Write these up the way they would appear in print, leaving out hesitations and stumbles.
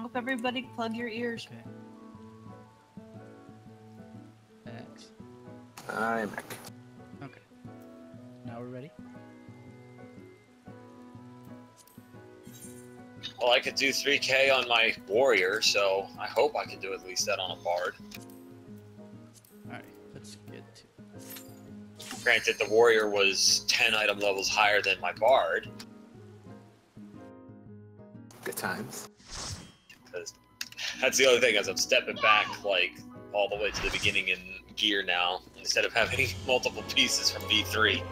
Hope everybody plug your ears. Okay. X. I'm back. Okay. Now we're ready? Well, I could do 3K on my warrior, so I hope I can do at least that on a bard. Alright, let's get to... Granted, the warrior was 10 item levels higher than my bard. Good times. Because that's the other thing, as I'm stepping back, like, all the way to the beginning in gear now, instead of having multiple pieces from V3. Give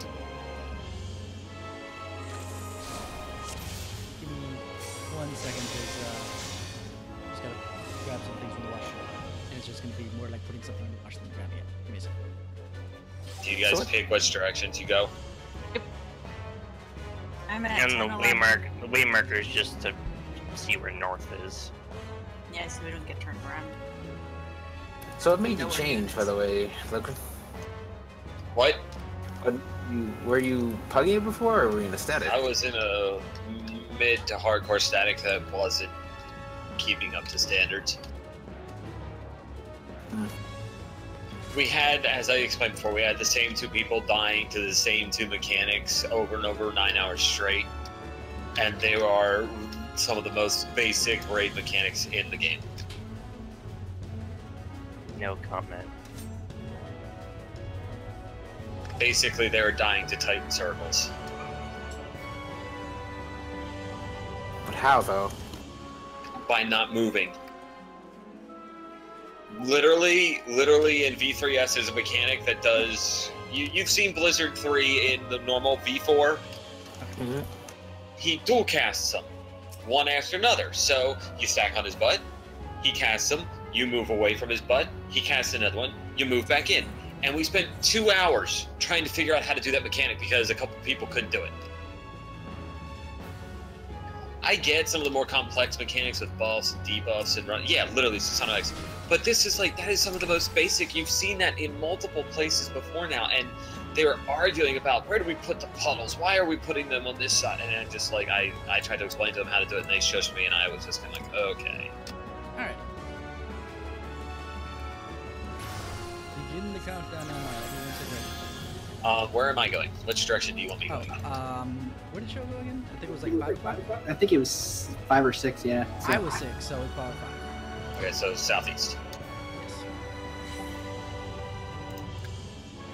me 1 second, because just gotta grab some things from the wash. And it's just gonna be more like putting something in the wash than grabbing it. Give me a second. Do you guys pick which directions you go? I'm at And 10, the 11. way marker is just to see where north is. Yeah, so we don't get turned around. So it made you change, by the way, Logan. What? Were you pugging before, or were you in a static? I was in a mid to hardcore static that wasn't keeping up to standards. We had, as I explained before, we had the same two people dying to the same two mechanics over and over 9 hours straight. And they are some of the most basic raid mechanics in the game. No comment. Basically, they were dying to Titan circles. But how, though? By not moving. Literally in V3S there's a mechanic that does... You've seen Blizzard 3 in the normal V4? Mm-hmm. He dual casts them, one after another. So you stack on his butt, he casts them, you move away from his butt, he casts another one, you move back in. And we spent 2 hours trying to figure out how to do that mechanic because a couple people couldn't do it. I get some of the more complex mechanics with buffs and debuffs and run. Yeah, literally, Sonic. But this is like, that is some of the most basic. You've seen that in multiple places before now, and they were arguing about where do we put the puddles? Why are we putting them on this side? And I'm just like, I tried to explain to them how to do it, and they shushed me, and I was just kind of like, okay. Alright. Begin the countdown now. Everyone's ready. Where am I going? Which direction do you want me going? Where did Show go again? I think it was like 5. I think it was 5 or 6, yeah. I was 6, so it's probably 5. Okay, so southeast.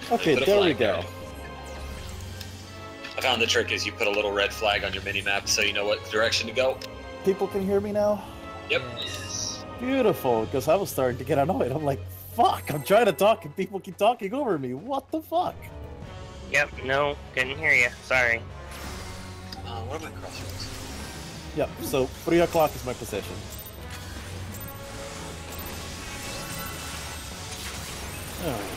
Okay, Put a there we flag go. there. I found the trick is you put a little red flag on your mini-map so you know what direction to go. People can hear me now? Yep. Yes. Beautiful, because I was starting to get annoyed. I'm like, fuck, I'm trying to talk and people keep talking over me. What the fuck? Yep, no, couldn't hear you. Sorry. What are my crossroads? Yep, so 3 o'clock is my position. Oh.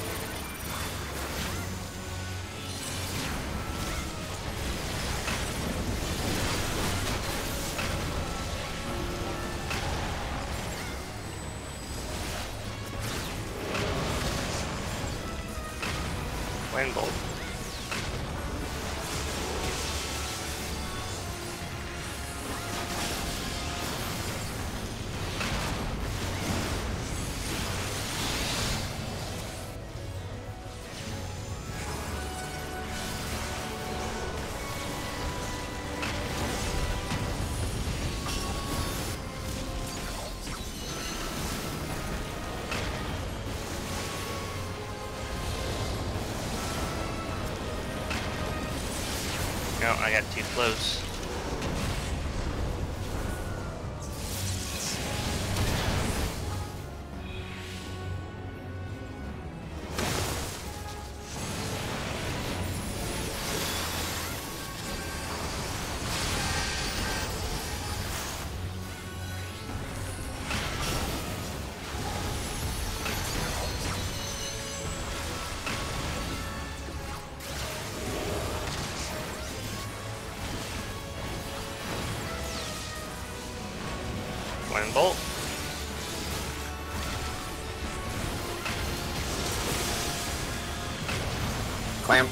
Wind bolt. No, I got too close. Wind bolt. Clamp.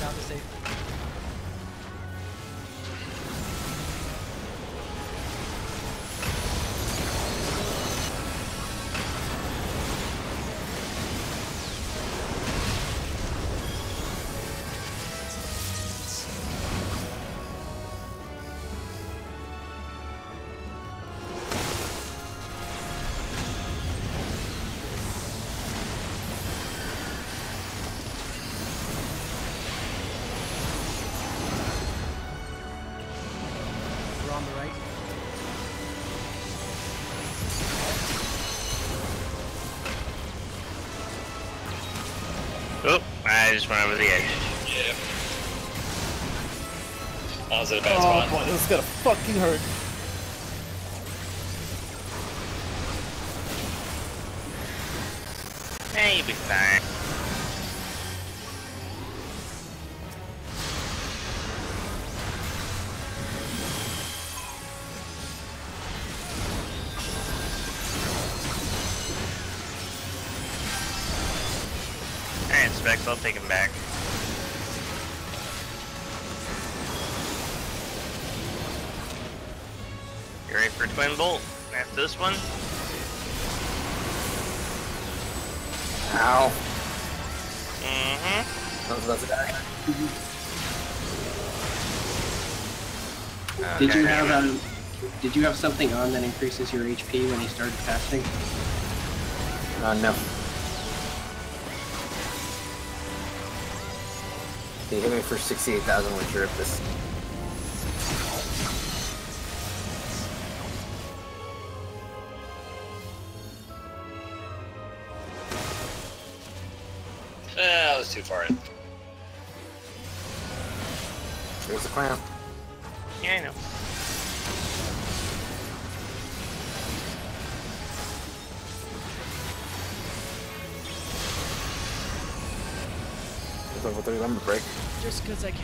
South is safe. We're on the right. Oh, I just went over the edge. Yeah. I was at a bad Oh spot. boy, this is gonna fucking hurt. Hey, you'll be fine. Alright, Specs, I'll take him back. You ready for Twin Bolt? After this one? Ow. Mm-hmm. I was about to die. Did you have something on that increases your HP when you started casting? No. He hit me for 68,000 with your this. I was too far in. There's the clamp. Yeah, I know. Level 3 lumber break. Just because I can.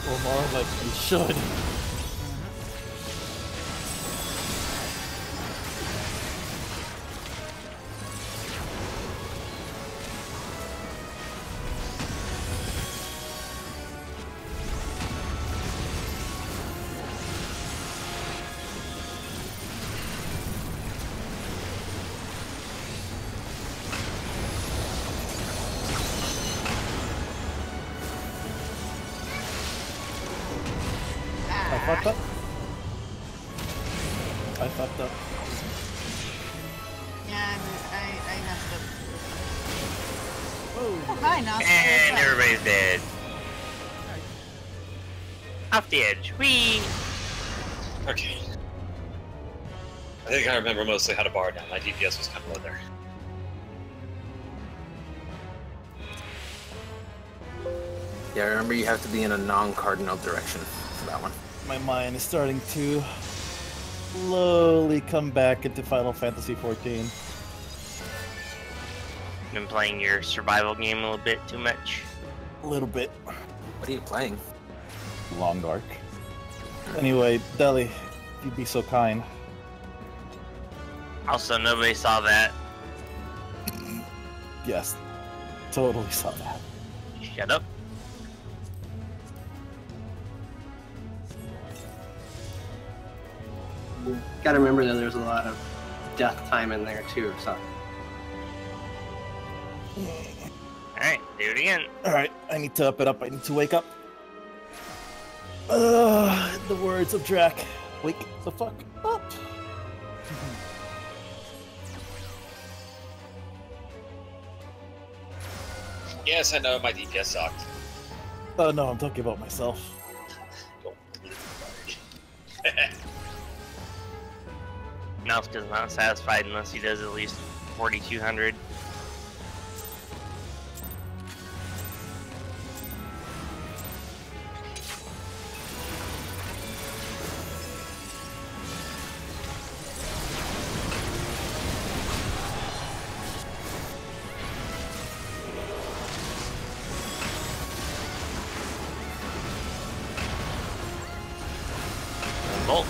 Or more like you should. I fucked up. I fucked up. Yeah, I messed up. Whoa. Oh, hi, Nas. And What's up? everybody's dead. Off the edge. Whee! Okay. I think I remember mostly how to bar down. My DPS was kind of low there. Yeah, remember you have to be in a non-cardinal direction for that one. My mind is starting to slowly come back into Final Fantasy XIV. Been playing your survival game a little bit too much. A little bit. What are you playing? Long Dark. Anyway, Deli, if you'd be so kind. Also, nobody saw that. Yes, totally saw that. Shut up. Gotta remember that there's a lot of death time in there too, so. Alright, do it again. Alright, I need to up it up. I need to wake up. The words of Drac. Wake the fuck up. Yes, I know my DPS sucked. Oh no, I'm talking about myself. Nalska's not satisfied unless he does at least 4,200. Bolt.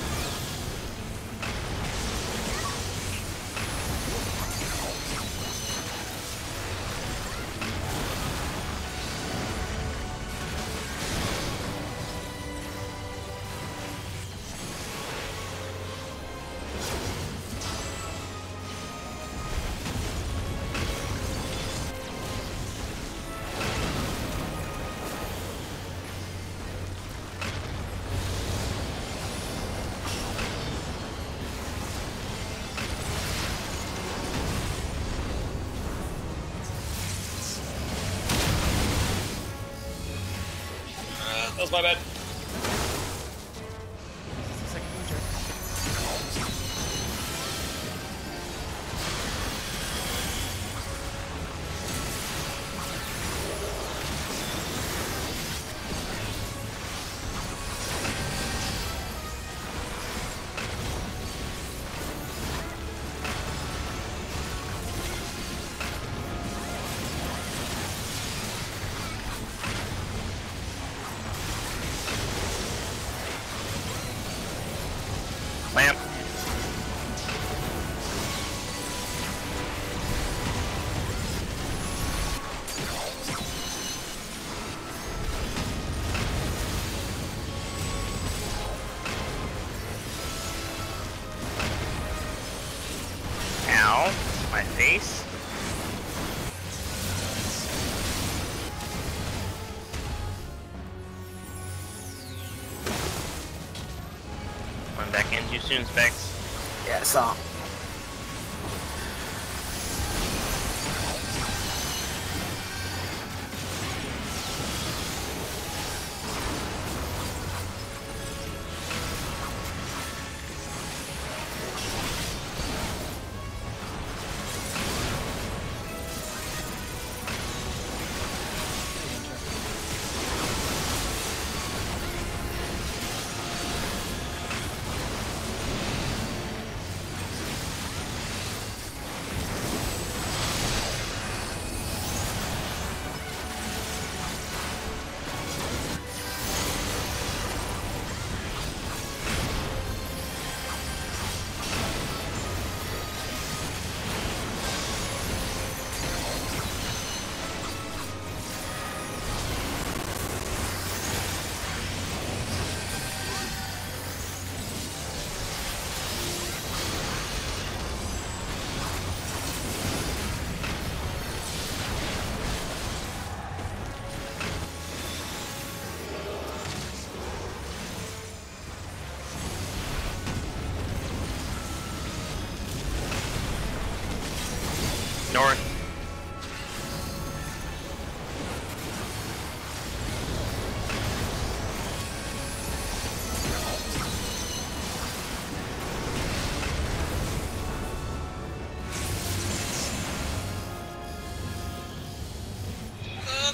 That was my bad. This is the second feature. Lamp. Ow, my face. I'm back in too soon, Specs. Yeah, I saw. North.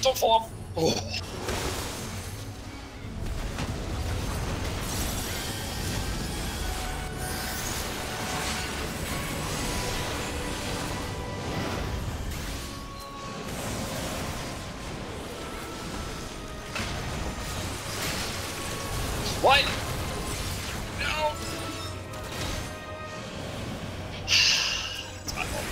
Don't fall off. Oh. What? No. It's my fault.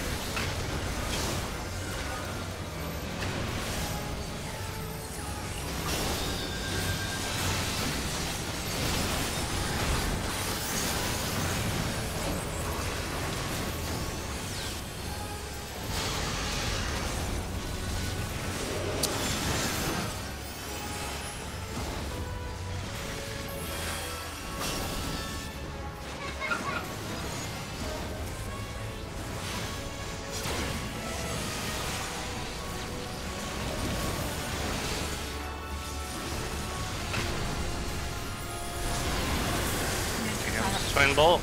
Twin bolt.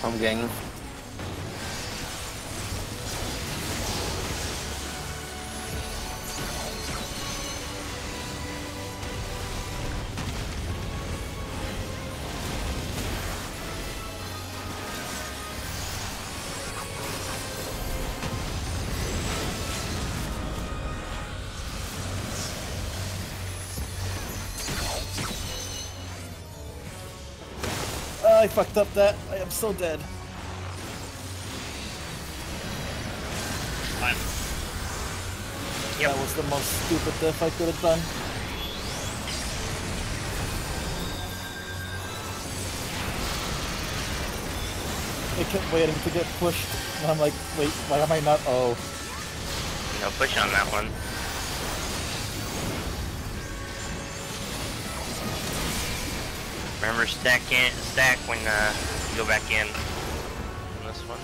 I'm ganging. I fucked up that. I am so dead. Fine. Yep. That was the most stupid death I could have done. I kept waiting to get pushed, and I'm like, wait, why am I not? Oh. No push on that one. Remember stack when you go back in on this one.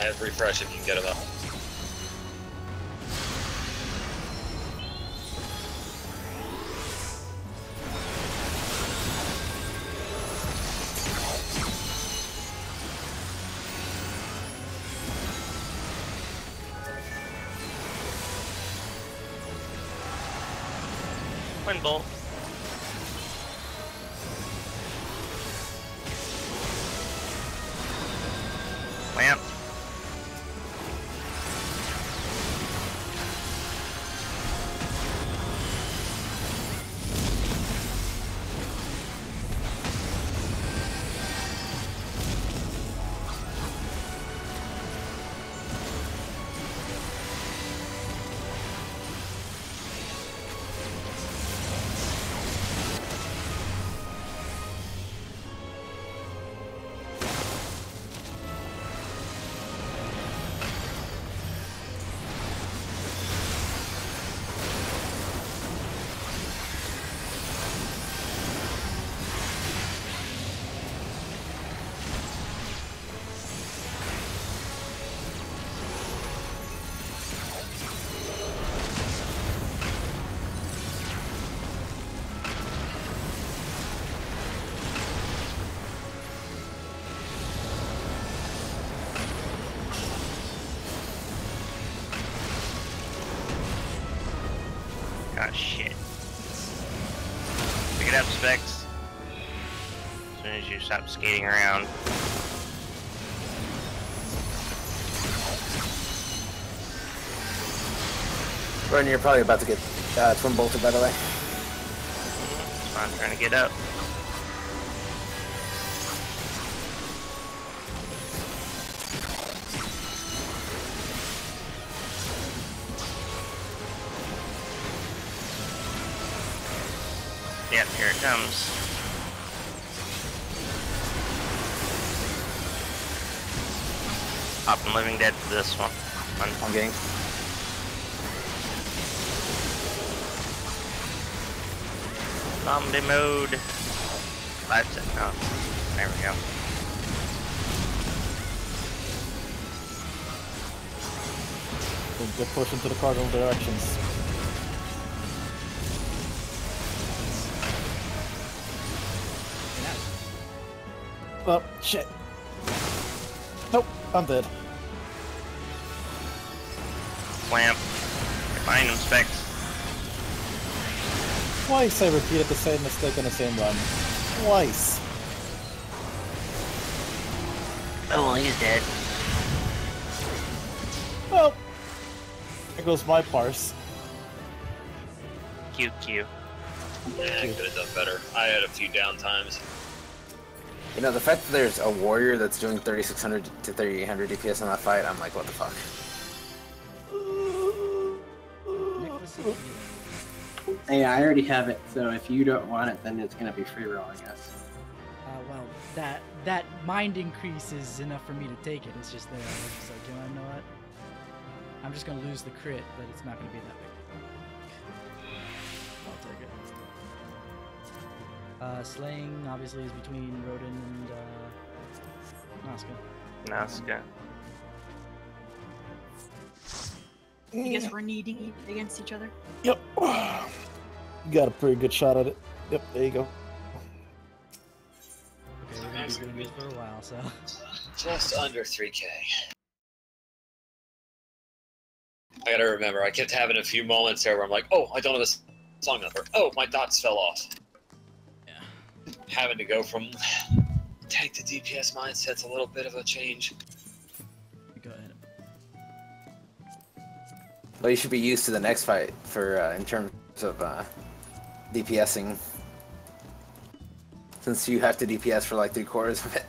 I have refresh if you can get him up. Wind bolt. Lamp. Ah, shit. Pick it up, Specs. As soon as you stop skating around. Ron, you're probably about to get twin bolted, by the way. I'm trying to get up. Yep, here it comes. Popping Living Dead for this one. I'm getting. Zombie mode. 5 seconds. Oh, there we go. Good push into the cardinal directions. Oh, shit. Nope, I'm dead. Clamp. Find him, Specs. Twice I repeated the same mistake on the same run. Twice. Oh, well, he's dead. Well, there goes my parse. QQ. Yeah, I could have done better. I had a few down times. You know, the fact that there's a warrior that's doing 3600 to 3800 DPS on that fight, I'm like, what the fuck? Hey, I already have it, so if you don't want it, then it's gonna be free roll, I guess. Well, that mind increase is enough for me to take it. It's just there. I was just like, you know what? I'm just gonna lose the crit, but it's not gonna be that big. I'll take it. Slaying obviously is between Rodin and Nazca. Nazca. I guess we're needing against each other. Yep. Got a pretty good shot at it. Yep, there you go. Okay, we're gonna be doing this for a while, so. Just under 3K. I gotta remember, I kept having a few moments there where I'm like, oh, I don't have a song number. Oh, my dots fell off. Yeah. Having to go from tank to DPS mindset's a little bit of a change. Go ahead. Well, you should be used to the next fight for in terms of DPSing, since you have to DPS for like 3/4 of it.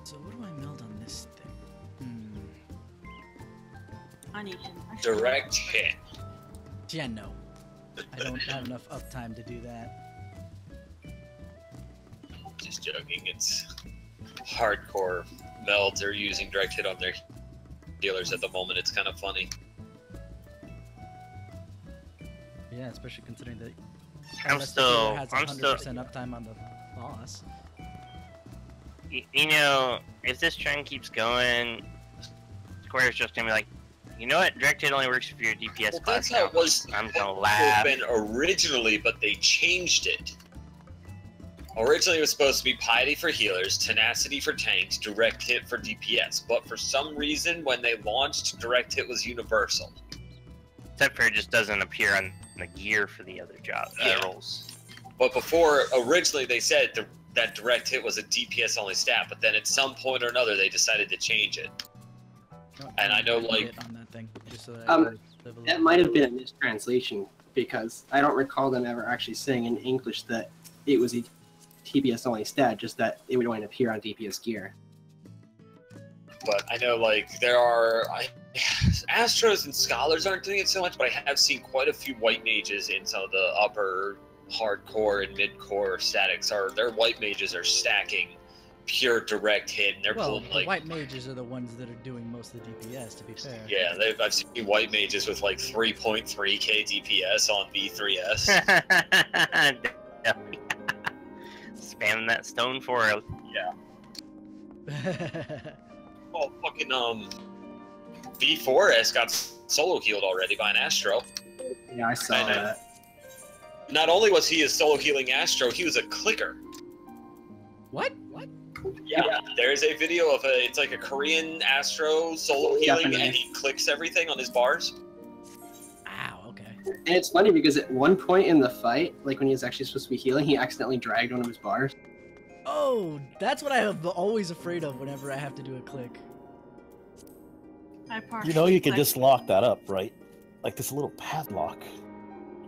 So what do I meld on this thing? I need him. Direct hit. Yeah, no. I don't have enough uptime to do that. Just joking, it's hardcore melds are using direct hit on their healers at the moment. It's kind of funny. Yeah, especially considering that Unless the healer has 100% uptime on the boss. You know, if this trend keeps going, Square's just gonna be like, you know what? Direct hit only works if you're a DPS Well, class that's how now. it was. I'm gonna laugh. Been originally, but they changed it. Originally, it was supposed to be Piety for healers, Tenacity for tanks, Direct Hit for DPS. But for some reason, when they launched, Direct Hit was universal. Except for it just doesn't appear on the gear for the other roles. But before, originally, they said that Direct Hit was a DPS only stat. But then at some point or another, they decided to change it. And I know, like, on that thing, just so that that might have been a mistranslation because I don't recall them ever actually saying in English that it was a TPS only stat, just that it would only appear on DPS gear. But I know, like, there are Astros and Scholars aren't doing it so much, but I have seen quite a few white mages in some of the upper hardcore and mid-core statics. Their white mages are stacking pure direct hit, and they're pulling the like white mages are the ones that are doing most of the DPS. To be fair. Yeah, I've seen white mages with like 3.3k DPS on V3S. Spamming that stone foil. Yeah. Oh, fucking V4S got solo healed already by an Astro. Yeah, I saw that. Not only was he a solo healing Astro, he was a clicker. What? Yeah, there's a video of it's like a Korean Astro solo healing, and he clicks everything on his bars. Ow, okay. And it's funny because at one point in the fight, like when he was actually supposed to be healing, he accidentally dragged one of his bars. Oh, that's what I'm always afraid of whenever I have to do a click. You know you can just lock that up, right? Like this little padlock.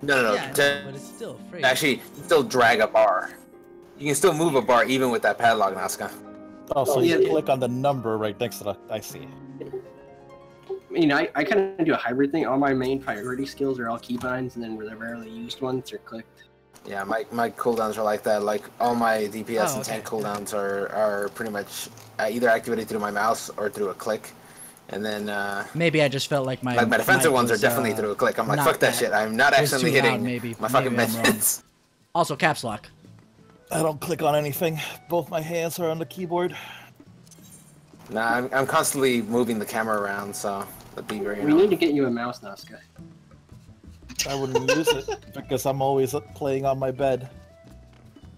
No. Yeah, but it's still afraid. Actually, still drag a bar. You can still move a bar even with that padlock, Nazca. Oh, so you click on the number right next to the... I see. I mean, I kind of do a hybrid thing. All my main priority skills are all keybinds, and then the rarely used ones are clicked. Yeah, my cooldowns are like that. Like, all my DPS and tank cooldowns are pretty much either activated through my mouse or through a click. And then... maybe I just felt like my defensive ones are definitely through a click. I'm like, fuck that shit. I'm not accidentally hitting my fucking minions. Also, caps lock. I don't click on anything. Both my hands are on the keyboard. Nah, I'm constantly moving the camera around, so that'd be very We need to get you a mouse, Nazca. I wouldn't use it because I'm always playing on my bed.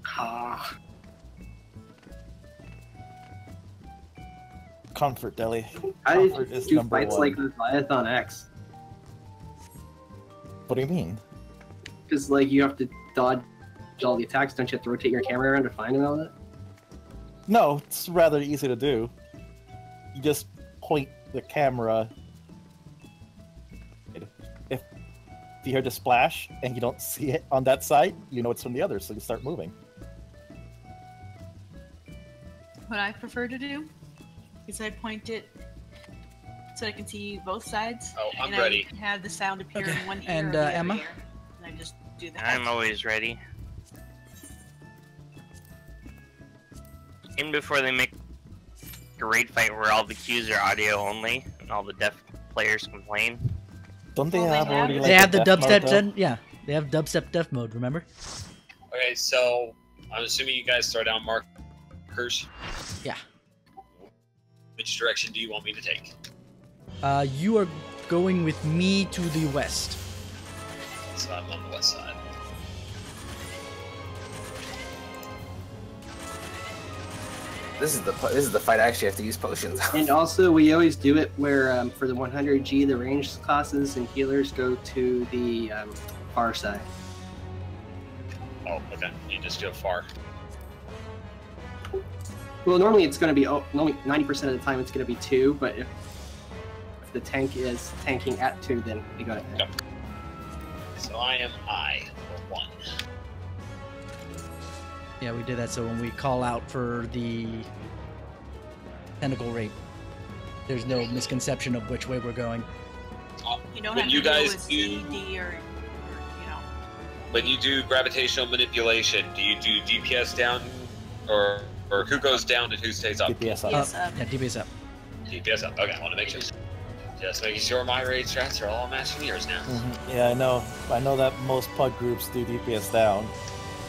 Ah. Comfort, Deli. How did Comfort you is do number fights one. like Leviathan X? What do you mean? Because, like, you have to dodge all the attacks. Don't you have to rotate your camera around to find and all that? No, it's rather easy to do. You just point the camera. If you hear the splash and you don't see it on that side, you know it's from the other, so you start moving. What I prefer to do is I point it so I can see both sides. Oh, I'm and ready. I have the sound appear in one ear And, or the other Emma? ear, and I just do that. I'm always ready. Even before they make a raid fight where all the queues are audio only and all the deaf players complain. Don't they Well, they have have already it. like They have the a death mode, dubstep, though? yeah. They have dubstep death mode, remember? Okay, so I'm assuming you guys throw down markers. Yeah. Which direction do you want me to take? You are going with me to the west. So I'm on the west side. This is the fight I actually have to use potions. And also, we always do it where, for the 100G, the ranged classes and healers go to the far side. Oh, okay. You just go far. Well, normally it's going to be, only 90% of the time it's going to be 2, but if the tank is tanking at 2, then you got it. Okay. So I am I, or 1. Yeah, we did that so when we call out for the tentacle rape, there's no misconception of which way we're going. You don't When have you to guys go with do- CD or you know. When you do gravitational manipulation, do you do DPS down, or who goes down and who stays up? DPS up. Yes, Yeah, DPS up. DPS up. Okay, I want to make sure. Just making sure my raid strats are all matching yours now. Yeah, I know. I know that most PUG groups do DPS down.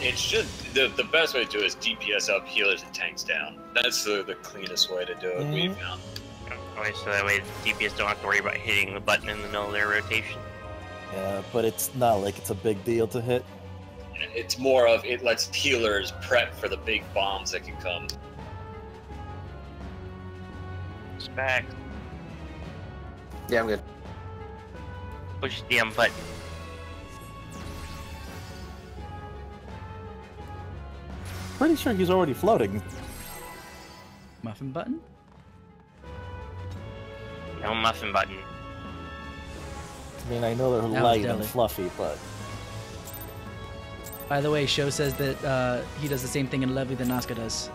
It should. The best way to do it is DPS up, healers, and tanks down. That's the cleanest way to do it. Mhm. We've found. Okay, so that way DPS don't have to worry about hitting the button in the middle of their rotation. Yeah, but it's not like it's a big deal to hit. It's more of it lets healers prep for the big bombs that can come. It's back. Yeah, I'm good. Push the M button. Pretty sure he's already floating. Muffin button? No muffin button. I mean, I know they're was light and Deli. fluffy, but By the way, Sho says that he does the same thing in Levy that Nazca does.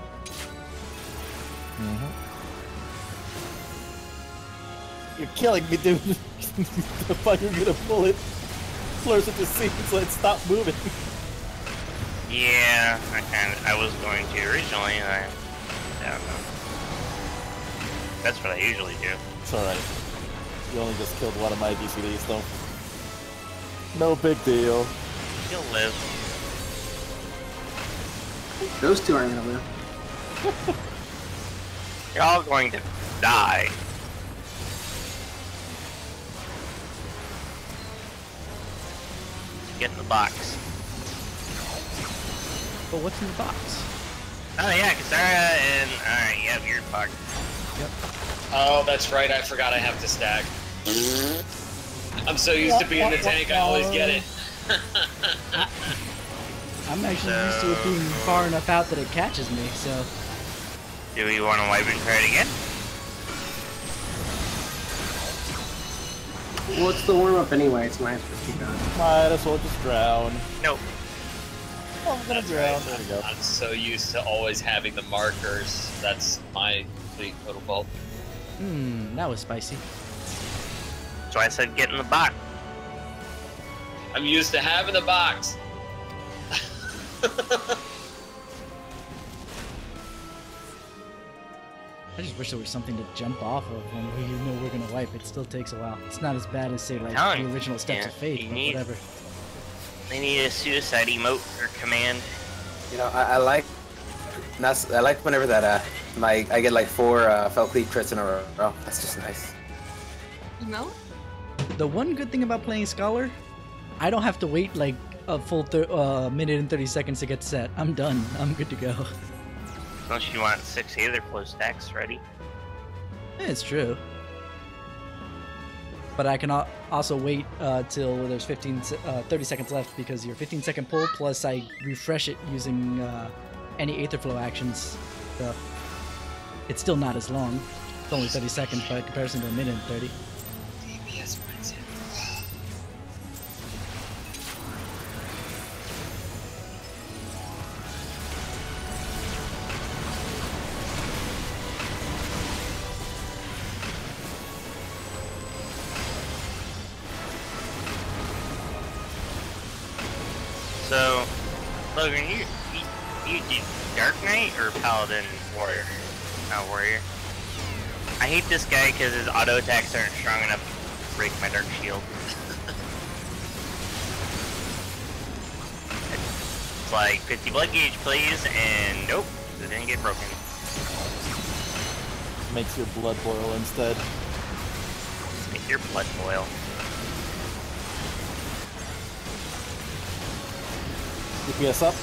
you're killing me, dude. If I can get a bullet, slurs at the seams, let's stop moving. Yeah, I was going to originally. I don't know. That's what I usually do. It's alright. You only just killed one of my DCDs, though. No big deal. You'll live. Those two aren't gonna live. You're all going to die. Get in the box. But what's in the box? Oh yeah, Kasara and alright, you have your box. Yep. Oh, that's right. I forgot I have to stack. I'm so used to being the tank. I always get it. I'm actually used to it being far enough out that it catches me, so... Do we want to wipe and try it again? Well, it's the warm up anyway. It's nice for keep going. Might as well just drown. Nope. Oh, I'm gonna That's drown. right. There we go. I'm so used to always having the markers. That's my complete protocol. That was spicy. So I said get in the box. I'm used to having the box. I just wish there was something to jump off of when we know we're gonna wipe. It still takes a while. It's not as bad as, say, like Telling the you, original Steps yeah, of Fate, you but need- whatever. They need a suicide emote or command. You know, I like whenever that I get like 4 Fell Cleat crits in a row. Oh, that's just nice. No? The one good thing about playing Scholar, I don't have to wait like a full minute and 30 seconds to get set. I'm done. I'm good to go. Unless you want 6 Aether Flow stacks ready. It's true. But I can also wait till there's 30 seconds left because your 15-second pull plus I refresh it using any Aetherflow actions. So it's still not as long. It's only 30 seconds by comparison to a minute and 30. DPS mindset. So, Logan, you do Dark Knight or Paladin Warrior? Not Warrior. I hate this guy because his auto attacks aren't strong enough to break my Dark Shield. It's like 50 blood gauge, please, and nope, it didn't get broken. Makes your blood boil instead. Make your blood boil. DPS up.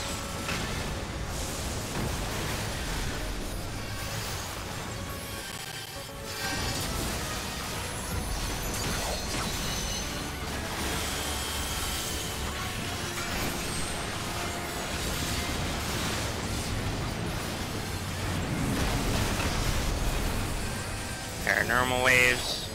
Paranormal waves.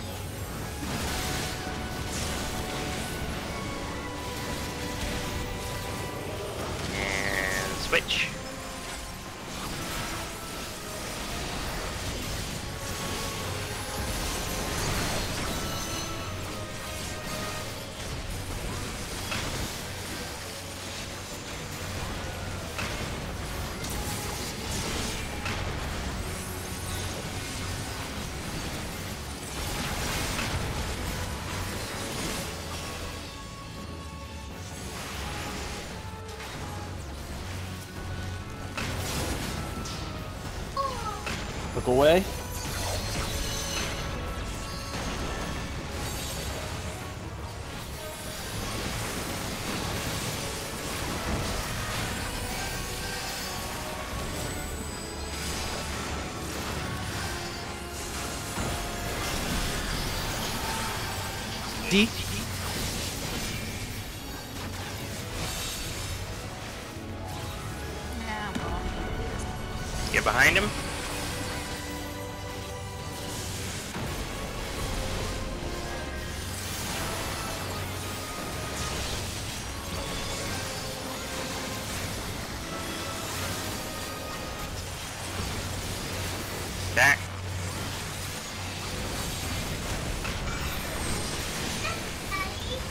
And switch. Look away. D. Yeah, well. Get behind him. Back.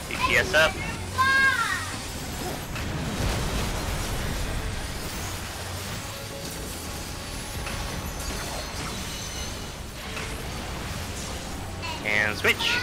DPS up. And switch.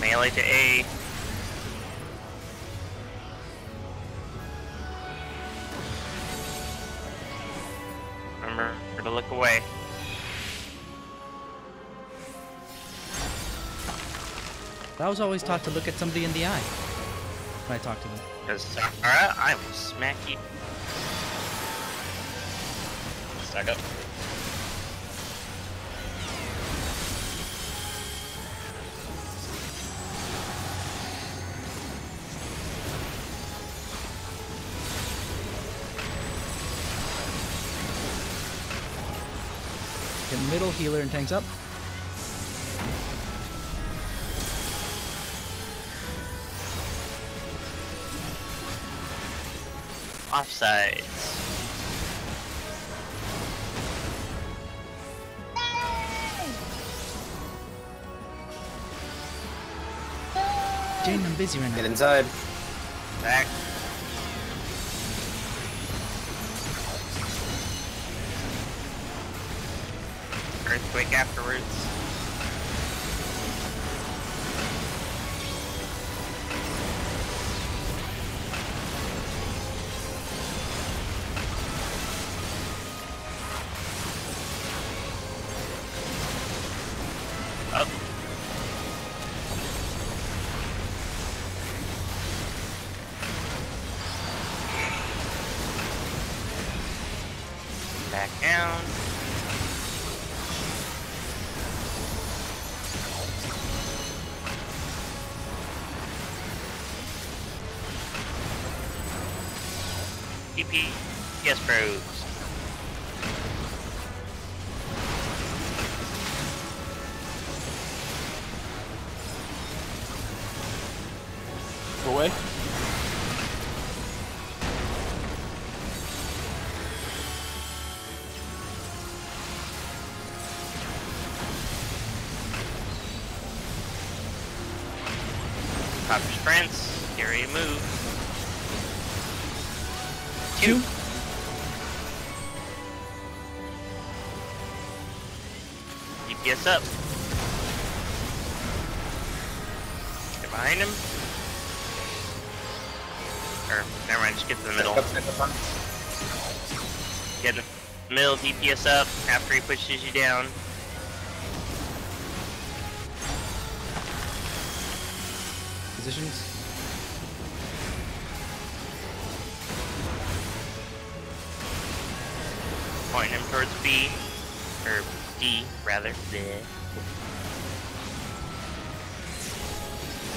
Melee to A. Remember to look away. I was always taught to look at somebody in the eye when I talk to them. Because Sara, I will smack you. Stack up. Get middle, healer, and tanks up. Offsides. Jane, I'm busy right Get now. inside. Back. Earthquake afterwards. Up. Back down. TP. Yes, bros. Go away. Pop your sprints. Get ready to move. Two. DPS up. Get behind him. Or, never mind, just get to the middle. Get in the middle, DPS up after he pushes you down. Positions. Point him towards B. Or D, rather. Bleh.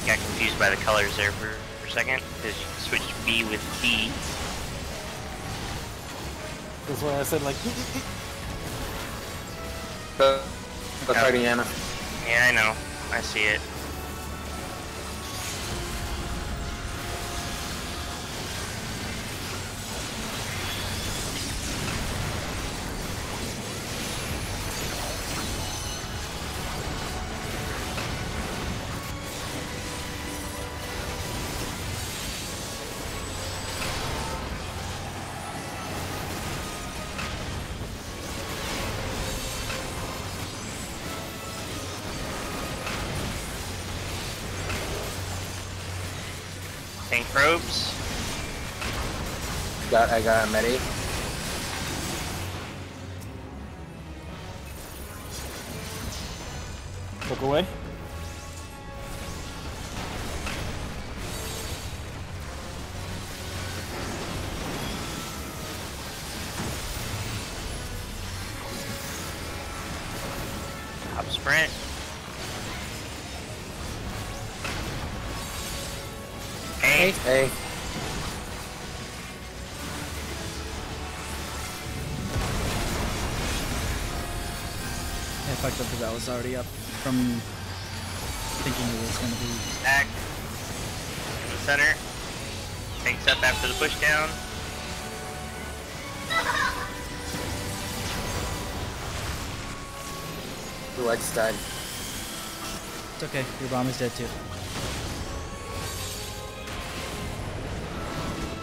Got confused by the colors there for a second, because you switched B with D. That's why I said like. Go fighting Anna. Yeah, I know. I see it. Getting probes. I got a medi. Look away. Top sprint. Hey. Hey. I fucked up because I was already up from thinking it was going to be. Back. In the center. Takes up after the push down. Ooh, I just died. It's okay. Your bomb is dead too.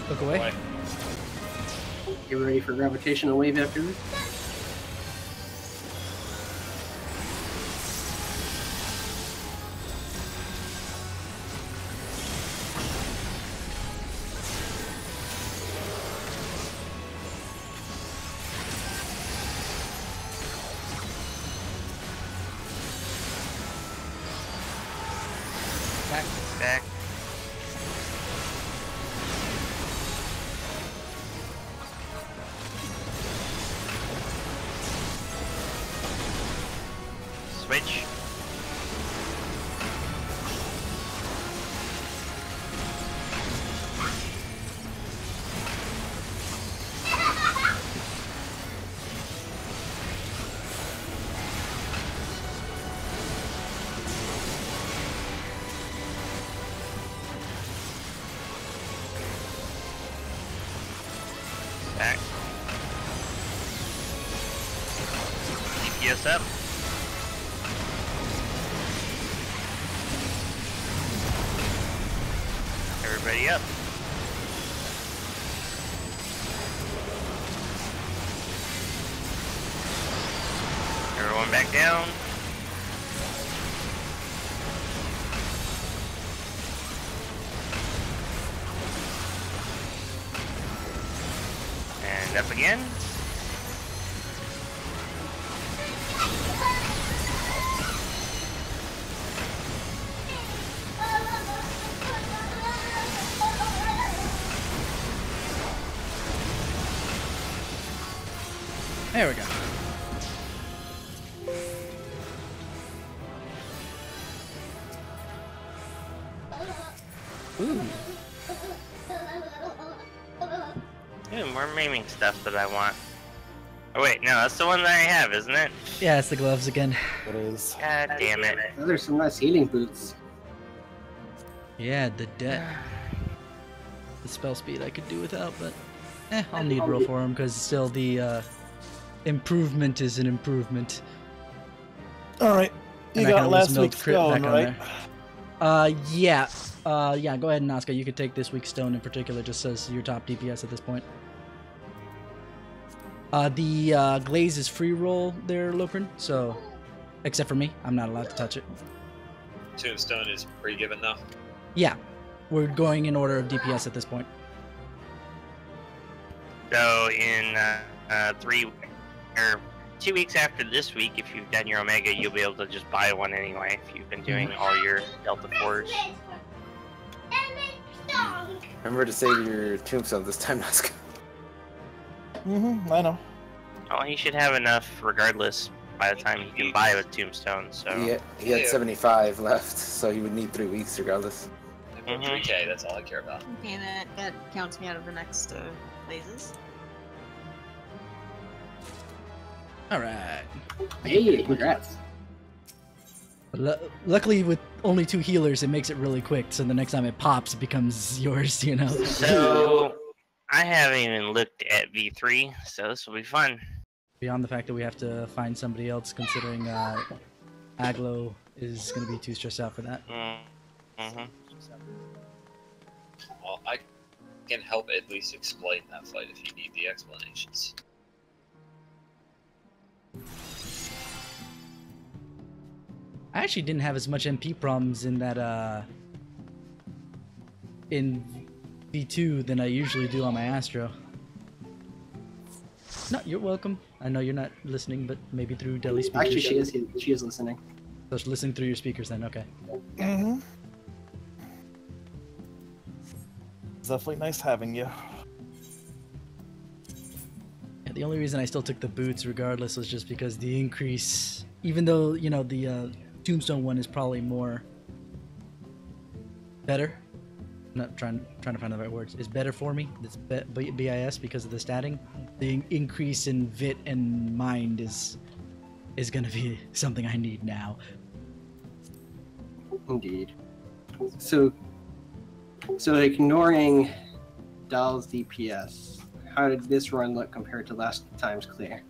Look away. Get ready for gravitational wave after this. Back. Switch. Back. DPS up. Everybody up. Everyone back down. And up again. There we go. Ooh. Ooh, more maiming stuff that I want. Oh wait, no, that's the one that I have, isn't it? Yeah, it's the gloves again. It is. God damn it. Oh, there's some nice healing boots. Yeah, the debt. The spell speed I could do without, but I'll need roll for him because still the improvement is an improvement. All right. You And I can got always last milk week's crit stone, back on right? there. Yeah. Yeah, go ahead and Asuka, you could take this week's stone in particular, just as your top DPS at this point. The glaze is free roll there, Loprin, so except for me, I'm not allowed to touch it. Tombstone is pre-given though. Yeah, we're going in order of DPS at this point. So in 2 weeks after this week, if you've done your Omega, you'll be able to just buy one anyway if you've been doing all your Delta 4s. Remember to save your tombstone this time, Nazca. I know. Oh, he should have enough regardless by the time he can buy a Tombstone, so... He had 75 left, so he would need 3 weeks regardless. I've got 3K, that's all I care about. Okay, that counts me out of the next phases. Alright. Hey, congrats. Luckily, with only 2 healers, it makes it really quick, so the next time it pops, it becomes yours, you know? So, I haven't even looked at V3, so this will be fun. Beyond the fact that we have to find somebody else, considering Aglo is going to be too stressed out for that. Well, I can help at least explain that fight if you need the explanations. I actually didn't have as much MP problems in that, in V2 than I usually do on my Astro. No, you're welcome. I know you're not listening, but maybe through Delhi speakers. Actually, she is listening. So she's listening through your speakers then, okay. Mm-hmm. It's definitely nice having you. Yeah, the only reason I still took the boots regardless was just because the increase, even though, you know, the Tombstone one is probably more better. I'm not trying to find the right words. Is better for me. It's BIS because of the statting. The increase in VIT and mind is gonna be something I need now. Indeed. So ignoring Dahl's DPS, how did this run look compared to last time's clear?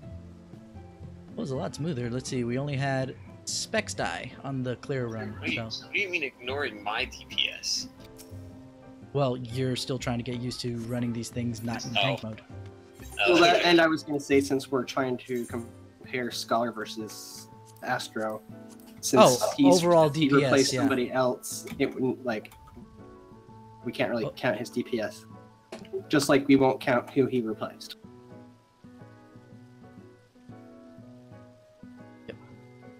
It was a lot smoother. Let's see. We only had Specs die on the clear run. Wait, So. what do you mean ignoring my DPS? Well, you're still trying to get used to running these things not in tank mode. Well, and I was going to say, since we're trying to compare Scholar versus Astro, since overall he DPS, replaced yeah. somebody else, it wouldn't, like, we can't really count his DPS. Just like we won't count who he replaced.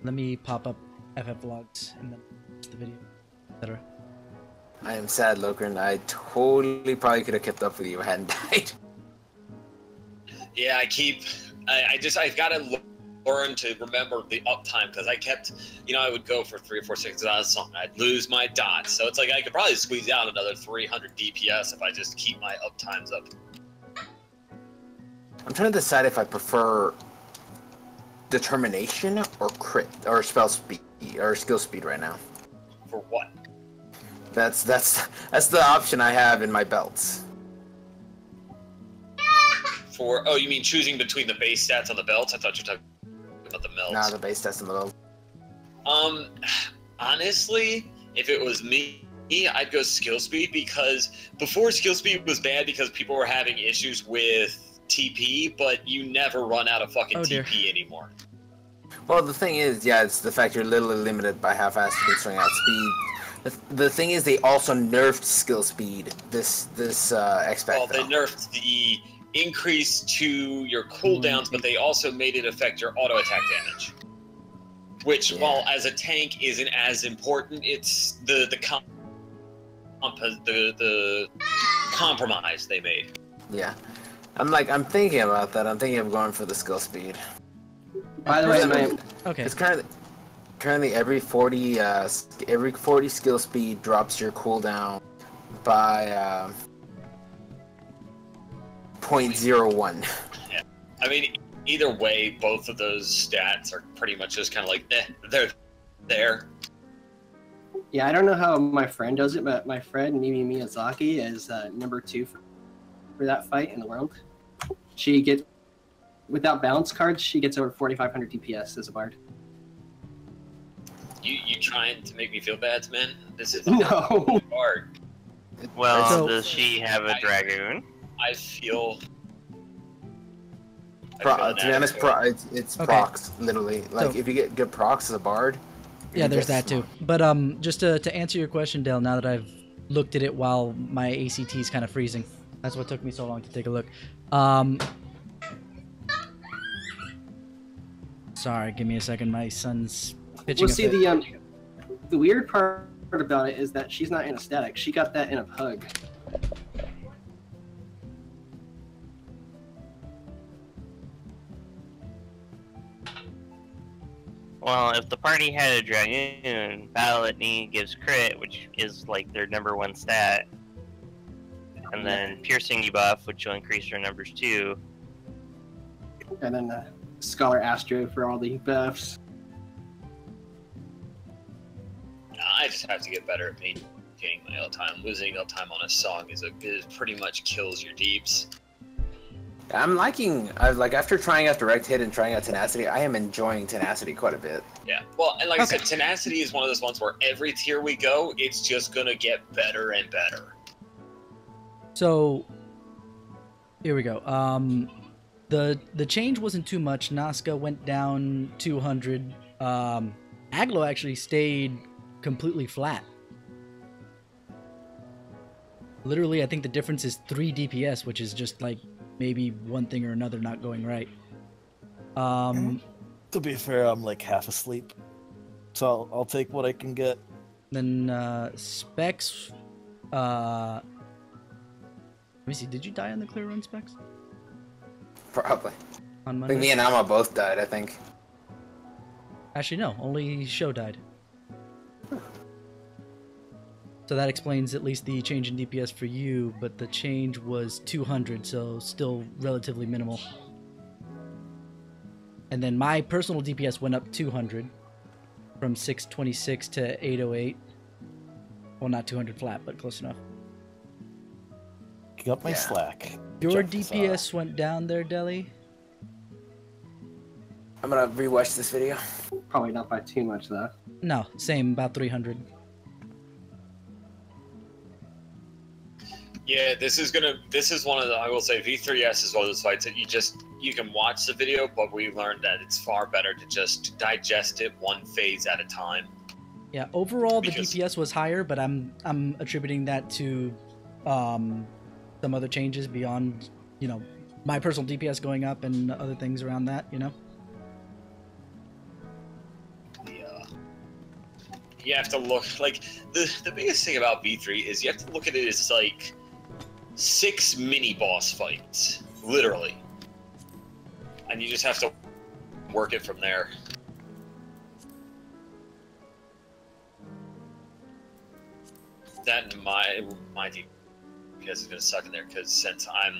Let me pop up FF logs and then watch the video, etc. I am sad, Lokrin. I totally probably could have kept up with you if I hadn't died. Yeah, I've got to learn to remember the uptime, because I kept, I would go for 3 or 4 seconds on a song. I'd lose my dots. So it's like I could probably squeeze out another 300 DPS if I just keep my uptimes up. I'm trying to decide if I prefer determination or crit or spell speed or skill speed right now. For what? That's the option I have in my belts. You mean choosing between the base stats on the belts? I thought you were talking about the melts. Nah, the base stats in the belt. Honestly, if it was me, I'd go skill speed, because before skill speed was bad because people were having issues with TP, but you never run out of fucking TP anymore. Well, the thing is, yeah, it's the fact you're literally limited by how fast you can swing out speed. The thing is, they also nerfed skill speed this expect. Well, they nerfed the increase to your cooldowns, but they also made it affect your auto attack damage. Which, while as a tank isn't as important, it's the compromise they made. Yeah, I'm thinking about that. I'm thinking of going for the skill speed. By the way, okay. It's currently every 40 skill speed drops your cooldown by 0.01. Yeah, I mean, either way, both of those stats are pretty much just kind of like, they're there. Yeah, I don't know how my friend does it, but my friend Mimi Miyazaki is number 2 for that fight in the world. She gets, without balance cards, she gets over 4,500 DPS as a bard. You trying to make me feel bad, man? This is No. hard. Well, does she have a dragoon? I feel. To be honest, it's Okay. procs, literally. Like, So- if you get good procs as a bard. Yeah, you there's get that too. But just to answer your question, Dale, now that I've looked at it while my ACT is kind of freezing, that's what took me so long to take a look. Sorry, give me a second. My son's pitching. Well, see, the weird part about it is that she's not in a static. She got that in a pug. Well, if the party had a dragoon, Battle at Knee gives crit, which is like their #1 stat, and then piercing debuff, which will increase your numbers too. And then Scholar Astro for all the buffs. I just have to get better at maintaining my L-time. Losing L-time on a song is pretty much kills your deeps. I'm liking, after trying out Direct Hit and trying out Tenacity, I am enjoying Tenacity quite a bit. Yeah, well, and like I said, Tenacity is one of those ones where every tier we go, it's just gonna get better and better. So, here we go. The change wasn't too much. Nazca went down 200. Aglo actually stayed completely flat. Literally, I think the difference is 3 DPS, which is just like maybe one thing or another not going right. To be fair, I'm like half asleep, so I'll take what I can get. Then Specs. Let me see. Did you die on the clear run, Specs? Probably. On I think Monday? me and Alma both died, I think. Actually, no. Only Show died. So that explains at least the change in DPS for you, but the change was 200, so still relatively minimal. And then my personal DPS went up 200 from 626 to 808. Well, not 200 flat, but close enough. Got my Yeah. slack. Your Check this DPS went down there, Deli? I'm gonna rewatch this video. Probably not by too much though. No, same, about 300. Yeah, this is one of the, I will say, V3S is one of those fights that you can watch the video, but we learned that it's far better to just digest it one phase at a time. Yeah, overall the Because- DPS was higher, but I'm attributing that to some other changes beyond, you know, my personal DPS going up and other things around that, you know? You have to look, like, the biggest thing about V3 is you have to look at it as, like, 6 mini-boss fights, literally. And you just have to work it from there. That and my DPS is going to suck in there, because since I'm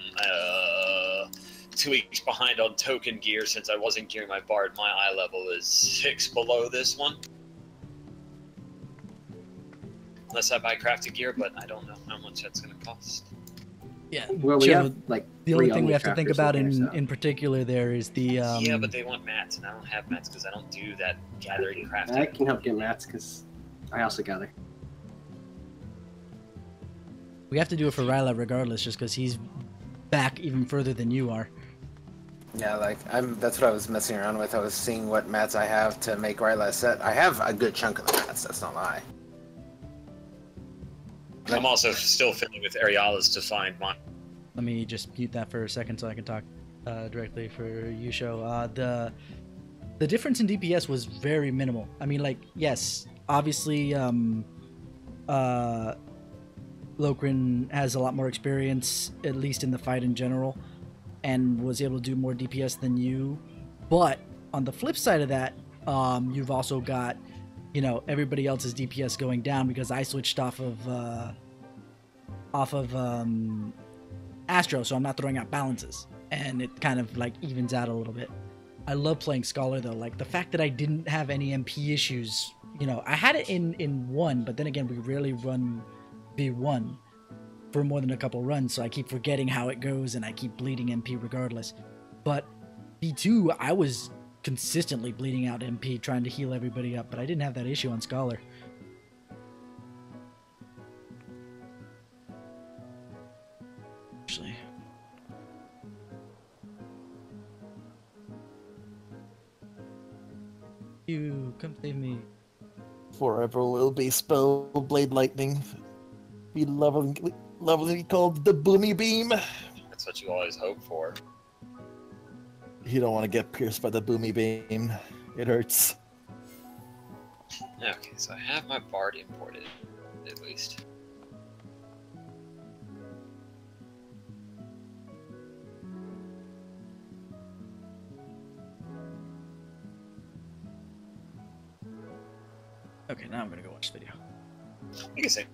2 weeks behind on token gear, since I wasn't gearing my Bard, my eye level is 6 below this one. Unless I buy crafted gear, but I don't know how much that's going to cost. Yeah. Well, we Joe, have like the only three thing we have to crafters think about in there, so. in particular there is the Yeah, but they want mats, and I don't have mats because I don't do that gathering crafting. I can help get mats because I also gather. we have to do it for Ryla regardless, just because he's back even further than you are. Yeah, like that's what I was messing around with. I was seeing what mats I have to make Ryla set. I have a good chunk of the mats, that's not a lie. I'm also still fiddling with areolas to find mine. Let me just mute that for a second so I can talk directly for Yusho. The difference in DPS was very minimal. I mean, like, yes, obviously, Lokrin has a lot more experience, at least in the fight in general, and was able to do more DPS than you. But on the flip side of that, you've also got, you know, everybody else's DPS going down because I switched off of Astro, so I'm not throwing out balances, and it kind of like evens out a little bit. I love playing Scholar though. Like the fact that I didn't have any MP issues, you know, I had it in 1, but then again, we rarely run V1 for more than a couple runs, so I keep forgetting how it goes and I keep bleeding MP regardless. But V2, I was consistently bleeding out MP trying to heal everybody up, but I didn't have that issue on Scholar. Actually, you come save me. Forever will be spell blade lightning. Be lovely called the boomy beam. That's what you always hope for. You don't want to get pierced by the boomy beam. It hurts. Okay, so I have my Bard imported, at least. Okay, now I'm gonna go watch the video. You can say.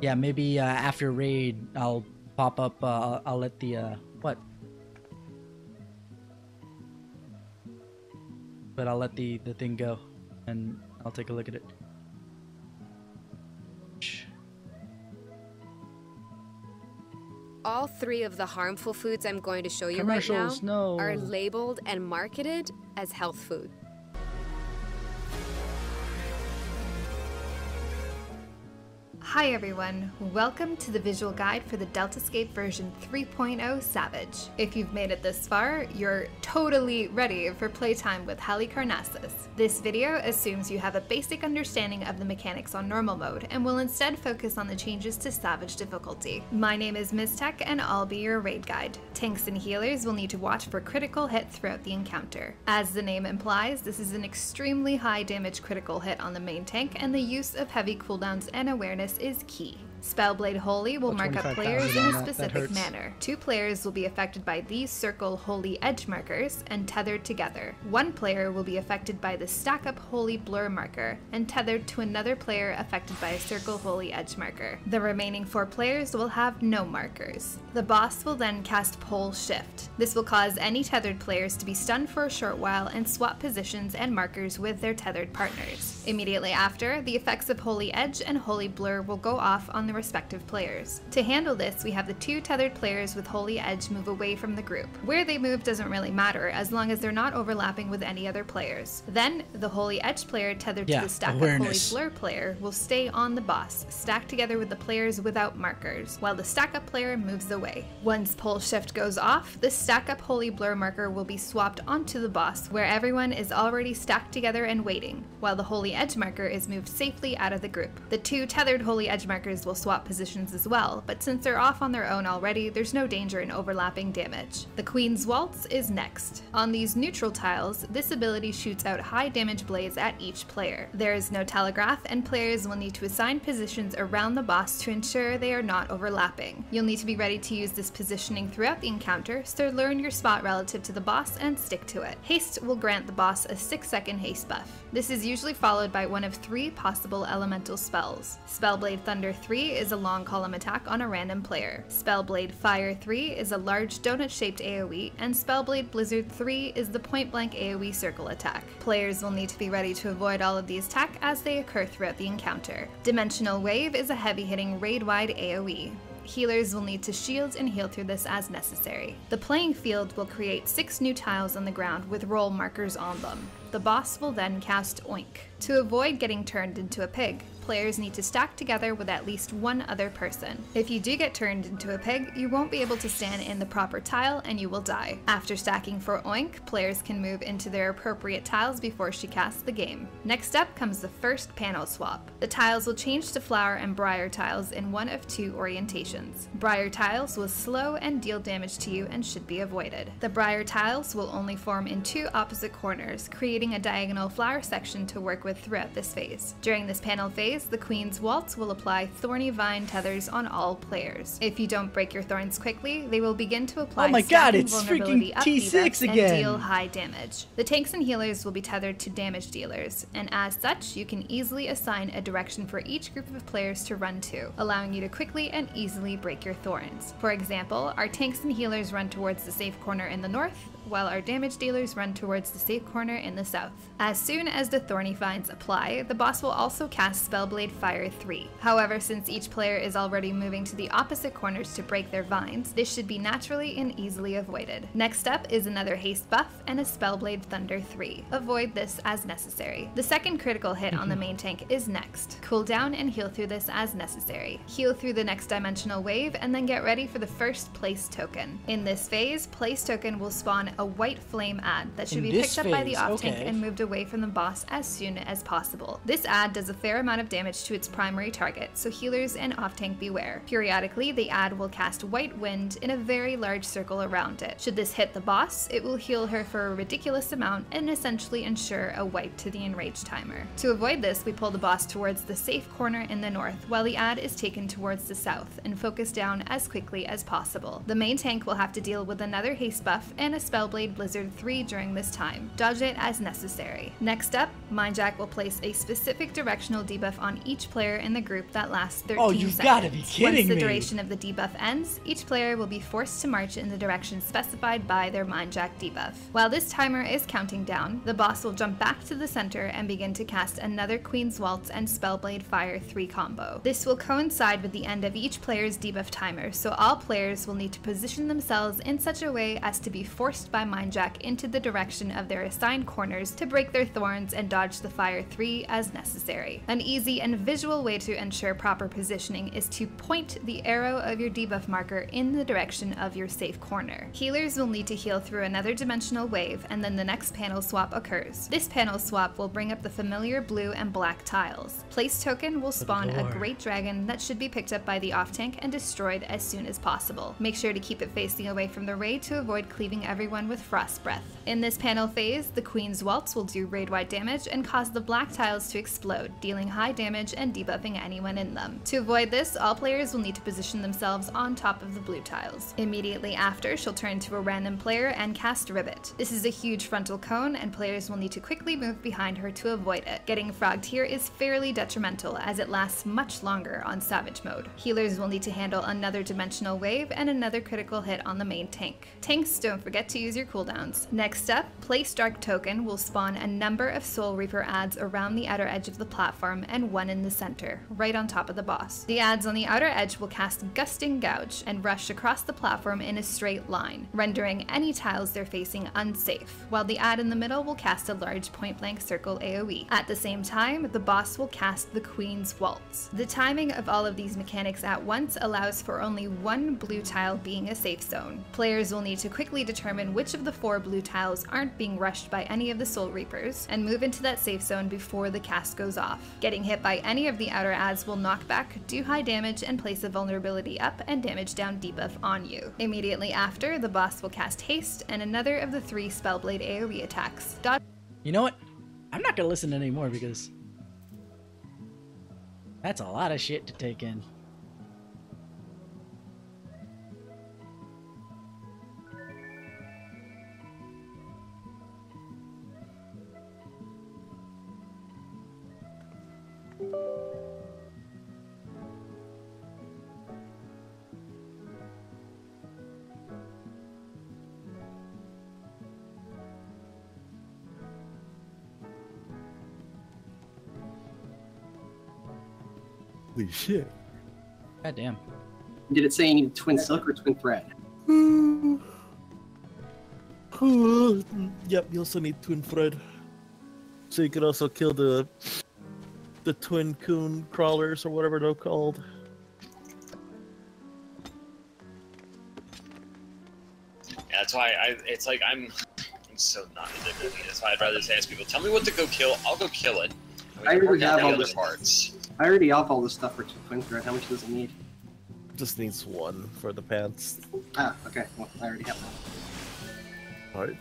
Yeah, maybe after raid, I'll pop up. I'll let the what? But I'll let the thing go, and I'll take a look at it. All 3 of the harmful foods I'm going to show you right now Commercials, no. are labeled and marketed as health food. Hi everyone, welcome to the visual guide for the Deltascape version 3.0 Savage. If you've made it this far, you're totally ready for playtime with Halicarnassus. This video assumes you have a basic understanding of the mechanics on normal mode and will instead focus on the changes to Savage difficulty. My name is Ms. Tech and I'll be your raid guide. Tanks and healers will need to watch for critical hit throughout the encounter. As the name implies, this is an extremely high damage critical hit on the main tank, and the use of heavy cooldowns and awareness is key. Spellblade Holy will mark up players in a specific manner. 2 players will be affected by these circle Holy Edge markers and tethered together. 1 player will be affected by the Stack Up Holy Blur marker and tethered to another player affected by a circle Holy Edge marker. The remaining 4 players will have no markers. The boss will then cast Pole Shift. This will cause any tethered players to be stunned for a short while and swap positions and markers with their tethered partners. Immediately after, the effects of Holy Edge and Holy Blur will go off on the respective players. To handle this, we have the 2 tethered players with Holy Edge move away from the group. Where they move doesn't really matter as long as they're not overlapping with any other players. Then, the Holy Edge player tethered to the Stack Up Holy Blur player will stay on the boss, stacked together with the players without markers, while the Stack Up player moves away. Once Pole Shift goes off, the Stack Up Holy Blur marker will be swapped onto the boss, where everyone is already stacked together and waiting, while the Holy Edge marker is moved safely out of the group. The 2 tethered Holy Edge markers will swap positions as well, but since they're off on their own already, there's no danger in overlapping damage. The Queen's Waltz is next. On these neutral tiles, this ability shoots out high damage blades at each player. There is no telegraph, and players will need to assign positions around the boss to ensure they are not overlapping. You'll need to be ready to use this positioning throughout the encounter, so learn your spot relative to the boss and stick to it. Haste will grant the boss a 6-second haste buff. This is usually followed by one of 3 possible elemental spells. Spellblade Thunder 3 is a long column attack on a random player. Spellblade Fire 3 is a large donut-shaped AoE, and Spellblade Blizzard 3 is the point-blank AoE circle attack. Players will need to be ready to avoid all of these attacks as they occur throughout the encounter. Dimensional Wave is a heavy-hitting raid-wide AoE. Healers will need to shield and heal through this as necessary. The playing field will create 6 new tiles on the ground with roll markers on them. The boss will then cast Oink. To avoid getting turned into a pig, players need to stack together with at least 1 other person. If you do get turned into a pig, you won't be able to stand in the proper tile and you will die. After stacking for Oink, players can move into their appropriate tiles before she casts the game. Next up comes the first panel swap. The tiles will change to flower and briar tiles in one of 2 orientations. Briar tiles will slow and deal damage to you and should be avoided. The briar tiles will only form in 2 opposite corners, creating a diagonal flower section to work with throughout this phase. During this panel phase, the Queen's Waltz will apply Thorny Vine tethers on all players. If you don't break your thorns quickly, they will begin to apply vulnerability up debuffs and deal high damage. The tanks and healers will be tethered to damage dealers, and as such, you can easily assign a direction for each group of players to run to, allowing you to quickly and easily break your thorns. For example, our tanks and healers run towards the safe corner in the north, while our damage dealers run towards the safe corner in the south. As soon as the Thorny Vines apply, the boss will also cast Spellblade Fire 3. However, since each player is already moving to the opposite corners to break their vines, this should be naturally and easily avoided. Next up is another haste buff and a Spellblade Thunder 3. Avoid this as necessary. The second critical hit on the main tank is next. Cool down and heal through this as necessary. Heal through the next dimensional wave and then get ready for the first place token. In this phase, place token will spawn a white flame ad that should be picked up by the off tank and moved away from the boss as soon as possible. This ad does a fair amount of damage to its primary target, so healers and off tank beware. Periodically, the ad will cast White Wind in a very large circle around it. Should this hit the boss, it will heal her for a ridiculous amount and essentially ensure a wipe to the enrage timer. To avoid this, we pull the boss towards the safe corner in the north, while the ad is taken towards the south and focus down as quickly as possible. The main tank will have to deal with another haste buff and a Spellblade Blizzard 3 during this time. Dodge it as necessary. Next up, Mindjack will place a specific directional debuff on each player in the group that lasts 13 seconds. Oh, you've gotta be kidding me! Once the duration of the debuff ends, each player will be forced to march in the direction specified by their Mindjack debuff. While this timer is counting down, the boss will jump back to the center and begin to cast another Queen's Waltz and Spellblade Fire 3 combo. This will coincide with the end of each player's debuff timer, so all players will need to position themselves in such a way as to be forced by Mindjack into the direction of their assigned corners to break their thorns and dodge the fire 3 as necessary. An easy and visual way to ensure proper positioning is to point the arrow of your debuff marker in the direction of your safe corner. Healers will need to heal through another dimensional wave, and then the next panel swap occurs. This panel swap will bring up the familiar blue and black tiles. Place token will spawn a great dragon that should be picked up by the off tank and destroyed as soon as possible. Make sure to keep it facing away from the raid to avoid cleaving everyone with frost breath. In this panel phase, the Queen's Waltz will do raid-wide damage and cause the black tiles to explode, dealing high damage and debuffing anyone in them. To avoid this, all players will need to position themselves on top of the blue tiles. Immediately after, she'll turn to a random player and cast Ribbit. This is a huge frontal cone, and players will need to quickly move behind her to avoid it. Getting frogged here is fairly detrimental, as it lasts much longer on Savage mode. Healers will need to handle another dimensional wave and another critical hit on the main tank. Tanks, don't forget to use your cooldowns. Next up, Place Dark token will spawn a number of Soul Reaper adds around the outer edge of the platform and one in the center, right on top of the boss. The adds on the outer edge will cast Gusting Gouge and rush across the platform in a straight line, rendering any tiles they're facing unsafe, while the add in the middle will cast a large point-blank circle AoE. At the same time, the boss will cast the Queen's Waltz. The timing of all of these mechanics at once allows for only one blue tile being a safe zone. Players will need to quickly determine which of the 4 blue tiles aren't being rushed by any of the Soul Reapers, and move into that safe zone before the cast goes off. Getting hit by any of the outer adds will knock back, do high damage, and place a vulnerability up and damage down debuff on you. Immediately after, the boss will cast Haste and another of the 3 Spellblade AoE attacks. You know what? I'm not gonna listen anymore because that's a lot of shit to take in. Holy shit. God damn. Did it say you need twin silk or twin thread? Yep, you also need twin thread. So you can also kill the twin coon crawlers or whatever they're called. Yeah, that's why it's like I'm so not into it. That's why I'd rather just ask people, tell me what to go kill, I'll go kill it. I already have all the the other parts. I already off all the stuff for twin thread. How much does it need? Just needs 1 for the pants. Ah, okay. Well, I already have that. Alright.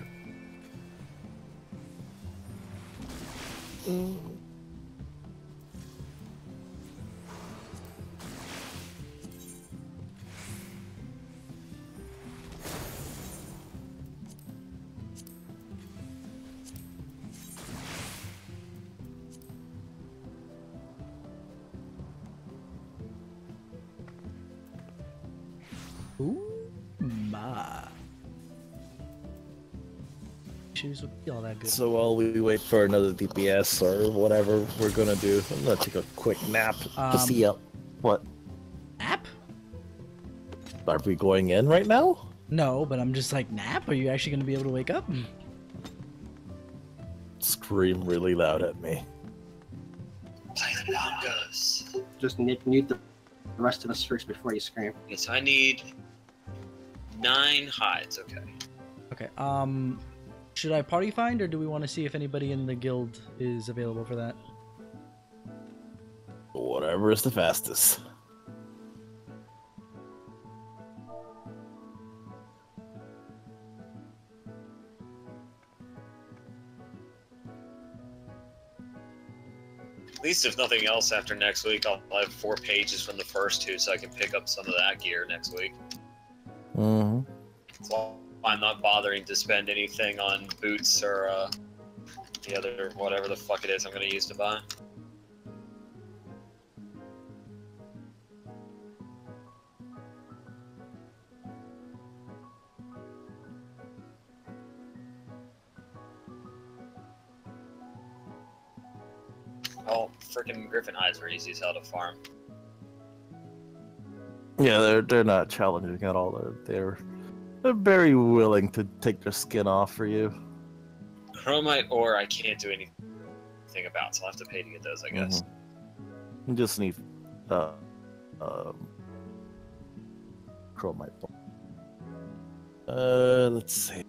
Ooh, my. Shoes would be all that good. So while we wait for another DPS or whatever we're gonna do, I'm gonna take a quick nap to see up. What? Nap? Are we going in right now? No, but I'm just like, nap? Are you actually gonna be able to wake up? Scream really loud at me. Play the bongos. Just mute the rest of us first before you scream. Yes, I need 9 hides, okay. Okay, should I party find, or do we want to see if anybody in the guild is available for that? Whatever is the fastest. At least if nothing else after next week, I'll have 4 pages from the first 2 so I can pick up some of that gear next week. Mm-hmm. So I'm not bothering to spend anything on boots or the other whatever the fuck it is I'm going to use to buy. Oh, freaking griffin hides are easy as hell to farm. Yeah, they're not challenging at all. They're very willing to take their skin off for you. Chromite ore, I can't do anything anything about, so I'll have to pay to get those, I guess. You just need chromite. Let's see.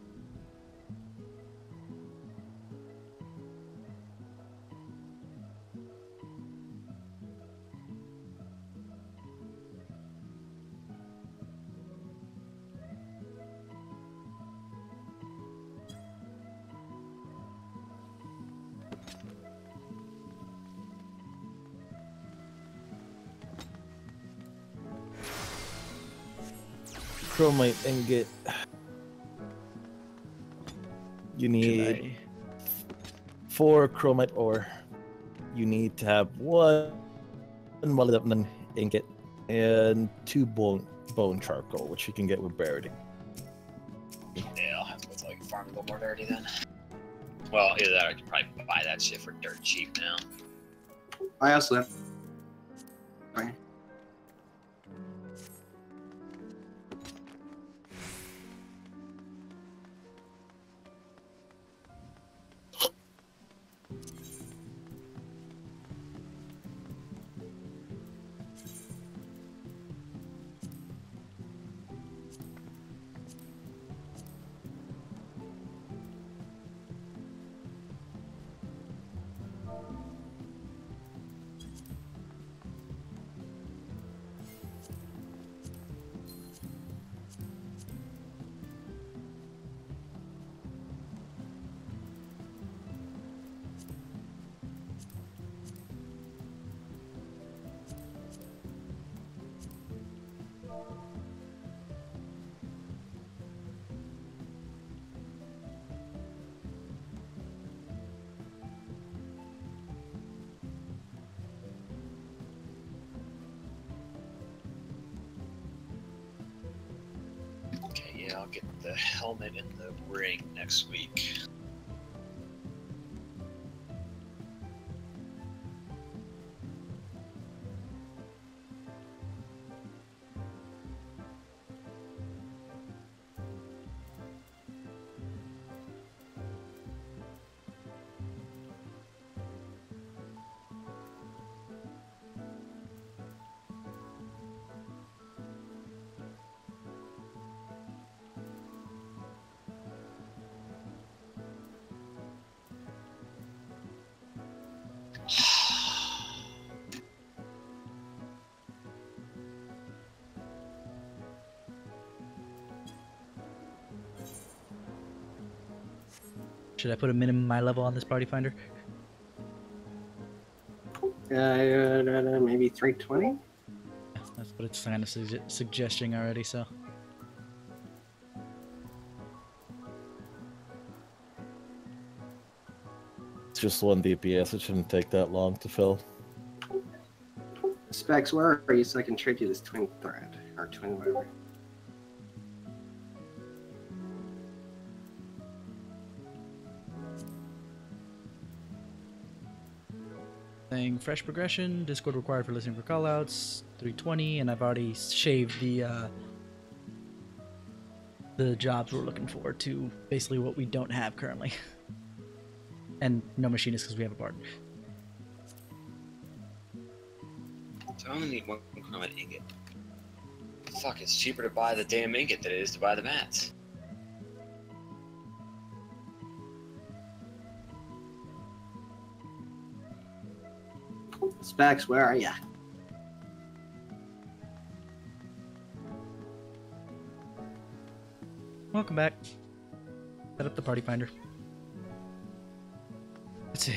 Chromite ingot. You need 4 chromite ore. You need to have 1 molybdenum ingot and 2 bone charcoal, which you can get with Verity. Yeah, I'll have to go to like farm a little more Verity then. Well, either that or I can probably buy that shit for dirt cheap now. I also have. Okay, yeah, I'll get the helmet and the ring next week. Should I put a minimum my level on this party finder? Maybe 320. That's what it's kind of suggesting already. So It's just 1 DPS. It shouldn't take that long to fill. Specs, where are you so I can trade you this twin thread or twin whatever? saying fresh progression. Discord required for listening for callouts. 320, and I've already shaved the jobs we're looking for to basically what we don't have currently. And no machinist because we have a bard. So I only need 1 chromite ingot. Fuck, it's cheaper to buy the damn ingot than it is to buy the mats. Specs, where are ya? Welcome back. Set up the party finder. Let's see.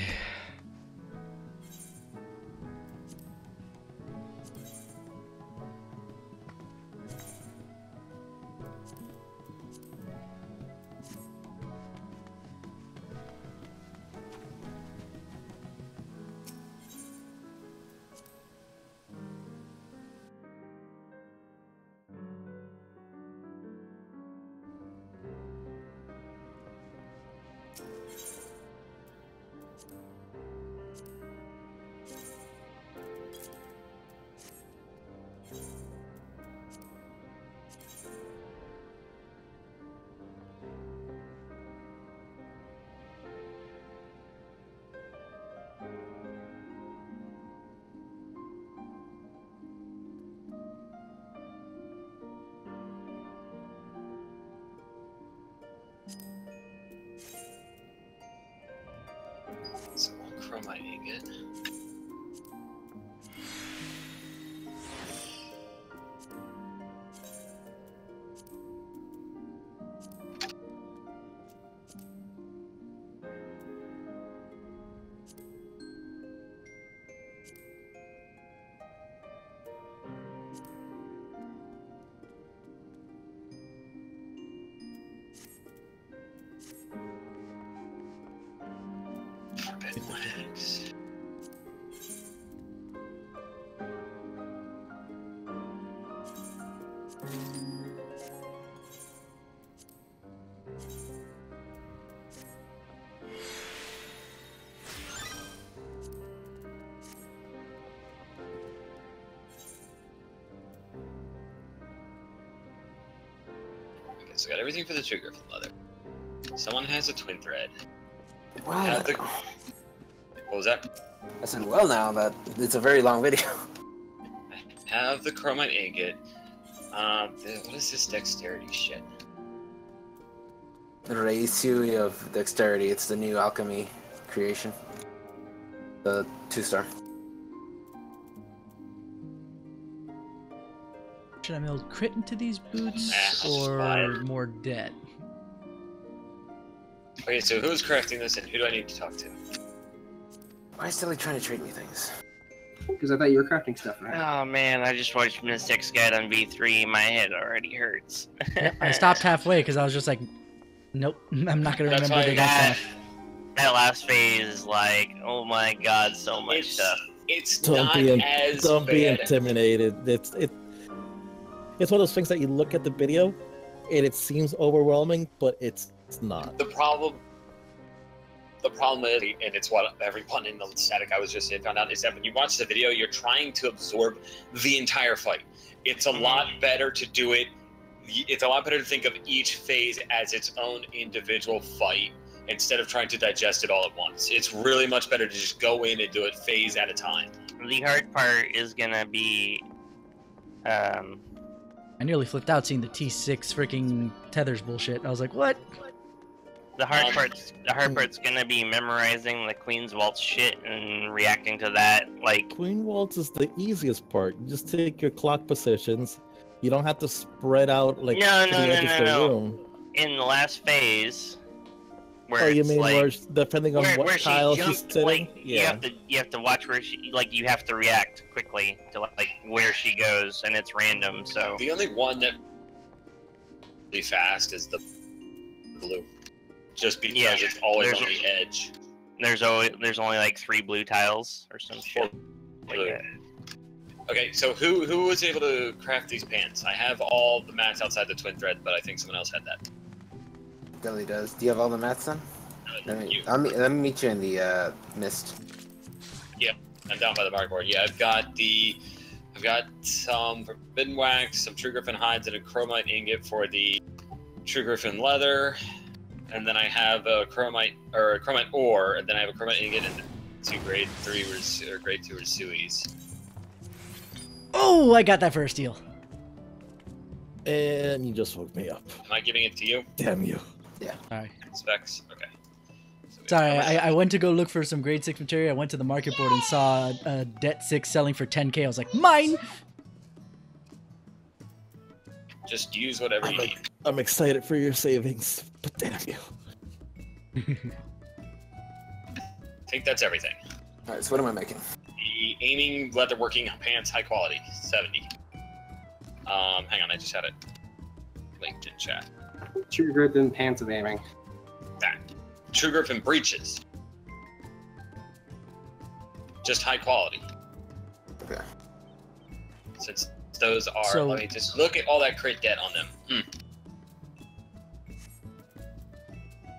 So one chromite ingot. Forbidden wax. Okay, so I got everything for the trigger from leather. Someone has a twin thread. Wow. Have the... What was that? I said, well, now that it's a very long video. Have the chromite ingot. What is this dexterity shit? Raise 2 of dexterity. It's the new alchemy creation. The 2-star. Should I build crit into these boots I'll or just more debt? Okay, so who's crafting this and who do I need to talk to? Why is Silly trying to trade me things? Because I thought you were crafting stuff, right? Oh man, I just watched Mystic's Guide on V3. My head already hurts. I stopped halfway because I was just like, nope, I'm not gonna That's remember the fine. next that, time. that last phase is like, oh my god, so much stuff. It's Don't not be as don't be bad. intimidated. It's one of those things that you look at the video and it seems overwhelming, but it's not. The problem is, and it's what everyone in the static I was just in found out, is that when you watch the video, you're trying to absorb the entire fight. It's a lot better to do it. It's a lot better to think of each phase as its own individual fight instead of trying to digest it all at once. It's really much better to just go in and do it phase at a time. The hard part is gonna be, I nearly flipped out seeing the T6 freaking tethers bullshit. I was like, what? the hard part's gonna be memorizing the Queen's Waltz shit and reacting to that. Like, Queen Waltz is the easiest part. You just take your clock positions. You don't have to spread out like No, to the edge of the no. room. in the last phase, where Oh, you it's mean like, where, depending on where what she tile she's jumped, sitting? like, Yeah. you have to watch where she, like, you have to react quickly to like where she goes, and it's random. So The only one that really fast is the blue, just because Yeah, it's always there's on the edge. there's only like 3 blue tiles or some shit like Blue. that. Okay, so who was able to craft these pants? I have all the mats outside the twin thread, but I think someone else had that. Billy does. Do you have all the mats then? Let me meet you in the mist. Yep, I'm down by the mark board. Yeah, I've got some forbidden wax, some true griffin hides, and a chromite ingot for the true griffin leather, and then I have a chromite ore, and then I have a chromite ingot and 2 grade 3 or grade 2 Rasuis. Oh, I got that first deal. And you just woke me up. Am I giving it to you? Damn you. Sorry. Specs? Okay. So we Sorry, have- I went to go look for some grade 6 material. I went to the market board and saw a Det 6 selling for 10k. I was like, mine! Just use whatever you need. I'm excited for your savings, but damn you. I think that's everything. Alright, so what am I making? The aiming leatherworking pants, high quality, 70. Hang on, I just had it linked in chat. True griffin pants of aiming. That. True griffin breeches. Just high quality. Okay. Since those are, So- let me just look at all that crit debt on them.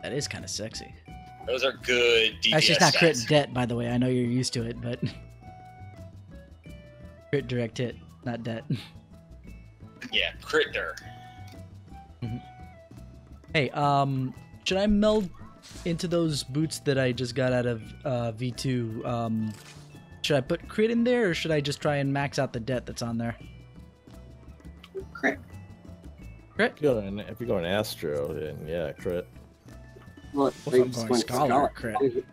That is kind of sexy. Those are good DPS Actually, it's not crit stats. det, by the way. I know you're used to it, but crit direct hit, not det. Yeah, critter. Hey, should I meld into those boots that I just got out of V2? Should I put crit in there, or should I just try and max out the det that's on there? Crit. Crit? If you're going Astro, then yeah, crit. Well, Well, they I'm just going went scholar crit.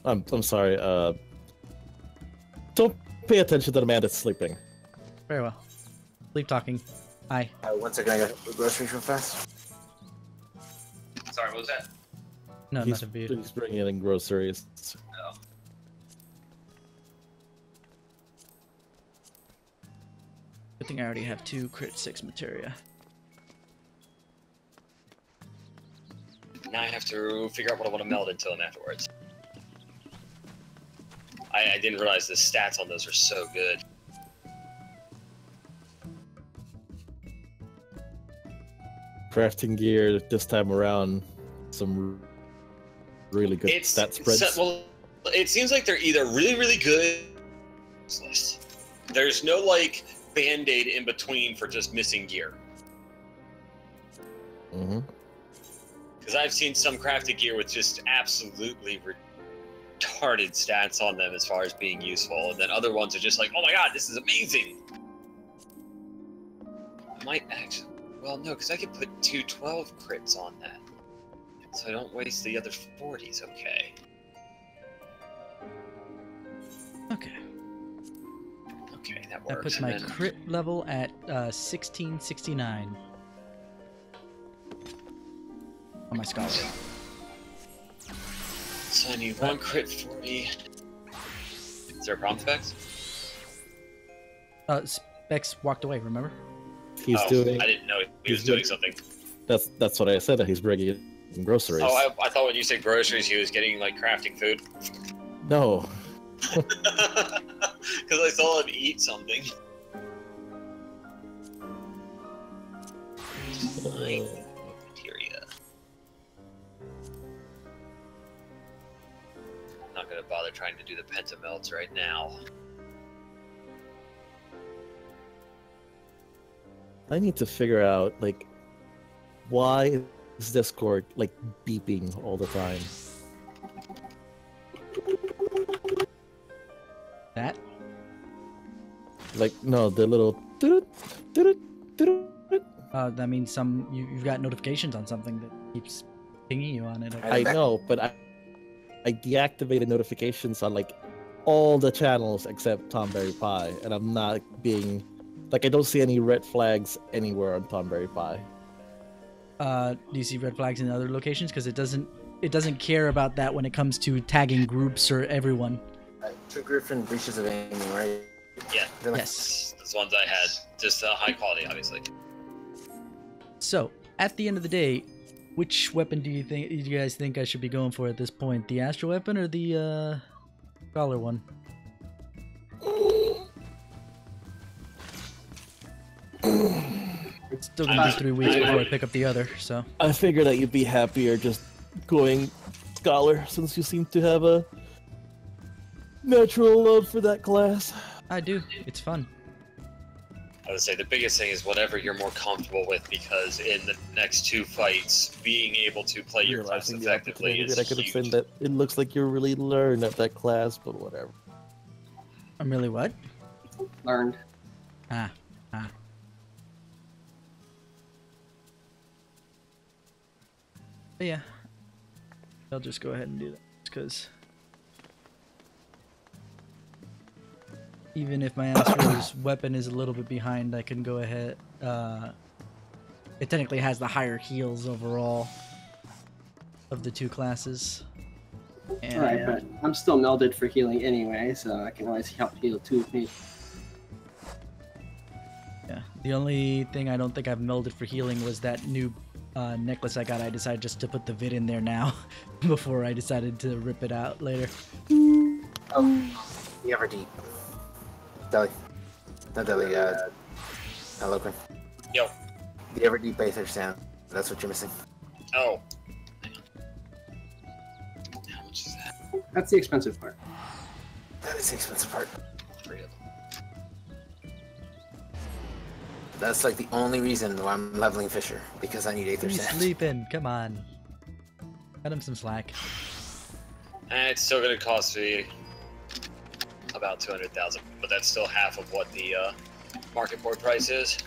I'm sorry. Don't pay attention to the man that's sleeping. Very well. Sleep talking. Hi. One second, I got groceries real fast. Sorry, what was that? No, he's, nothing for you. he's bringing in groceries. Oh. Good thing I already have 2 crit 6 materia. Now I have to figure out what I want to meld into them afterwards. I didn't realize the stats on those are so good. Crafting gear this time around, some really good stat spreads. Well, it seems like they're either really, really good. There's no like band-aid in between for just missing gear. Mm-hmm. Because I've seen some crafted gear with just absolutely retarded stats on them as far as being useful, and then other ones are just like, oh my god, this is amazing. I might actually, well, no, because I could put 212 crits on that, so I don't waste the other 40s. Okay. Okay. Okay, that works. That puts And my then- crit level at 1669. On my scholar. So I need 1 crit 40. Is there a problem, Specs? Specs walked away, remember? He's doing. I didn't know he was doing something. That's what I said. That he's bringing in groceries. Oh, I thought when you said groceries, he was getting like crafting food. No. Because I saw him eat something. Materia. I'm not gonna bother trying to do the pentamelts right now. I need to figure out like why is Discord like beeping all the time? That? Like no, the little. That means you've got notifications on something that keeps pinging you on it. I know, but I deactivated notifications on like all the channels except Tomberry Pie, and I'm not being like I don't see any red flags anywhere on Tomberry Pie. Do you see red flags in other locations? Because it doesn't care about that when it comes to tagging groups or everyone. True Griffin, Breaches of Aiming, right? Yeah. Yes. Those ones I had. Just high quality, obviously. So, at the end of the day, which weapon do you guys think I should be going for at this point? The Astro weapon or the Scholar one? It's still gonna be 3 weeks before I pick up the other, so. I figure that you'd be happier just going Scholar since you seem to have a natural love for that class. I do. It's fun. I would say the biggest thing is whatever you're more comfortable with, because in the next 2 fights, being able to play your class Realizing the effectively opportunity is that I could have huge. been that it looks like you're really learned at that class, but whatever. I'm really what? Learned. Ah. But yeah. I'll just go ahead and do that, because even if my Astro's weapon is a little bit behind, I can go ahead. It technically has the higher heals overall of the 2 classes. And Alright, but I'm still melded for healing anyway, so I can always help heal 2 of me. yeah, the only thing I don't think I've melded for healing was that new necklace I got. I decided just to put the vid in there now before I decided to rip it out later. Oh, the Ever Deep. Deli. Not Deli, Eloquent. Yo. The Ever Deep Aether sound. That's what you're missing. Oh. Hang on. How much is that? That's the expensive part. That is the expensive part. 3 of them. That's like the only reason why I'm leveling Fisher, because I need Aether He's Sand. sleeping. Come on. Cut him some slack. It's still going to cost me about 200,000, but that's still half of what the market board price is.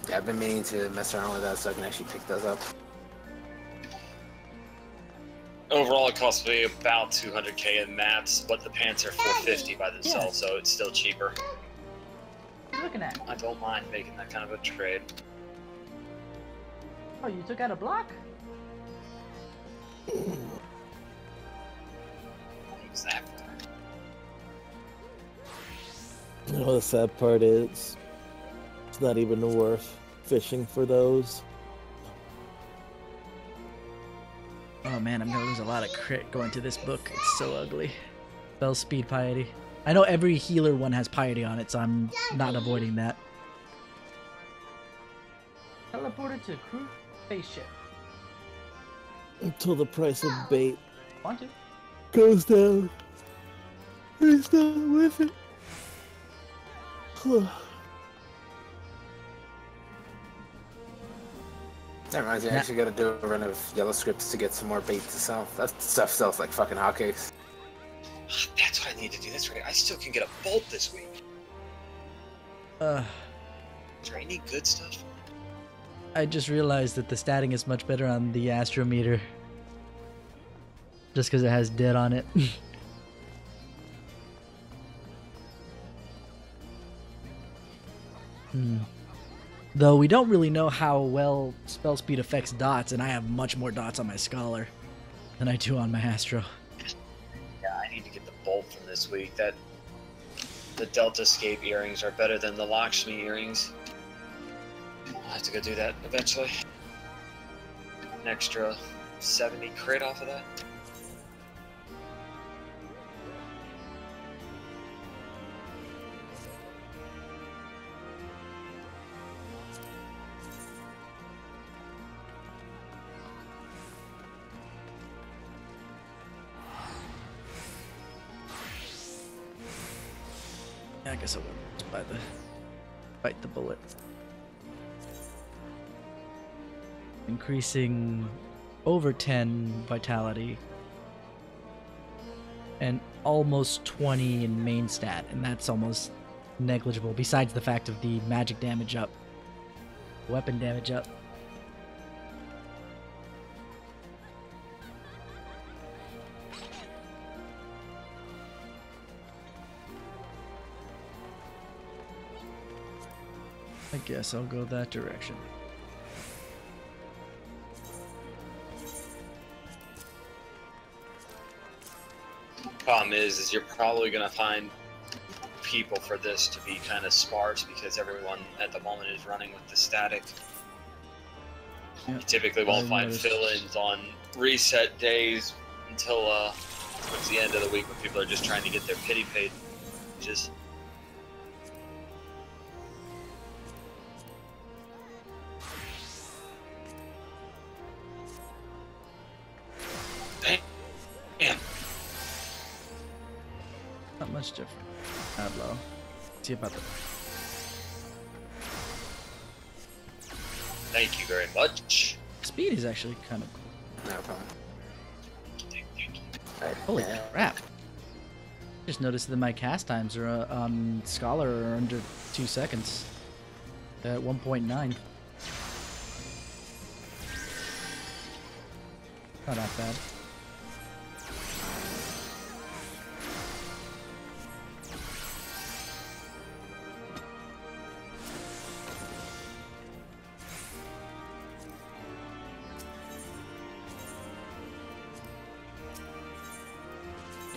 Yeah, I've been meaning to mess around with that so I can actually pick those up. Overall, it costs me about 200k in mats, but the pants are 450 by themselves, so it's still cheaper. What are you looking at? I don't mind making that kind of a trade. Oh, you took out a block? What was that for? You know, the sad part is, it's not even worth fishing for those. Oh man, I'm gonna lose a lot of crit going to this book. It's so ugly. Spell speed piety. I know every healer one has piety on it, so I'm not avoiding that. Teleported to crew spaceship. Until the price of bait Want to? goes down. It's not worth it. That reminds me, I actually gotta do a run of yellow scripts to get some more bait to sell. That stuff sells like fucking hotcakes. That's what I need to do. That's right. I still can get a bolt this week. Is there any good stuff? I just realized that the statting is much better on the astrometer. Just because it has dead on it. Though we don't really know how well spell speed affects dots, and I have much more dots on my Scholar than I do on my Astro. Yeah, I need to get the bolt from this week. The Deltascape earrings are better than the Lakshmi earrings. I'll have to go do that eventually. An extra 70 crit off of that. I guess I will just bite the bullet. Increasing over 10 vitality and almost 20 in main stat, and that's almost negligible besides the fact of the magic damage up, weapon damage up. I guess I'll go that direction. Problem is you're probably gonna find people for this to be kind of sparse because everyone at the moment is running with the static. Yep. You typically won't I find noticed. fill-ins on reset days until towards the end of the week when people are just trying to get their pity paid. Just damn. Not much different. Not low. See about the. Thank you very much. Speed is actually kind of cool. No problem. Holy crap. Just noticed that my cast times are on Scholar are under 2 seconds. At 1.9. Not that bad.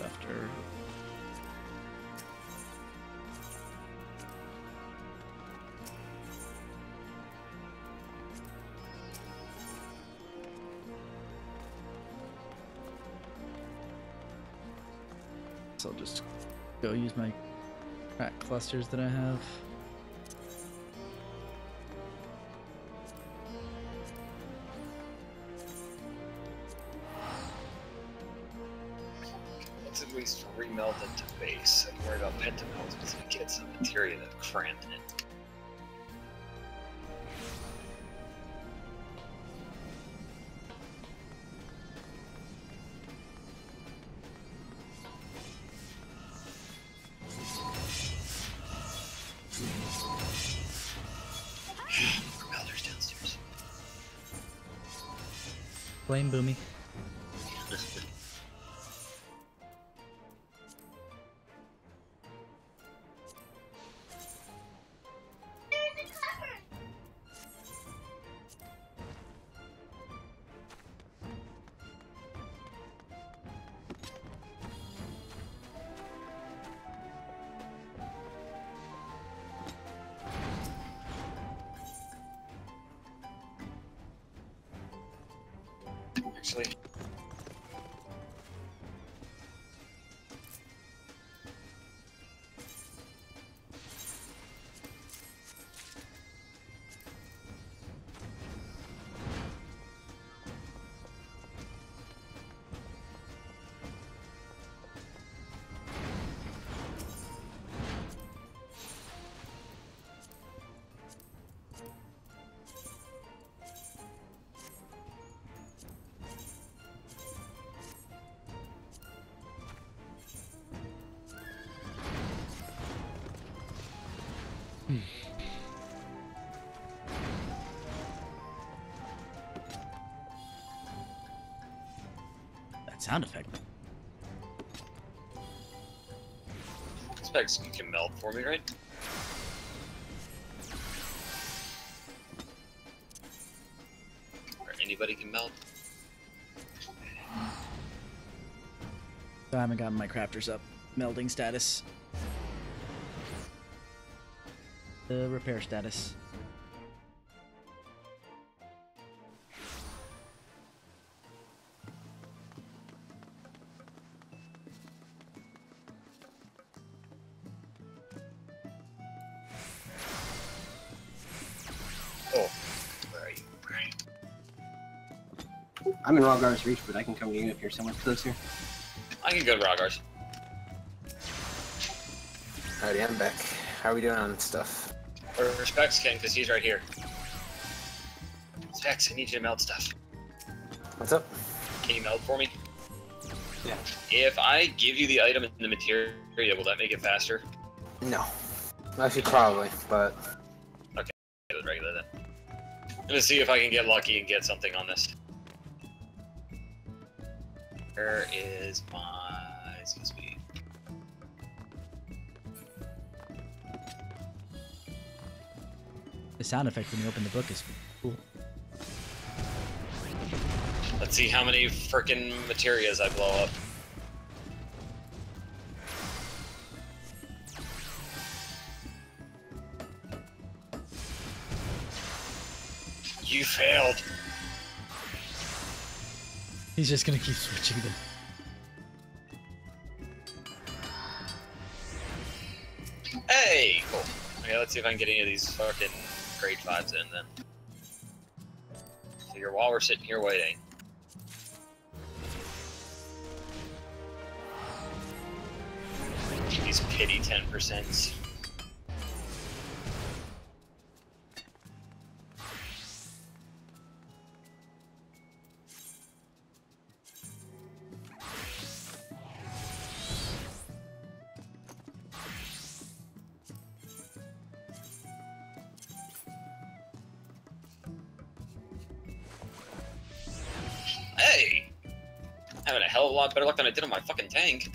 After so I'll just go use my crack clusters that I have. Let's at least remeld into base. I can worry about pentamels once I get some materia that cramp in it. Blame Boomy. Actually. That sound effect. Specs, you can melt for me, right? Or anybody can melt. So I haven't gotten my crafters up. Melding status. The repair status. Oh, where are you? Where are you? I'm in Rogar's Reach, but I can come to you if you're somewhere closer. I can go to Rogars. Alrighty, I'm back. How are we doing on stuff? Or Specs can, because he's right here. Specs, I need you to melt stuff. What's up? Can you melt for me? Yeah. If I give you the item and the material, will that make it faster? No. Actually, probably, but... Okay, it was regular then. I'm gonna see if I can get lucky and get something on this. Where is my skill speed? The sound effect when you open the book is cool. Let's see how many frickin' materias I blow up. You failed. He's just gonna keep switching them. Hey! Cool. Okay, let's see if I can get any of these fucking grade 5s in then. Figure while we're sitting here waiting. These pity 10%. Hey! Having a hell of a lot better luck than I did on my fucking tank.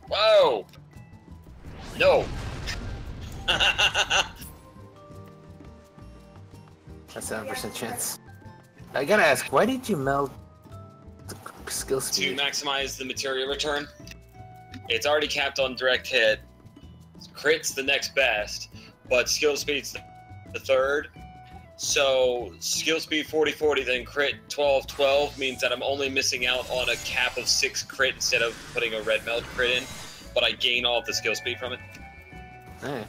Whoa! No! That's 7% chance. I gotta ask, why did you melt the skill To speed? maximize the material return. It's already capped on direct hit. Crit's the next best, but skill speed's the third. So skill speed 40-40, then crit 12-12 means that I'm only missing out on a cap of 6 crit instead of putting a red melt crit in, but I gain all of the skill speed from it. Hey.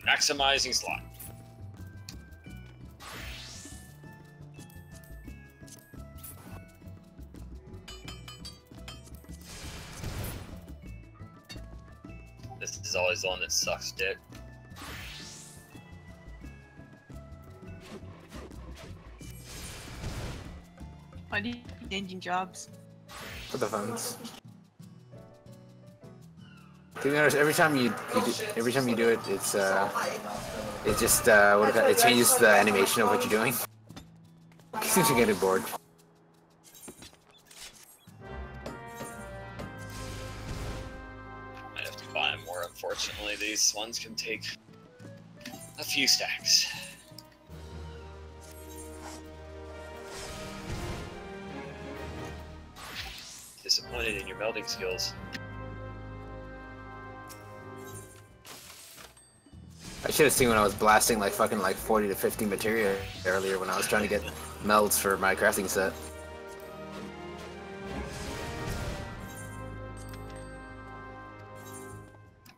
Maximizing slot. This is always the one that sucks dick. Why do you keep changing jobs? For the funds. To be honest, every time you do it, It just it changes the animation of what you're doing. Since you're getting bored. Might have to buy more. Unfortunately, these ones can take a few stacks. Disappointed in your melding skills. I should have seen when I was blasting like fucking like 40 to 50 material earlier when I was trying to get melds for my crafting set.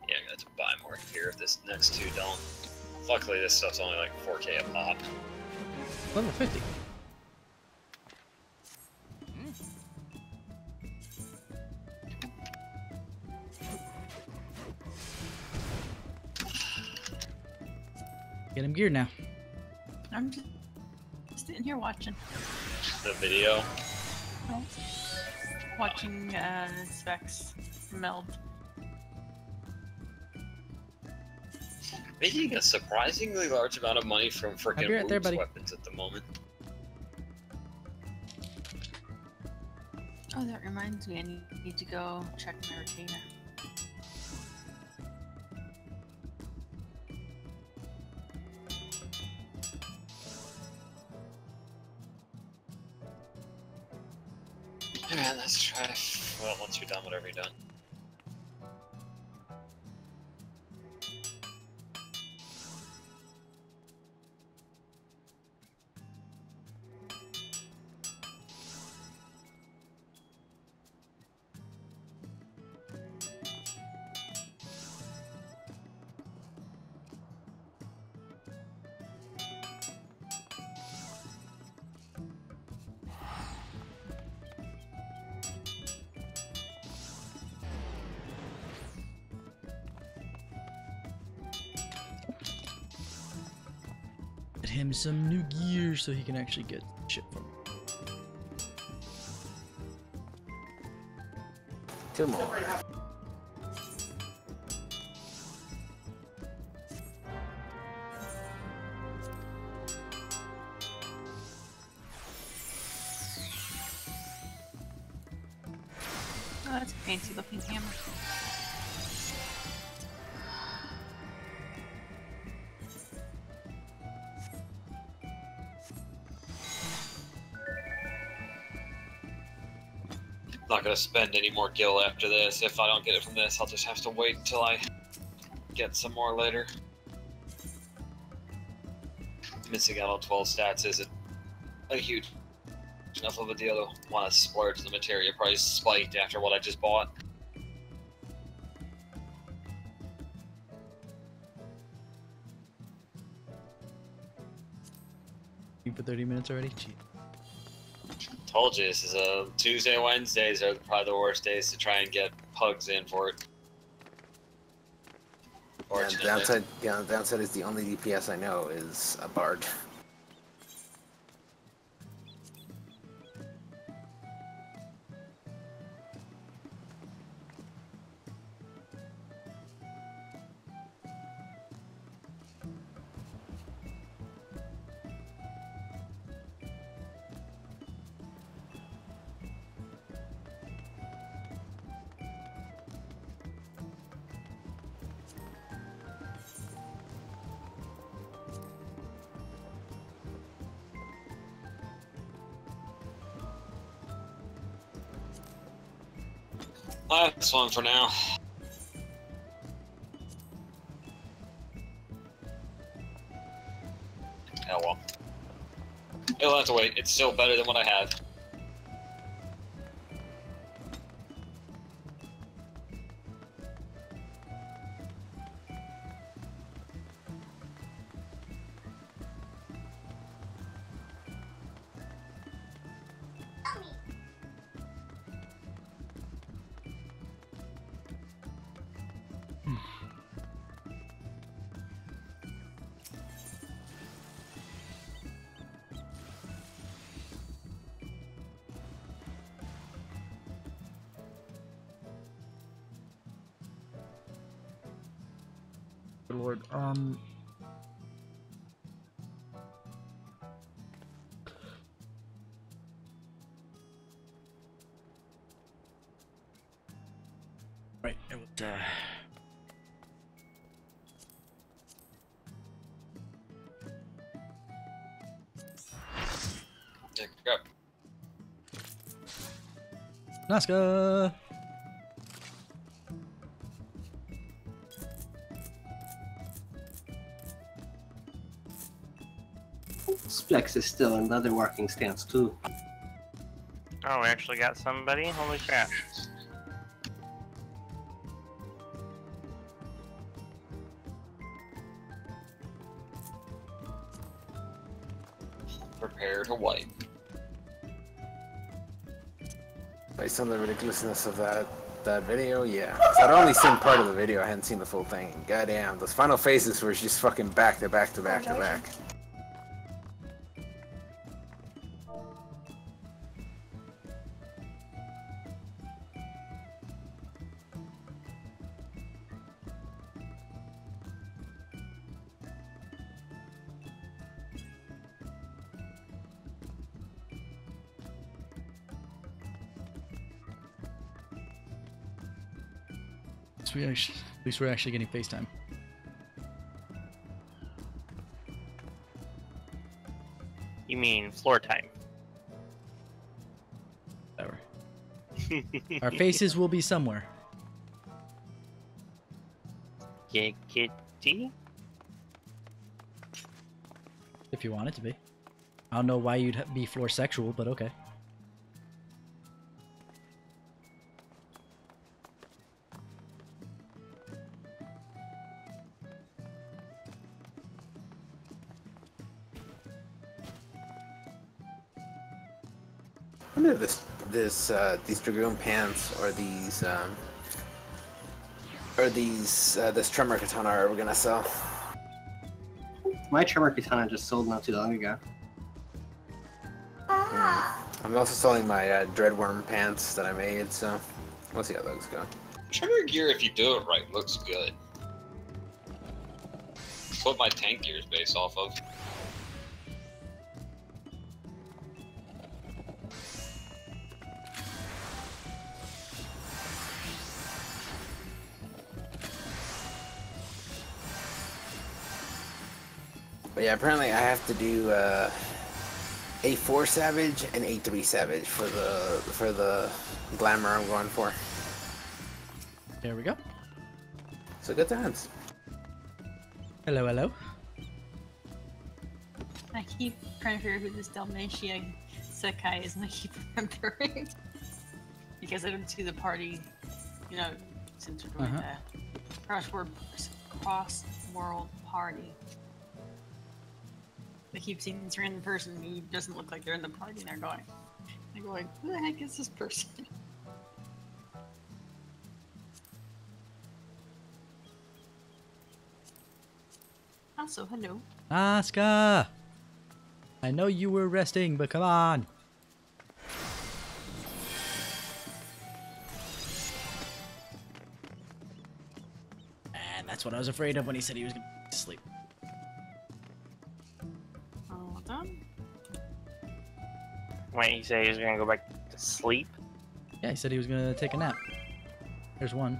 Yeah, I'm gonna have to buy more here if this next two don't. Luckily, this stuff's only like 4K a pop. Level 50. Get him geared now. I'm just sitting here watching. The video. Oh. Watching Specs meld. Making a surprisingly large amount of money from I'll be freaking right there, buddy. weapons at the moment. Oh, that reminds me, I need to go check my retainer. Alright, let's try. Well, once you're done, whatever you're done. Get him some new gear so he can actually get shit from it. 2 more. Oh, that's a fancy looking hammer. Not gonna spend any more gil after this. If I don't get it from this, I'll just have to wait until I get some more later. Missing out on 12 stats isn't a huge enough of a deal to want to splurge the material price spiked after what I just bought. You for 30 minutes already? Gee. Told you, this is a Tuesday, Wednesdays are probably the worst days to try and get pugs in for it. Yeah, the downside is the only DPS I know is a bard. Last one for now. Oh well. It'll have to wait. It's still better than what I had. Good lord. Right. It was, Yeah, go. Nazca! Splex is still in another working stance too. Oh, we actually got somebody? Holy crap. Prepare to wipe. Based on the ridiculousness of that video, yeah. So I'd only seen part of the video, I hadn't seen the full thing. Goddamn, those final phases were just fucking back to back to back to back. At least we're actually getting FaceTime. You mean floor time? Whatever. Our faces will be somewhere. Giggity? If you want it to be. I don't know why you'd be floor sexual, but okay. I wonder if these dragoon pants or this tremor katana are ever gonna sell. My tremor katana just sold not too long ago. I'm also selling my dreadworm pants that I made, so we'll see how those go. Tremor gear, if you do it right, looks good. That's what my tank gear is based off of. But yeah, apparently I have to do A4 Savage and A3 Savage for the glamour I'm going for. There we go. So good times. Hello, hello. I keep trying to figure out who this Dalmatian Sekai is, and I keep remembering. Because I don't see the party, you know, since we're doing the cross-world party. I keep seeing this random person who doesn't look like they're in the party, and they're going, who the heck is this person? Also, hello. Asuka! I know you were resting, but come on! And that's what I was afraid of when he said he was going to sleep. Hold on. Wait, you say he's gonna go back to sleep? Yeah, he said he was going to take a nap. There's one.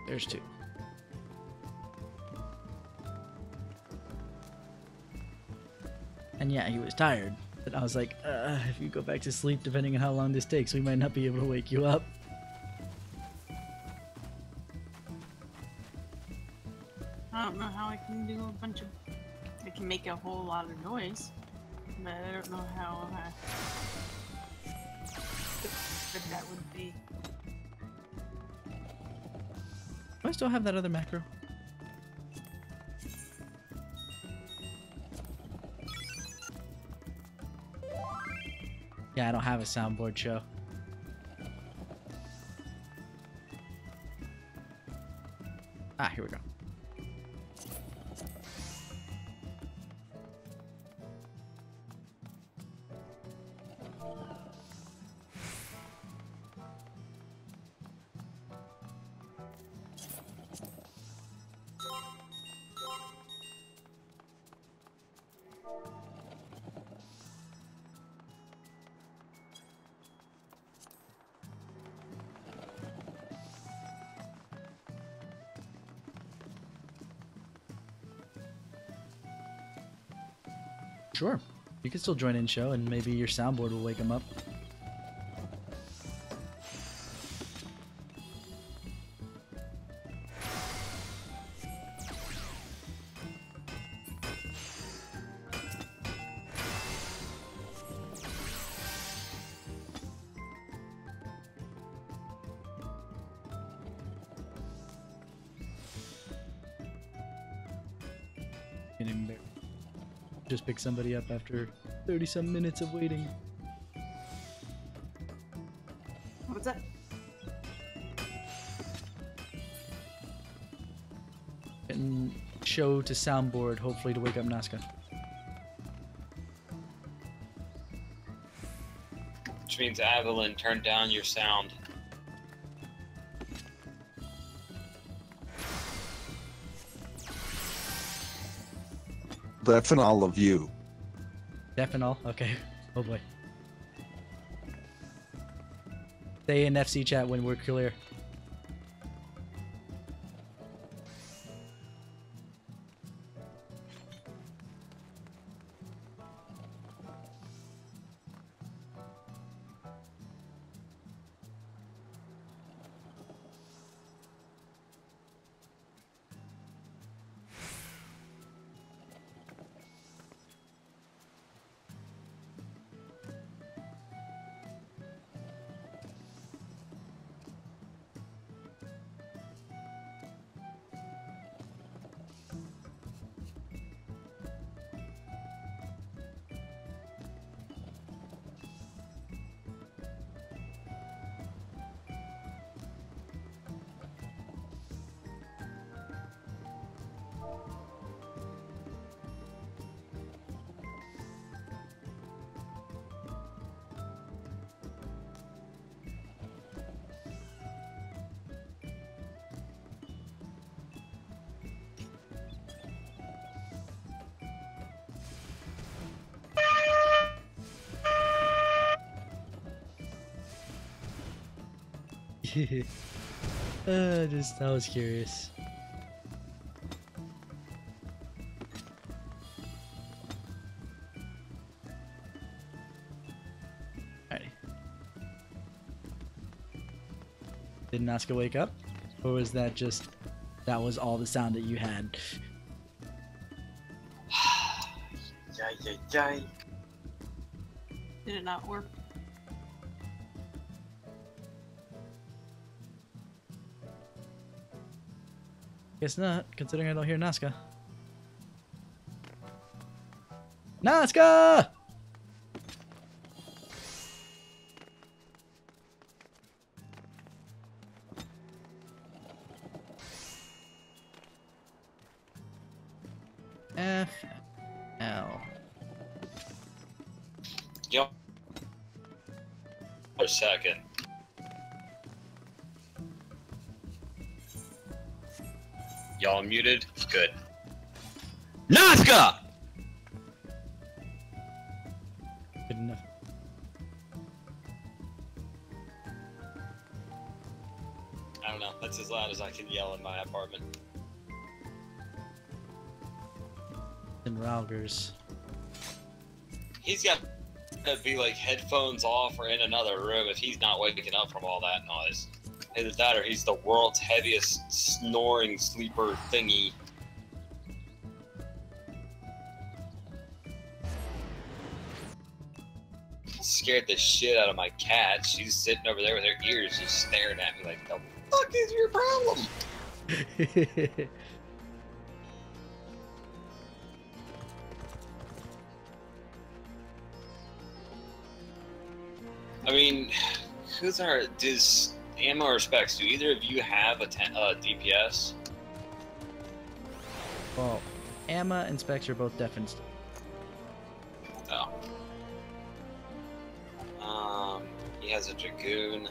There's two. And yeah, he was tired. But I was like, if you go back to sleep, depending on how long this takes, we might not be able to wake you up. I don't know how I can do a bunch of... I can make a whole lot of noise, but I don't know how good that would be. Do I still have that other macro? Yeah, I don't have a soundboard show. Ah, here we go. Sure. You can still join in show, and maybe your soundboard will wake him up. Getting there. Just pick somebody up after 30-some minutes of waiting. What's that? And show to soundboard, hopefully to wake up Nazca. Which means Avalon, turn down your sound. Deafen all of you. Deaf and all? Okay. Oh boy. Stay in FC chat when we're clear. I was curious. Alrighty. Did Nazca wake up? Or was that just, that was all the sound that you had? Yay. Did it not work? Guess not, considering I don't hear Nazca. Nazca! F-L. Yo. For a second. Y'all muted? Good. Nazca! Good enough. I don't know. That's as loud as I can yell in my apartment. And Ralgers. He's got to be like headphones off or in another room if he's not waking up from all that noise. Either that or he's the world's heaviest snoring sleeper thingy. Scared the shit out of my cat. She's sitting over there with her ears just staring at me like, the fuck is your problem? I mean, who's our... Does Ammo or Specs, do either of you have a DPS? Well, Amma and Specs are both deafened. Oh. He has a Dragoon.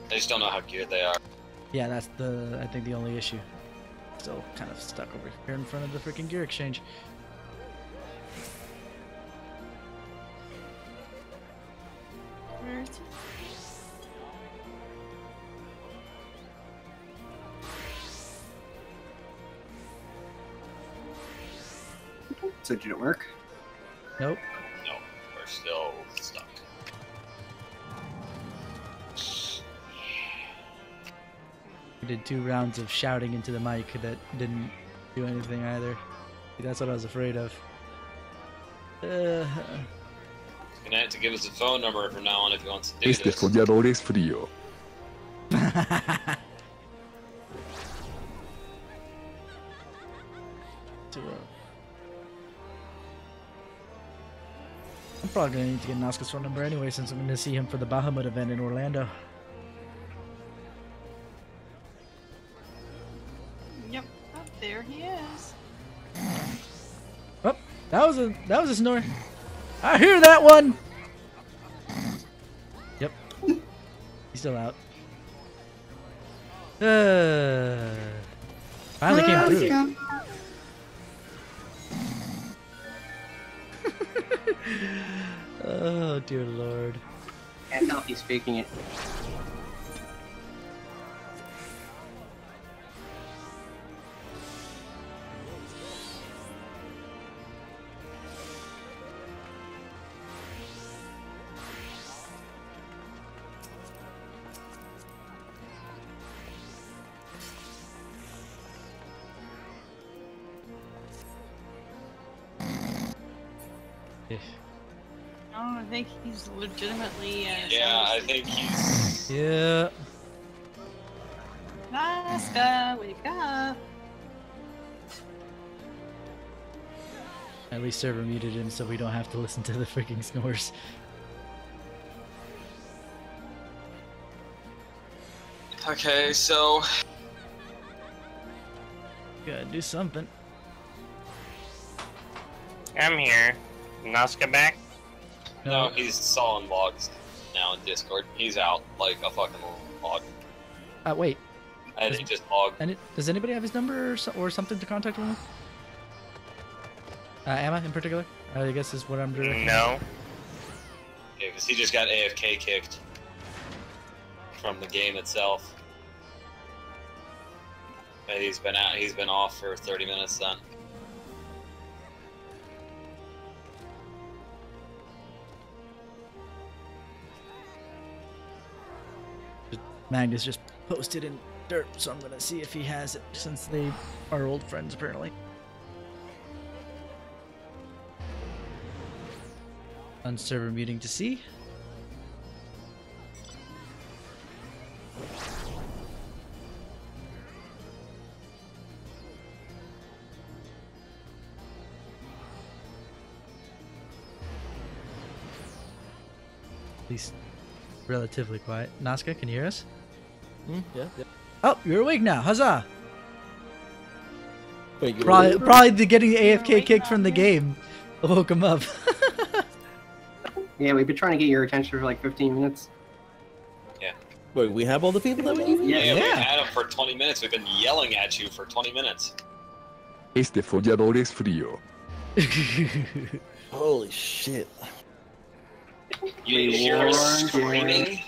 I just don't know how good they are. Yeah, that's I think the only issue. Still kind of stuck over here in front of the freaking gear exchange. So did it work? Nope. No, we're still stuck. We did 2 rounds of shouting into the mic that didn't do anything either. That's what I was afraid of. He's gonna have to give us a phone number from now on if he wants to do Este this. follador es frío. I'm probably gonna need to get Nazca's phone number anyway, since I'm gonna see him for the Bahamut event in Orlando. Yep. Oh, there he is. Oh, that was a snore. I hear that one. Yep. He's still out. Finally came through. Oh dear lord. Can't tell if he's faking it. I think he's legitimately. Yeah, I think he's. Yeah. Nazca, wake up. At least server muted him so we don't have to listen to the freaking snores. Okay, so. Gotta do something. I'm here. Nazca back? No, he's solid logs now in Discord. He's out like a fucking log. Wait. And he just logged. And does anybody have his number or something to contact him with? Emma in particular? I guess is what I'm doing. No. Yeah, because he just got AFK kicked from the game itself. And he's been out. He's been off for 30 minutes then. Magnus just posted in Derp, so I'm gonna see if he has it since they are old friends apparently. On server meeting to see. At least relatively quiet. Nazca, can you hear us? Yeah. Oh, you're awake now. Huzzah! Wait, you Probably the getting the AFK kicked from the game woke him up. Yeah, we've been trying to get your attention for like 15 minutes. Yeah. Wait, we have all the people that we need? Yeah, we've Yeah. had him for 20 minutes. We've been yelling at you for 20 minutes. Este follador es frío. Holy shit. You hear us screaming?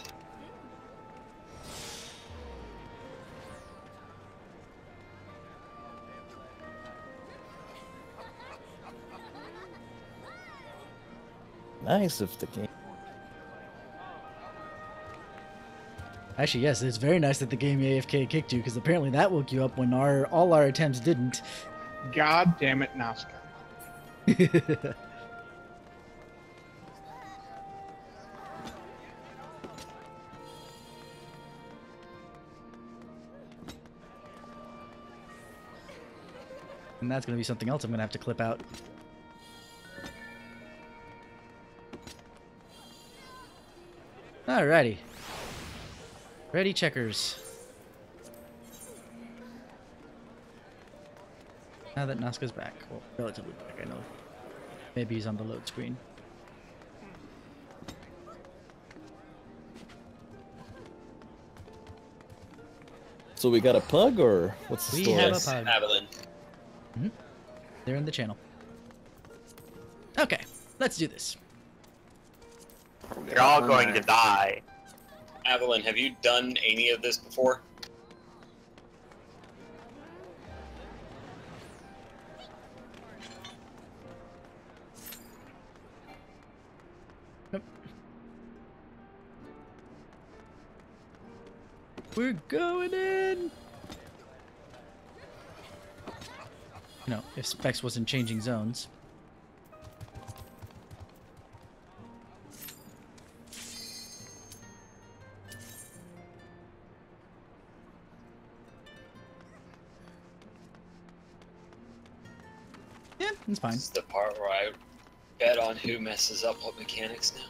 Nice of the game. Actually, yes, it's very nice that the game AFK kicked you, because apparently that woke you up when all our attempts didn't. God damn it, Nazca. And that's going to be something else I'm going to have to clip out. Alrighty. Ready, checkers. Now that Nazca's back. Well, relatively back, I know. Maybe he's on the load screen. So we got a pug, or what's the We story? have a Yes, pug. Avalon. They're in the channel. Okay, let's do this. You're all going to die. Avalon, have you done any of this before? Nope. We're going in! No, if Specs wasn't changing zones. Yeah, it's fine. This is the part where I bet on who messes up what mechanics now.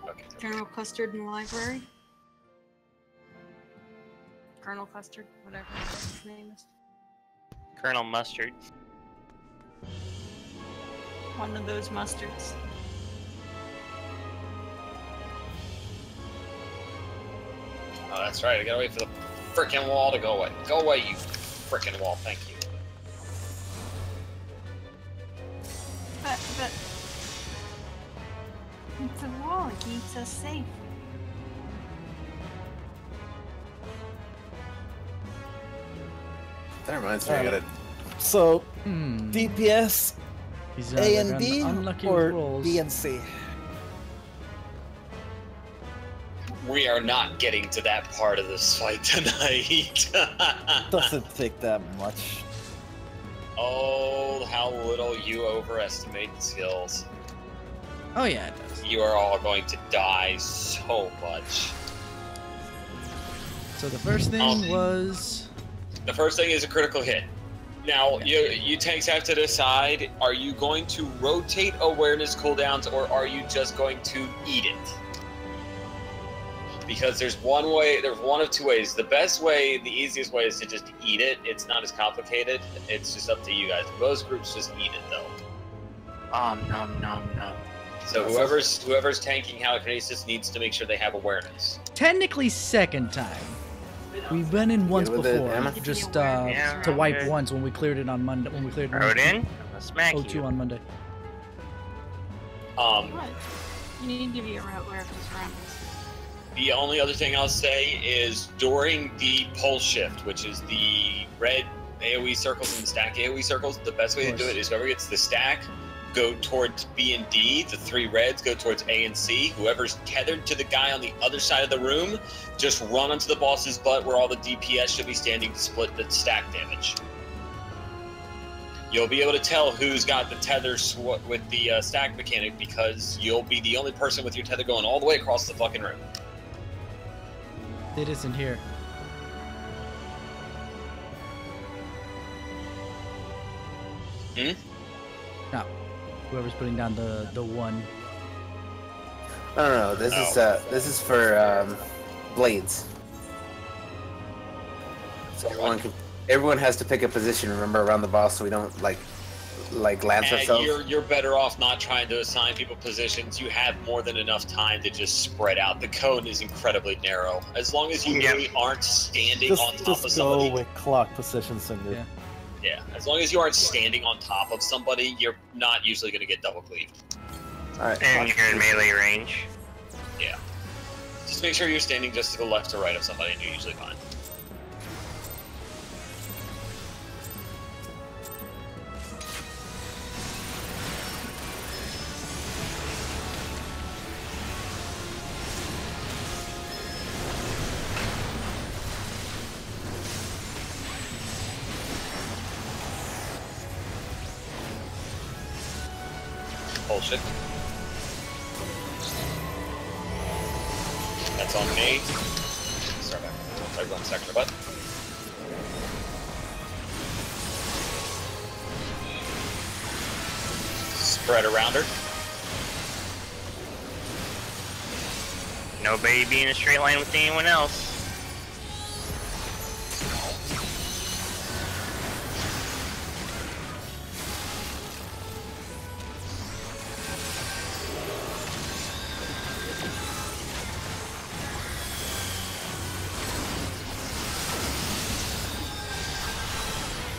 Okay. General Custard in the library. Colonel Custard, whatever his name is. Colonel Mustard. One of those mustards. Oh, that's right. I gotta wait for the frickin' wall to go away. Go away, you frickin' wall. Thank you. But it's a wall. It keeps us safe. That reminds me, I gotta. So, DPS, He's A and B, unlucky or rolls. B and C? We are not getting to that part of this fight tonight. Doesn't take that much. Oh, how little you overestimate the skills. Oh yeah, it does. You are all going to die so much. So the first thing was... The first thing is a critical hit. Now, you tanks have to decide, are you going to rotate awareness cooldowns or are you just going to eat it? Because there's one of two ways. The best way, the easiest way is to just eat it. It's not as complicated. It's just up to you guys. Most groups just eat it though. Nom nom nom. So whoever's tanking telekinesis needs to make sure they have awareness. Technically second time. We've been in once with it, before, Emma? just Yeah, to wipe okay. once when we cleared it on Monday. When we cleared Rodin, I'm gonna smack O2 you. on Monday. What? You need to be aware of those surroundings. The only other thing I'll say is during the pulse shift, which is the red AoE circles and the stack AoE circles, the best way to do it is whoever gets the stack, go towards B and D, the three reds go towards A and C. Whoever's tethered to the guy on the other side of the room, just run onto the boss's butt where all the DPS should be standing to split the stack damage. You'll be able to tell who's got the tether with the stack mechanic because you'll be the only person with your tether going all the way across the fucking room. It isn't here. Hmm? No. Whoever's putting down the one. No. This is for blades. So everyone has to pick a position. Remember, around the boss, so we don't like lance And ourselves. you're better off not trying to assign people positions. You have more than enough time to just spread out. The cone is incredibly narrow. As long as you really aren't standing on top of Just somebody. go with clock positions and Yeah. Yeah, as long as you aren't standing on top of somebody, you're not usually going to get double cleaved. Alright. And you're in melee range. Yeah. Just make sure you're standing just to the left or right of somebody and you're usually fine. Bullshit. That's on me. Start back. Start going sector butt. Spread around her. Nobody be in a straight line with anyone else.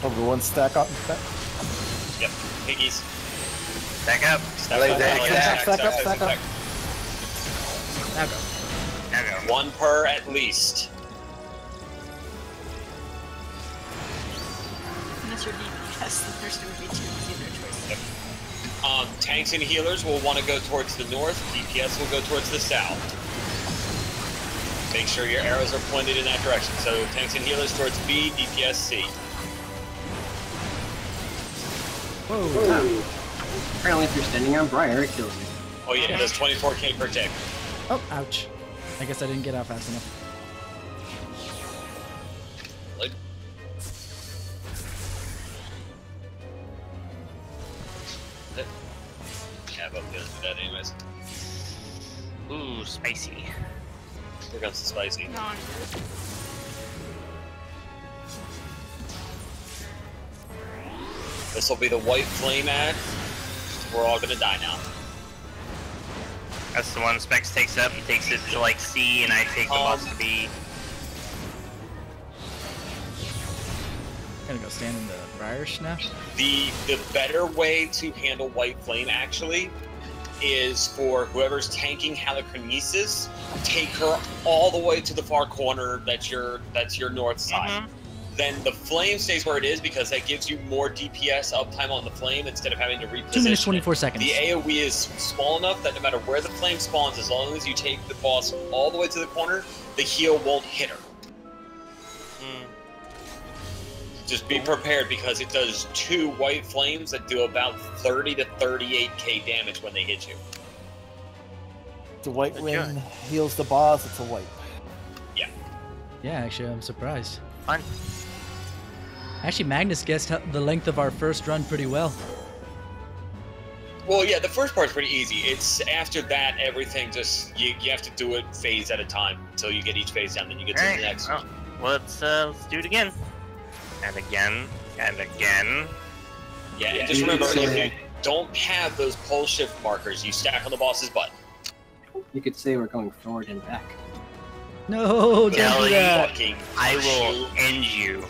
Everyone stack up. Yep. Piggies. Stack up. Stack up. Stack up. Now go. Now go. One per at least. And this it's your DPS, then there's going to be two easier choices. Tanks and healers will want to go towards the north. DPS will go towards the south. Make sure your arrows are pointed in that direction. So tanks and healers towards B, DPS C. Whoa. Apparently if you're standing on Briar, it kills you. Oh yeah, it does 24k per tick. Oh, ouch. I guess I didn't get out fast enough. Yeah, but I'm gonna do that anyways. Ooh, spicy. Here comes the spicy. No, I'm This will be the white flame ad. We're all gonna die now. That's the one Specs takes up. He takes it to like C, and I take the boss to B. Gonna go stand in the Briarsh now. The better way to handle white flame actually is for whoever's tanking Halicarnesis, take her all the way to the far corner. That's your north side. Then the flame stays where it is because that gives you more DPS uptime on the flame instead of having to reposition. 2 minutes 24 seconds. The AoE is small enough that no matter where the flame spawns, as long as you take the boss all the way to the corner, the heal won't hit her. Just be prepared because it does 2 white flames that do about 30 to 38k damage when they hit you. The white ring heals the boss, it's a wipe. Yeah. Yeah, actually, I'm surprised. Fun. Actually, Magnus guessed the length of our first run pretty well. Well, yeah, the first part's pretty easy. It's after that, everything just, you have to do it phase at a time until you get each phase down, then you get to the next one. Well, let's do it again. And again, and again. Yeah, and just remember, if you don't have those pole shift markers, you stack on the boss's butt. You could say we're going forward and back. No, don't do that. I will end you.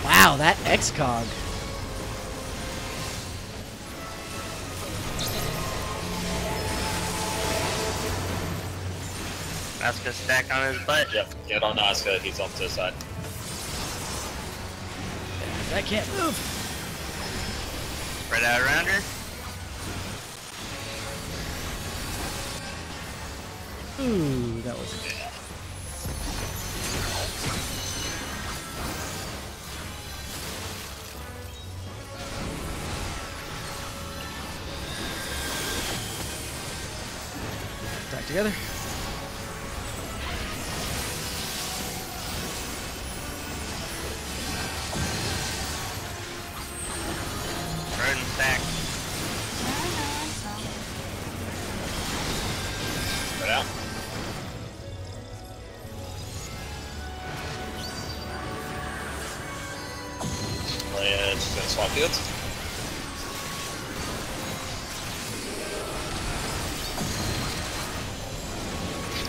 Wow, that X-Cog. Asuka stack on his butt. Yep, get on Asuka, he's off to the side. I can't move. Spread out around her. Ooh, that was good. Back together. Burn back. Right out. And just gonna swap fields.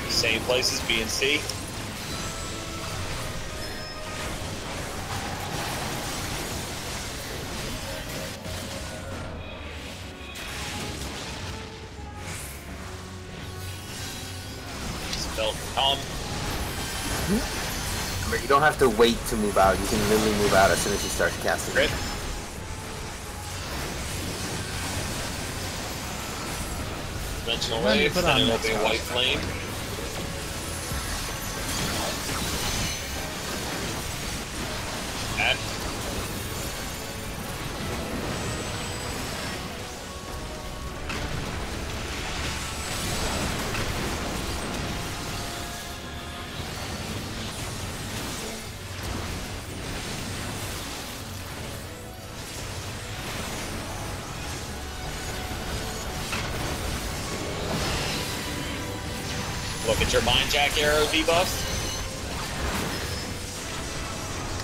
Same places, B and C. Spell calm. But you don't have to wait to move out. You can literally move out as soon as you start casting. Great. Dimensional wave, then it will be a white flame. Add. Look at your Mind Jack arrow debuff.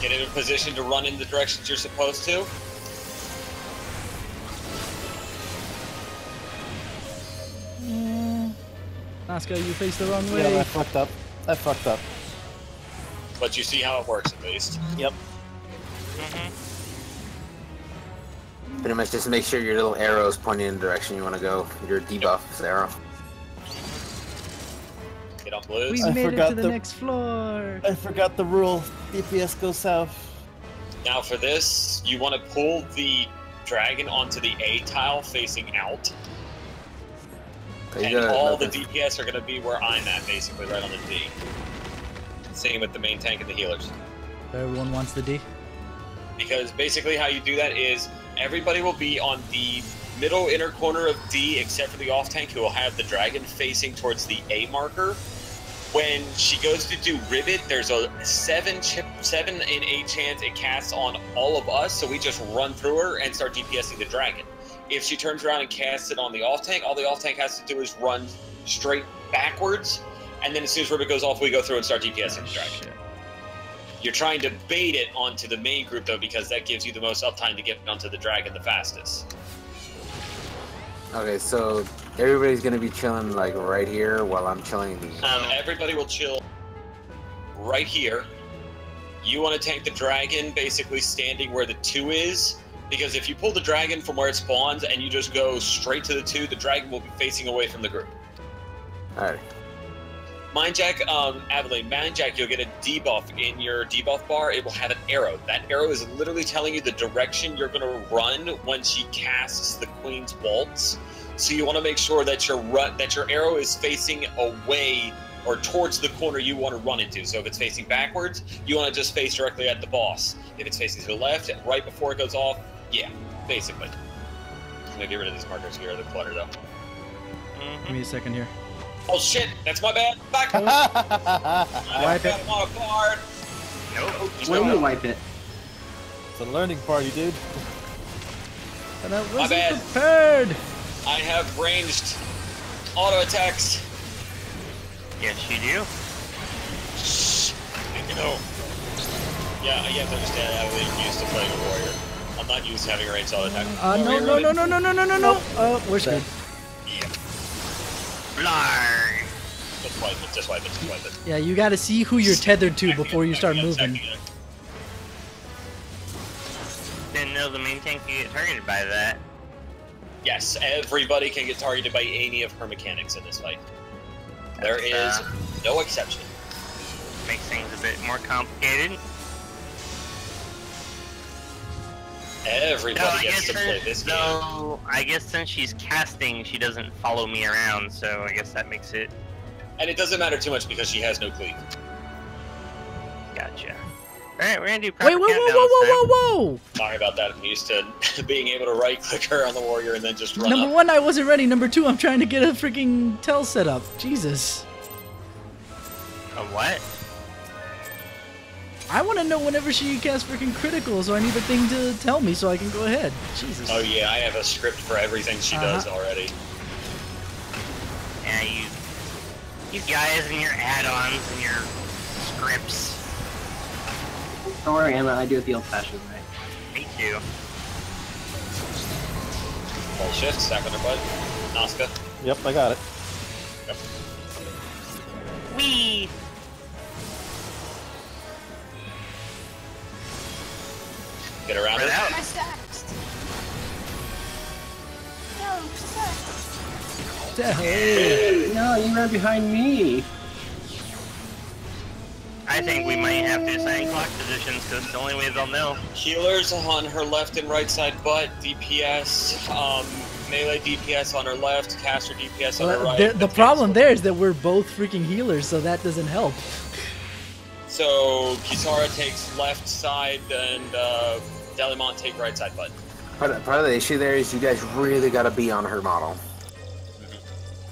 Get in a position to run in the directions you're supposed to. Asuka, you faced the wrong way. Yeah, I fucked up. But you see how it works at least. Yep. Pretty much just make sure your little arrow is pointing in the direction you want to go. Your debuff arrow. Get on blues. We made it to the next floor. I forgot the rule. DPS goes south. Now for this, you want to pull the dragon onto the A tile facing out. And all the DPS are going to be where I'm at, basically, right on the D. Same with the main tank and the healers. Everyone wants the D? Because basically how you do that is everybody will be on the middle inner corner of D except for the off tank, who will have the dragon facing towards the A marker. When she goes to do Rivet, there's a 7 in 8 chance it casts on all of us, so we just run through her and start DPSing the dragon. If she turns around and casts it on the off tank, all the off tank has to do is run straight backwards, and then as soon as Rivet goes off, we go through and start DPSing the dragon. Shit. You're trying to bait it onto the main group, though, because that gives you the most uptime to get onto the dragon the fastest. Okay, so everybody's gonna be chilling like right here while I'm chilling. Everybody will chill right here. You want to tank the dragon basically standing where the 2 is, because if you pull the dragon from where it spawns and you just go straight to the 2, the dragon will be facing away from the group. Alright. Mindjack, Aveline, Mindjack, you'll get a debuff in your debuff bar. It will have an arrow. That arrow is literally telling you the direction you're going to run when she casts the Queen's Waltz. So you want to make sure that your arrow is facing away or towards the corner you want to run into. So if it's facing backwards, you want to just face directly at the boss. If it's facing to the left, right before it goes off, yeah, basically. I'm going to get rid of these markers here, the clutter though. Give me a second here. Oh shit, that's my bad. Back. Wipe it. I'm on a guard. Nope. When you wipe it. It's a learning party, dude. And I My wasn't bad. prepared. I have ranged auto attacks. Yes, you do. You know. Yeah, you have to understand how we're used to playing a warrior. I'm not used to having a ranged auto attack. No. We're screwed. Yeah. Blarg. Just wipe it. Yeah, you gotta see who you're tethered to before you start moving. Didn't know the main tank could get targeted by that. Yes, everybody can get targeted by any of her mechanics in this fight. There is no exception. Makes things a bit more complicated. Everybody gets to play this game. So, I guess since she's casting, she doesn't follow me around, so I guess that makes it... And it doesn't matter too much because she has no cleave. Gotcha. Alright, we're gonna do proper Wait, countdowns whoa! Sorry about that. I'm used to being able to right-click her on the warrior and then just run Number up. 1, I wasn't ready. Number 2, I'm trying to get a freaking tell set up. Jesus. A what? I want to know whenever she casts freaking critical, so I need the thing to tell me so I can go ahead. Jesus. Oh yeah, I have a script for everything she does already. Yeah, you guys and your add-ons and your scripts. Don't worry, Emma, I do it the old-fashioned way. Me too. Hold shift, stack on her butt. Nazca. Yep, I got it. Yep. Whee! Get around Right it. out. My stacks. No, stacks. Hey. No, you ran behind me. I think we might have to assign clock positions because it's the only way they'll know. Healers on her left and right side butt. DPS, melee DPS on her left. Caster DPS on her right. The problem there is that we're both freaking healers, so that doesn't help. So Kisara takes left side and Delimont take right side butt. Part of the issue there is you guys really gotta be on her model.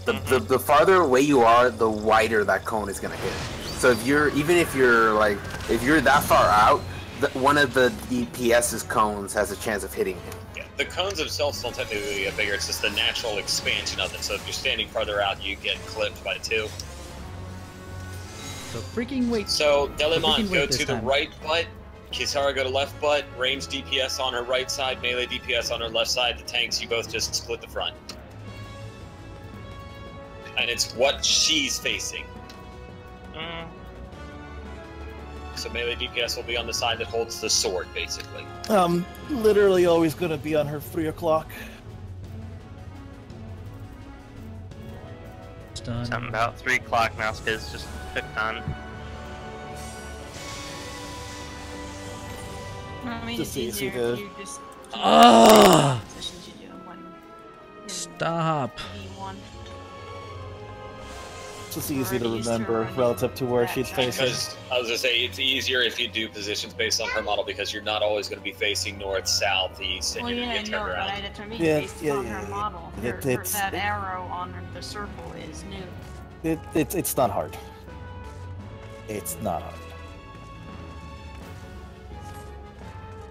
The farther away you are, the wider that cone is gonna hit. So if you're if you're that far out, one of the DPS's cones has a chance of hitting him. Yeah, the cones themselves don't technically get bigger. It's just the natural expansion of it. So if you're standing farther out, you get clipped by 2. So freaking wait. So Delimont go this to the time. right butt. Kisara go to left butt. Range DPS on her right side. Melee DPS on her left side. The tanks, you both just split the front. and it's what she's facing. So melee DPS will be on the side that holds the sword, basically. Literally always gonna be on her 3 o'clock. Something about 3 o'clock now, because just clicked on. I mean, Just it's easy easier if to- you just positions you do when Stop. E1. It's just easy to Already used to remember running relative to where that she's track. facing. Because I was gonna say it's easier if you do positions based on her model, because you're not always gonna be facing north, south, east, and Well, you're yeah, gonna get no, turned but around. that's what I mean. Yeah, Based yeah, on yeah, her yeah. model, It's- that arrow on the circle is new. It's not hard. It's not hard.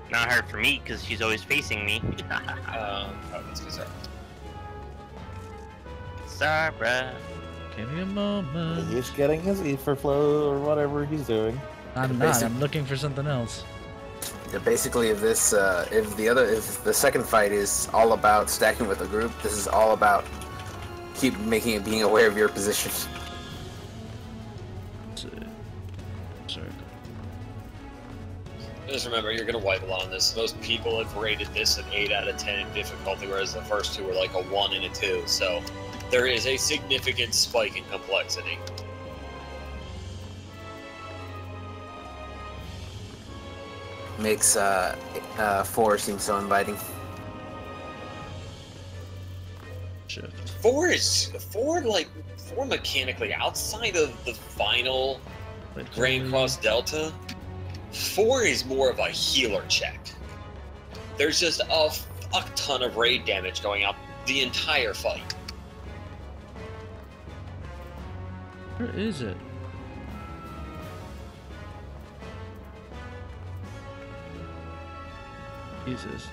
Not hard for me, because she's always facing me. Let's get started. Sarah. Give me a moment. He's getting his ether flow or whatever he's doing. I'm not. I'm looking for something else. Yeah, basically, if the second fight is all about stacking with a group, this is all about being aware of your position. Just remember, you're gonna wipe a lot on this. Most people have rated this an 8 out of 10 in difficulty, whereas the first two were like a 1 and a 2. So there is a significant spike in complexity. Makes 4 seem so inviting. Shift. 4 mechanically outside of the final Grand Cross Delta. 4 is more of a healer check. There's just a fuck ton of raid damage going out the entire fight. Where is it? Jesus.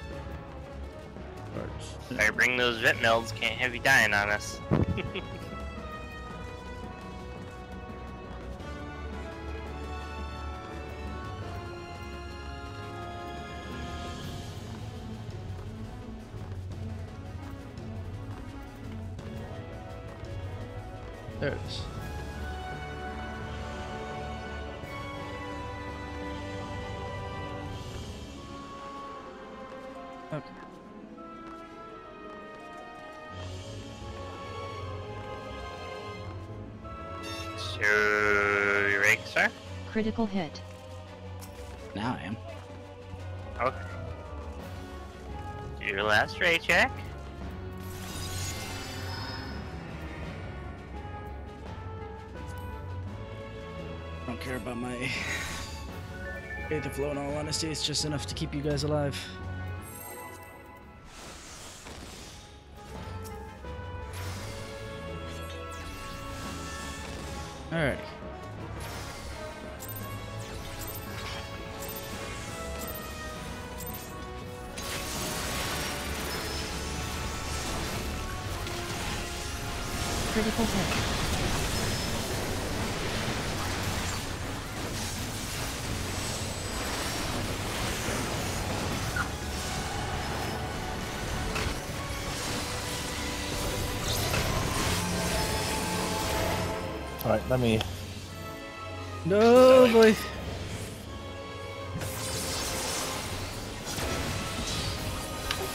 Parts. Better bring those vent melds, can't have you dying on us. There it is. Okay. So, you ready, sir? Critical hit. Now I am. Okay. Do your last raid check. I don't care about my Aether flow, in all honesty. It's just enough to keep you guys alive. Alrighty. Critical hit. Alright, let me... No, boy.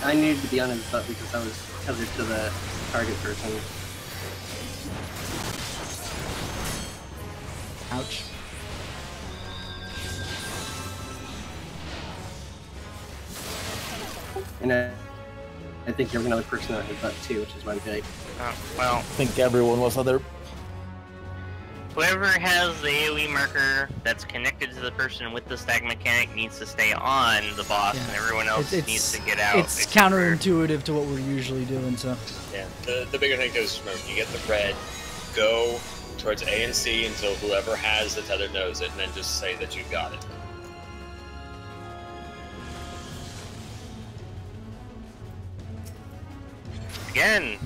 I needed to be on his butt because I was tethered to the target person. Ouch. And I think there was another person on his butt too, which is why I'm like, Well, I think everyone was other... whoever has the AoE marker that's connected to the person with the stack mechanic needs to stay on the boss, and everyone else needs to get out. It's counterintuitive to what we're usually doing, so. Yeah. The bigger thing is, remember, you get the red, go towards A and C until whoever has the tether knows it, and then just say that you got it. Again.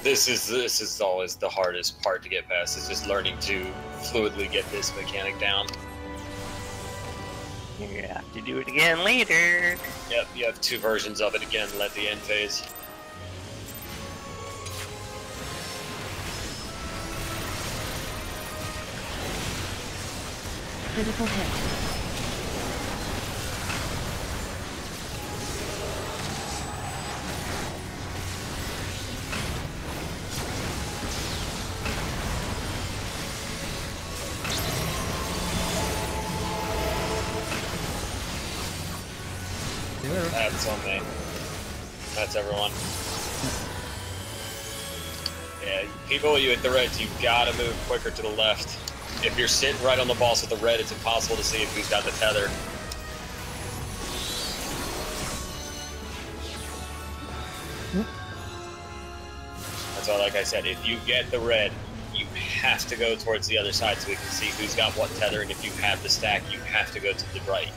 This is always the hardest part to get past. It's just learning to fluidly get this mechanic down. You have to do it again later. Yep, you have 2 versions of it again. Let the end phase. Critical hit. That's on me. That's everyone. Yeah, people, you hit the reds, you've got to move quicker to the left. If you're sitting right on the boss with the red, it's impossible to see if who's got the tether. That's why, like I said, if you get the red, you have to go towards the other side so we can see who's got what tether, and if you have the stack, you have to go to the right.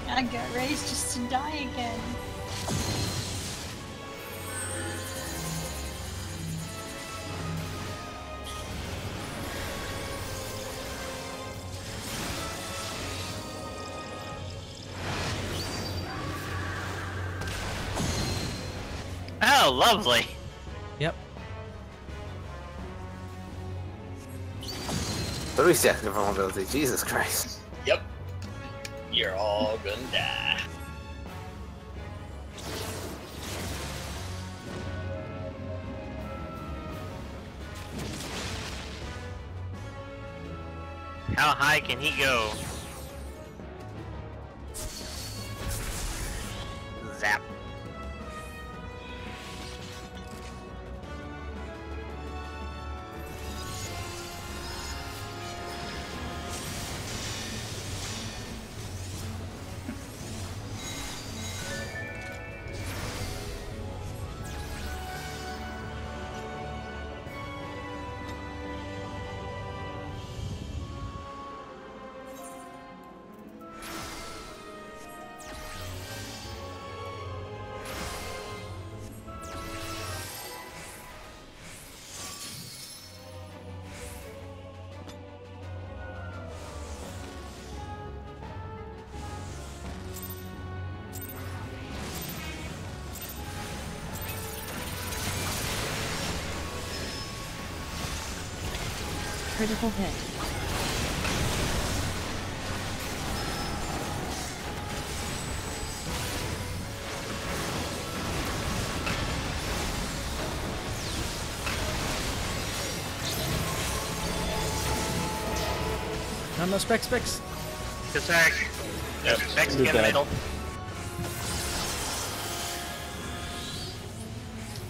I got raised just to die again. Oh, lovely. Yep. 30 seconds of vulnerability. Jesus Christ. Yep. You're all gonna die. How high can he go? Zap. Critical hit. No specs. Good sack. Yep. Specs in You're the dead. middle.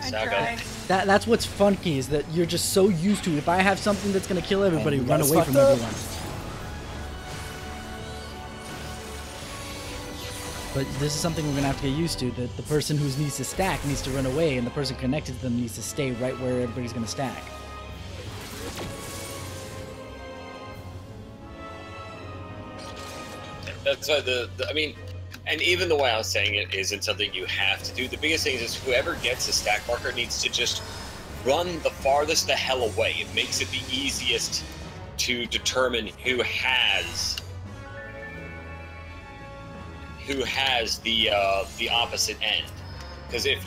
I Saga. tried. That's what's funky, is that you're just so used to, if I have something that's gonna kill everybody, And run that's away from fucked up. everyone. But this is something we're gonna have to get used to, that the person who needs to stack needs to run away, and the person connected to them needs to stay right where everybody's gonna stack. That's why I mean, and even the way I was saying it isn't something you have to do. The biggest thing is whoever gets a stack marker needs to just run the farthest the hell away. It makes it the easiest to determine who has the opposite end. Because if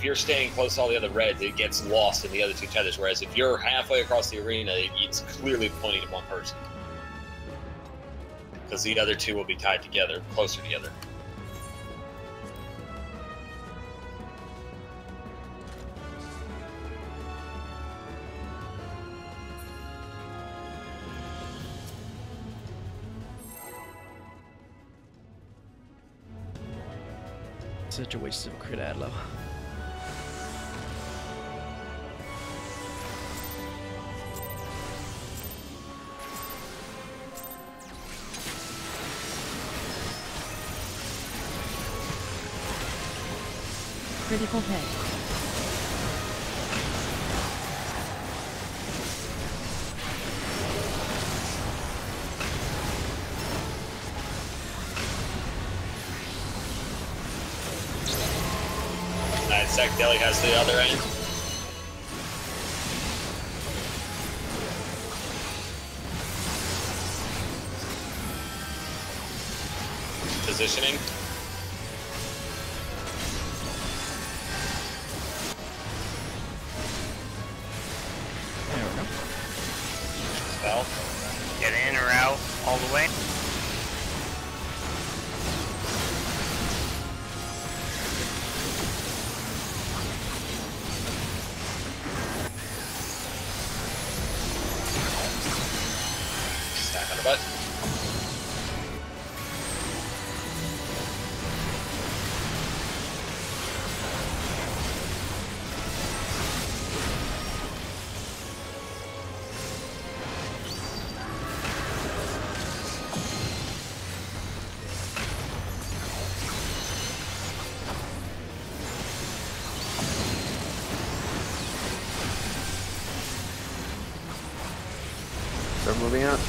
you're staying close to all the other reds, it gets lost in the other two tethers. Whereas if you're halfway across the arena, it's clearly pointing at one person. Because the other two will be tied together, closer together. Such a waste of a crit Adlo. Critical hit. Sec Deli has the other end. Positioning. There we go. Well, get in or out all the way. Stack on the butt. Start moving out.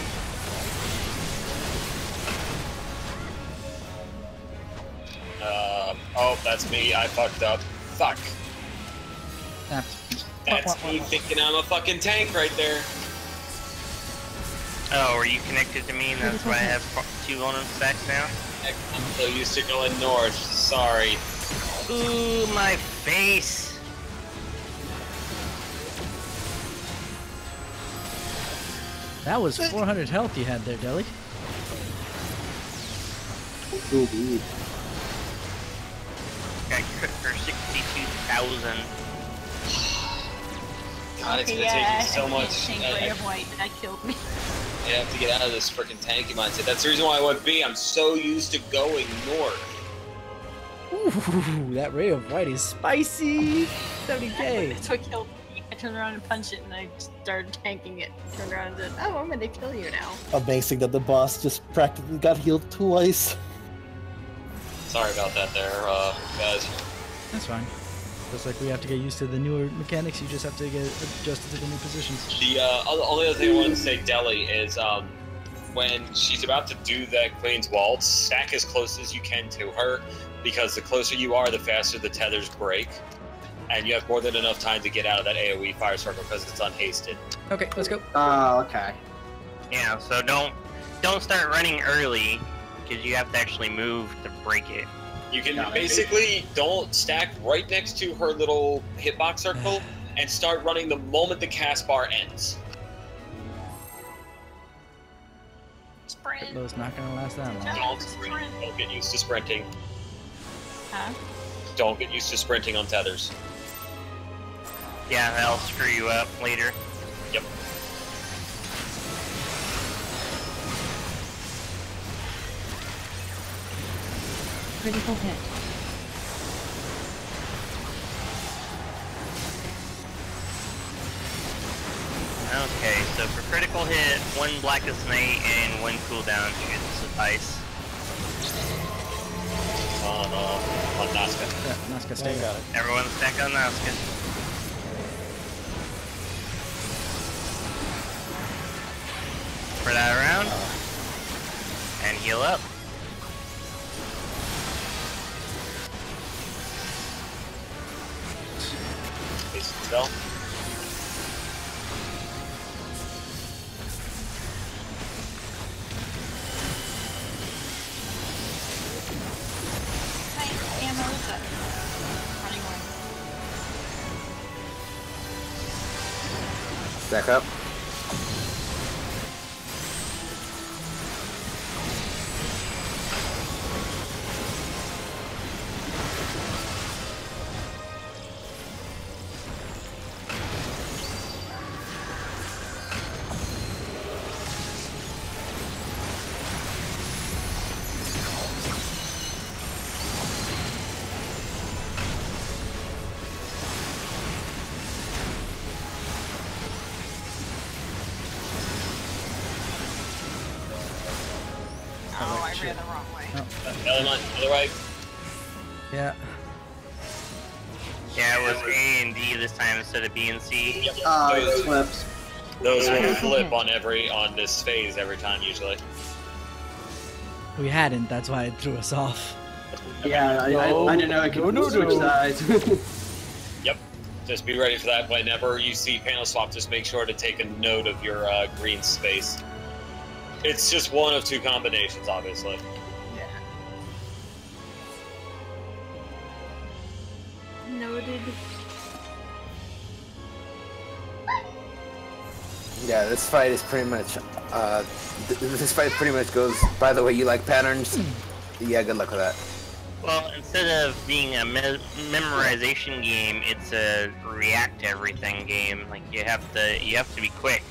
Oh, that's me. I fucked up. Fuck. Snapped. That's me thinking I'm a fucking tank right there. Oh, are you connected to me and that's why I have 2 bonus stacks now? I'm so used to going north. Sorry. Ooh, my face! That was 400 health you had there, Deli. Indeed. Got crit for 62,000. God, it's Okay, gonna take you so I much. can't tank Ray of White. That killed me. I have to get out of this freaking tanky mindset. That's the reason why I went B. I'm so used to going north. Ooh, that ray of white is spicy. 70k. That's what killed me. I turned around and punched it, and I started tanking it. Turned around and said, "Oh, I'm gonna kill you now." Amazing that the boss just practically got healed twice. Sorry about that there, guys. That's fine. Looks like we have to get used to the newer mechanics. You just have to get adjusted to the new positions. The only other thing I wanted to say, Deli, is when she's about to do that Queen's Waltz, stack as close as you can to her, because the closer you are, the faster the tethers break, and you have more than enough time to get out of that AoE fire circle because it's unhasted. Okay, let's go. Oh, okay. Yeah, so don't start running early, because you have to actually move to break it. You can basically don't stack right next to her little hitbox circle and start running the moment the cast bar ends. Sprint. Those not gonna last that long. Don't get used to sprinting. Huh? Don't get used to sprinting on tethers. Yeah, that'll screw you up later. Yep. Critical hit. Okay, so for critical hit, 1 Blackest Night and 1 cooldown should suffice. On Nazca. Yeah, Nazca, stay. Got it. Everyone stack on Nazca. Spread that around. And heal up. Basic spell. Ammo is up. Running away. Stack up. Oh, I ran the wrong way. Other way. Yeah. Yeah, it was A and D this time instead of B and C. Yep. It flips. Those will flip on this phase every time usually. We hadn't, that's why it threw us off. Yeah, I didn't know I could switch sides. Yep. Just be ready for that. Whenever you see panel swap, just make sure to take a note of your green space. It's just one of 2 combinations, obviously. Noted. Yeah, this fight is pretty much. This fight pretty much goes by the way you like patterns. Yeah, good luck with that. Well, instead of being a memorization game, it's a react to everything game. Like you have to be quick.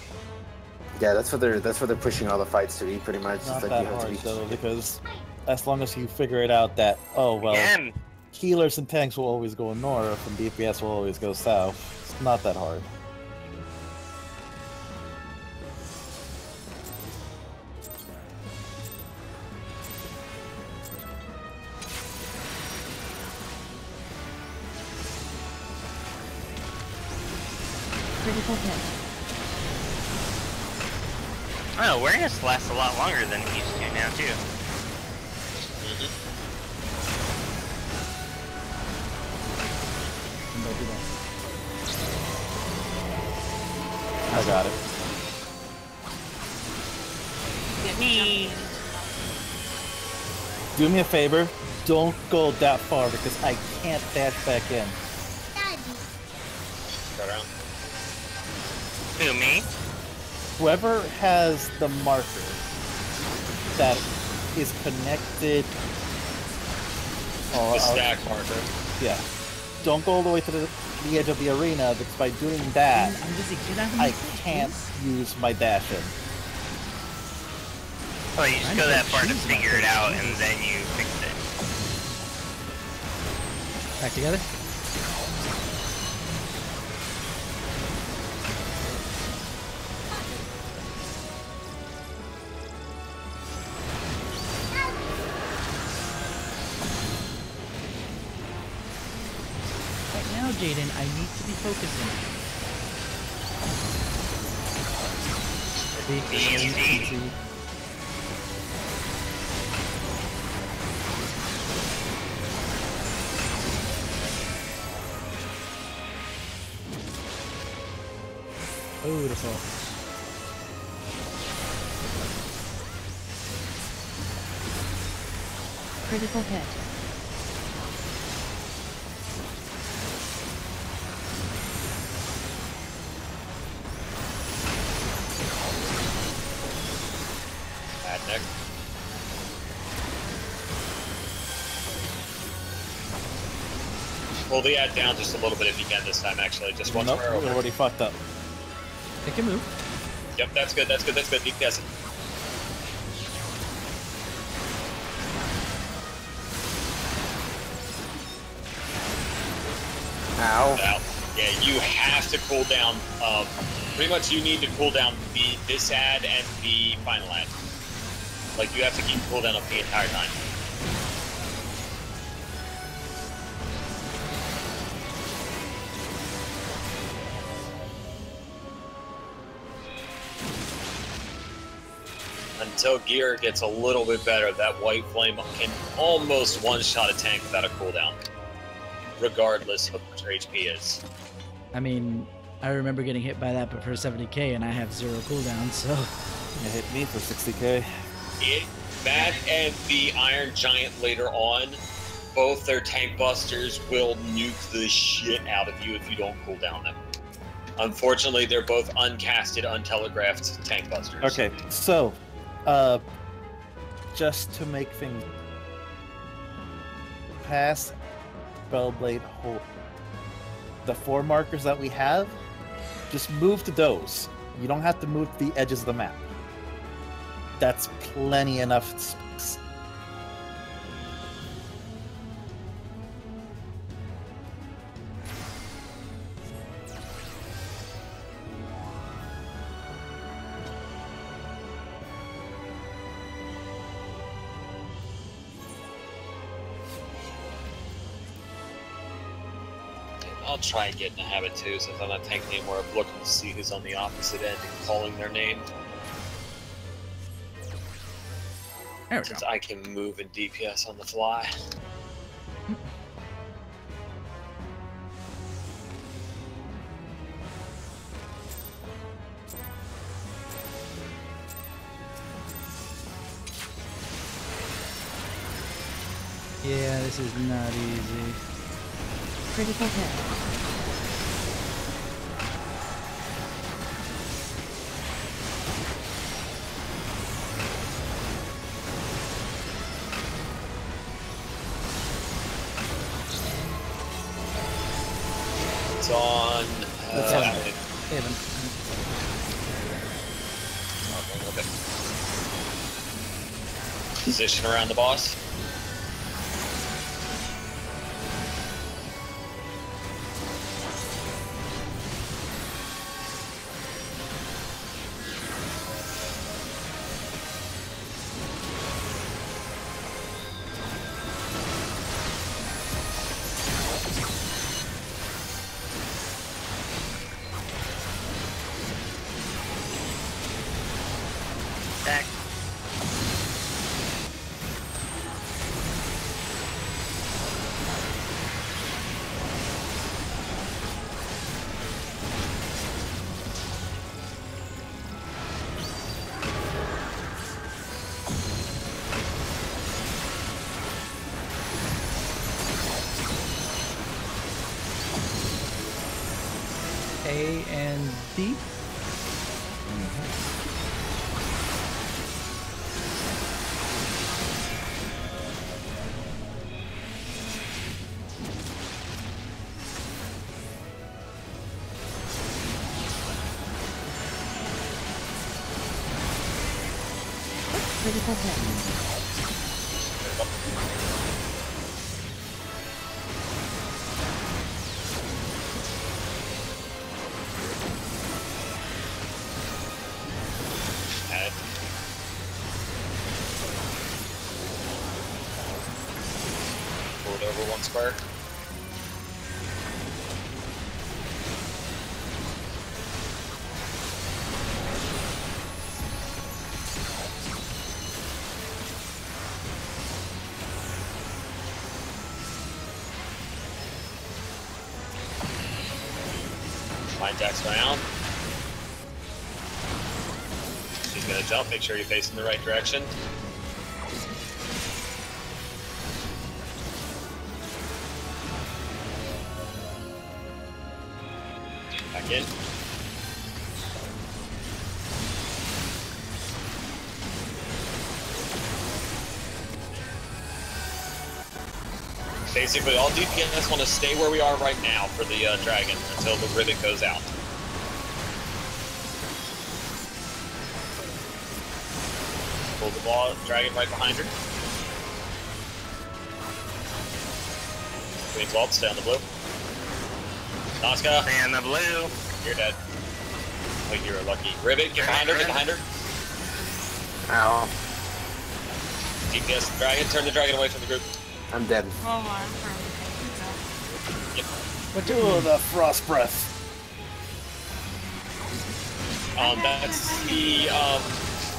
Yeah, that's what they're pushing all the fights to be pretty much. Not It's like that you have hard to be. though, because as long as you figure it out that Again, healers and tanks will always go north and DPS will always go south. It's not that hard. Critical hit. oh, awareness lasts a lot longer than it used to now too. I got it. Get me. Do me a favor, don't go that far because I can't dash back in. Go around. Who, me? Whoever has the marker that is connected. The stack marker. Yeah. Don't go all the way to the edge of the arena because by doing that, I can't use my dash in. Oh, you just go that far to figure it out and then you fix it. Back together. Right now, Jaden, I need to be focusing. Easy. Beautiful. Critical hit. Bad neck. Pull the ad down just a little bit if you can this time, actually. Just one Nope, square we're over. already fucked up. It can move. Yep, that's good, that's good, that's good. DPS it. Ow. Out. Yeah, you have to cool down. Pretty much you need to cool down this ad and the final ad. Like, you have to keep cooldown up the entire time. Until gear gets a little bit better, that white flame can almost one-shot a tank without a cooldown, regardless of what your HP is. I mean, I remember getting hit by that, but for 70k, and I have 0 cooldown, so. It hit me for 60k. That and the Iron Giant later on, both their tank busters will nuke the shit out of you if you don't cool down them. Unfortunately, they're both uncasted, untelegraphed tank busters. Okay, so, just to make things pass Spellblade hold the 4 markers that we have, just move to those. You don't have to move to the edges of the map. That's plenty enough space. I'll try and get in the habit too, since I'm not tanking anymore, of looking to see who's on the opposite end and calling their name. There we Since go. I can move and DPS on the fly. Yeah, this is not easy. Critical hit. on. That's Haven. Okay. Position around the boss. Attack. A and D. Critical hit. Add. Pull it over one square. Line jacks around. She's gonna jump, make sure you're facing the right direction. Back in. Basically, all DPS want to stay where we are right now for the dragon until the rivet goes out. Pull the ball, dragon right behind her. Queen's Vault, stay on the blue. Nazca. Stay on the blue. You're dead. Oh, you're lucky. Rivet, get behind her, get behind her. Ow. DPS dragon, turn the dragon away from the group. I'm dead. Oh my. Yep. Oh, the frost breath. That's the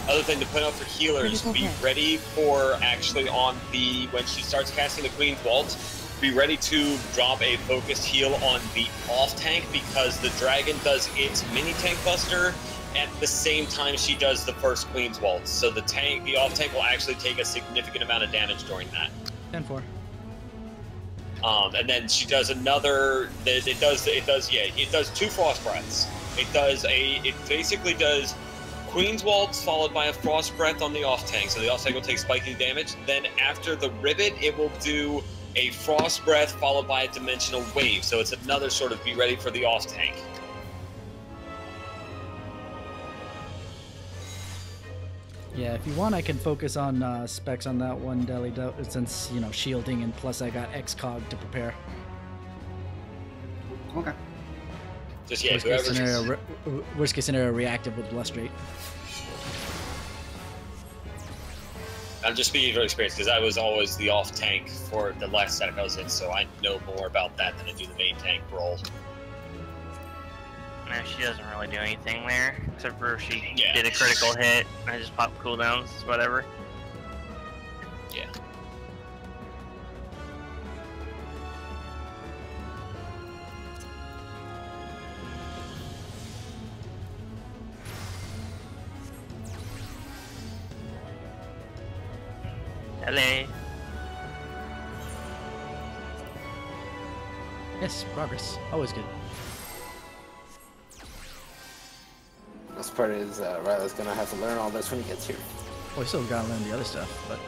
other thing to point out for healers. Be ready for actually on the when she starts casting the Queen's Vault. Be ready to drop a focused heal on the off tank because the dragon does its mini tank buster at the same time she does the first Queen's Vault. So the off tank will actually take a significant amount of damage during that. 10-4. And then she does another. It does two frost breaths. It basically does Queen's Waltz followed by a frost breath on the off tank. So the off tank will take spiking damage. Then after the rivet, it will do a frost breath followed by a dimensional wave. So it's another sort of be ready for the off tank. Yeah, if you want, I can focus on specs on that one, Deli, since, you know, shielding and plus I got XCOG to prepare. Okay. Just, yeah, worst case scenario, reactive with Blustrate. I'm just speaking from experience because I was always the off tank for the last setup I was in, so I know more about that than I do the main tank role. No, she doesn't really do anything there, except for if she did a critical hit, and I just pop cooldowns, whatever. Yeah. Hello. Yes, progress. Always good. This part is Riley's gonna have to learn all this when he gets here. Well, we still gotta learn the other stuff, but...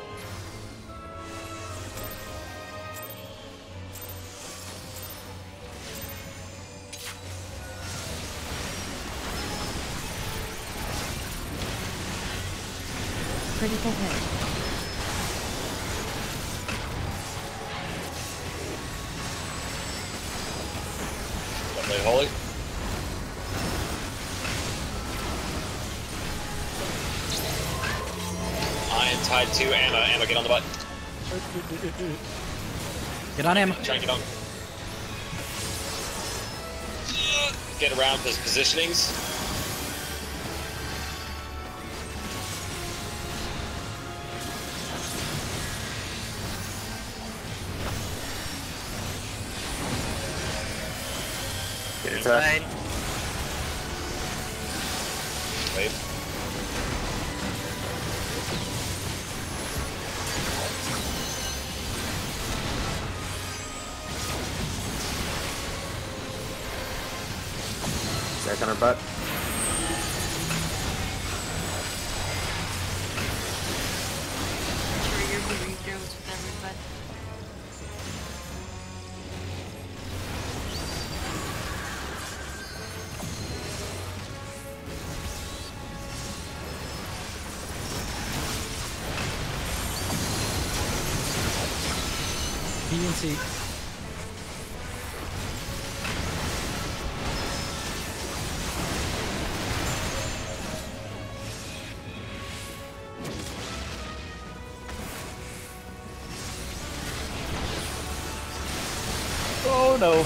Critical hit. Lovely, holy. I am tied to Emma. Emma, get on the butt. Get on Emma. Try and get on. Get around those positionings. Get inside. Wait. Back on her butt. Trigger burritos with everybody. B and C. Oh no.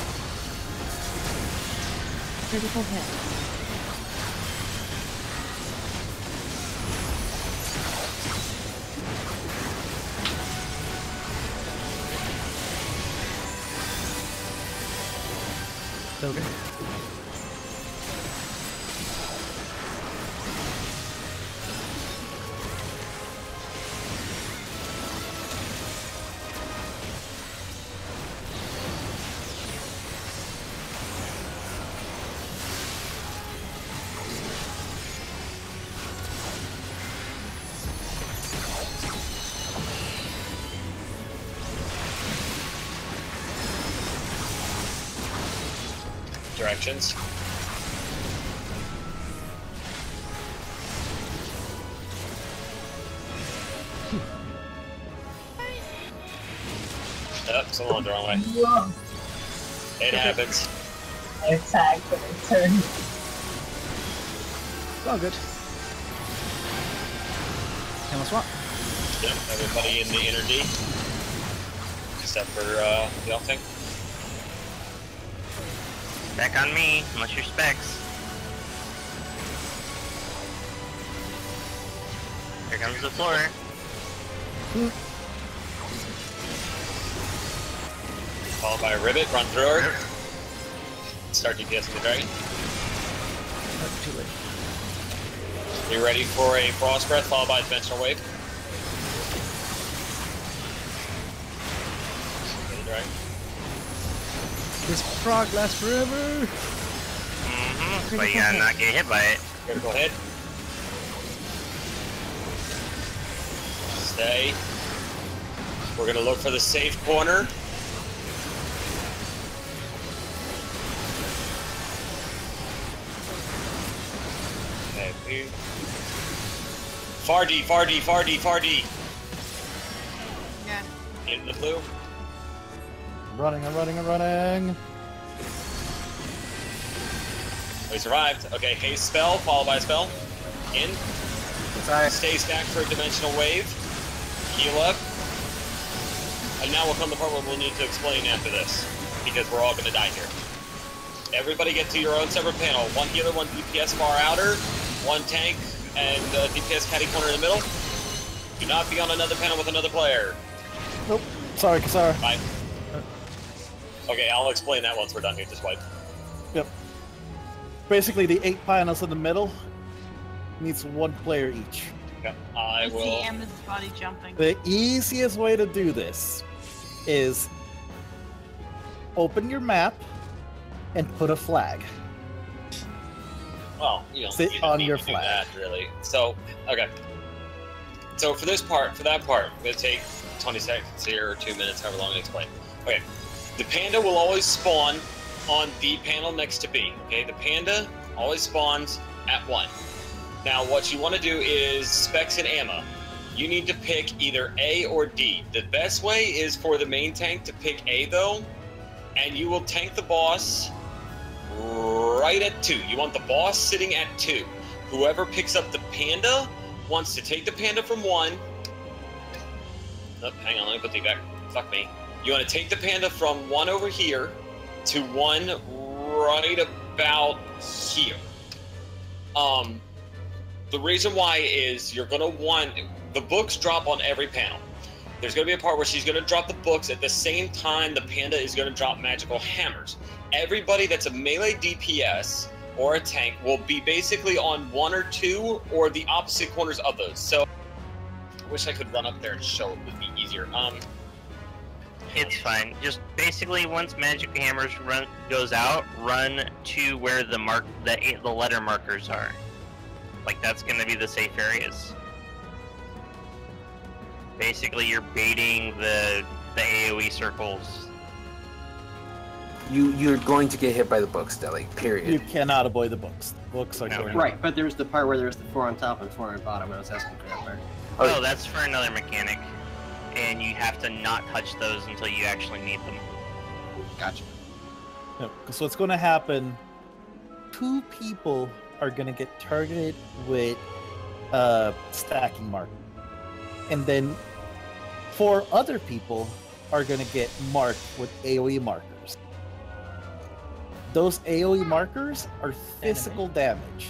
Critical hit. Okay. Directions. Yep, someone went the wrong way. Whoa. It happens. I attacked and I turned. It's all good. Camel swap. Yep, everybody in the inner D. Except for the off tank. Back on me, unless your specs. Here comes the floor. Followed by a rivet, run through her. Start DPS with the dragon. Too late. Be ready for a frost breath, followed by a dimensional wave. Get the dragon. This frog lasts forever. Mm-hmm. But you gotta not get hit by it. Critical hit. Stay. We're gonna look for the safe corner. Okay. Far D, far D, far D, far D. Yeah. In the blue. I'm running. We survived. Okay, haste spell, followed by a spell. In. Stay stacked for a dimensional wave. Heal up. And now will come the part where we'll need to explain after this. Because we're all gonna die here. Everybody get to your own separate panel. One healer, one DPS far outer, one tank, and DPS catty corner in the middle. Do not be on another panel with another player. Nope. Sorry, Kasara. Bye. Okay, I'll explain that once we're done here. Just wipe. Yep. Basically, the 8 panels in the middle needs 1 player each. Okay, I will. see Emma's body jumping. The easiest way to do this is open your map and put a flag. Well, you don't Sit you don't on need your to do flag. that, really. So, okay. So for this part, for that part, I'm gonna take 20 seconds here, or 2 minutes, however long to explain. Okay, the panda will always spawn on the panel next to B. Okay, the panda always spawns at 1. Now, what you want to do is Specs and Amma. You need to pick either A or D. The best way is for the main tank to pick A though, and you will tank the boss right at 2. You want the boss sitting at 2. Whoever picks up the panda wants to take the panda from 1. Oh, hang on, let me put the back. Fuck me. You want to take the panda from 1 over here to 1 right about here. The reason why is you're gonna want the books drop on every panel. There's gonna be a part where she's gonna drop the books at the same time the panda is gonna drop magical hammers. Everybody that's a melee DPS or a tank will be basically on 1 or 2 or the opposite corners of those. So I wish I could run up there and show it would be easier. It's fine. Just basically once magic hammers goes out, run to where the letter markers are. Like that's gonna be the safe areas. Basically, you're baiting the AOE circles. You're going to get hit by the books, Deli. Period. You cannot avoid the books. The books are going. Right, but there's the part where there's the 4 on top and 4 on bottom. I was asking for that part. Oh, that's for another mechanic, and you have to not touch those until you actually need them. Gotcha. No, so what's going to happen? 2 people are going to get targeted with stacking mark, and then 4 other people are going to get marked with AOE markers. Those AOE markers are physical damage,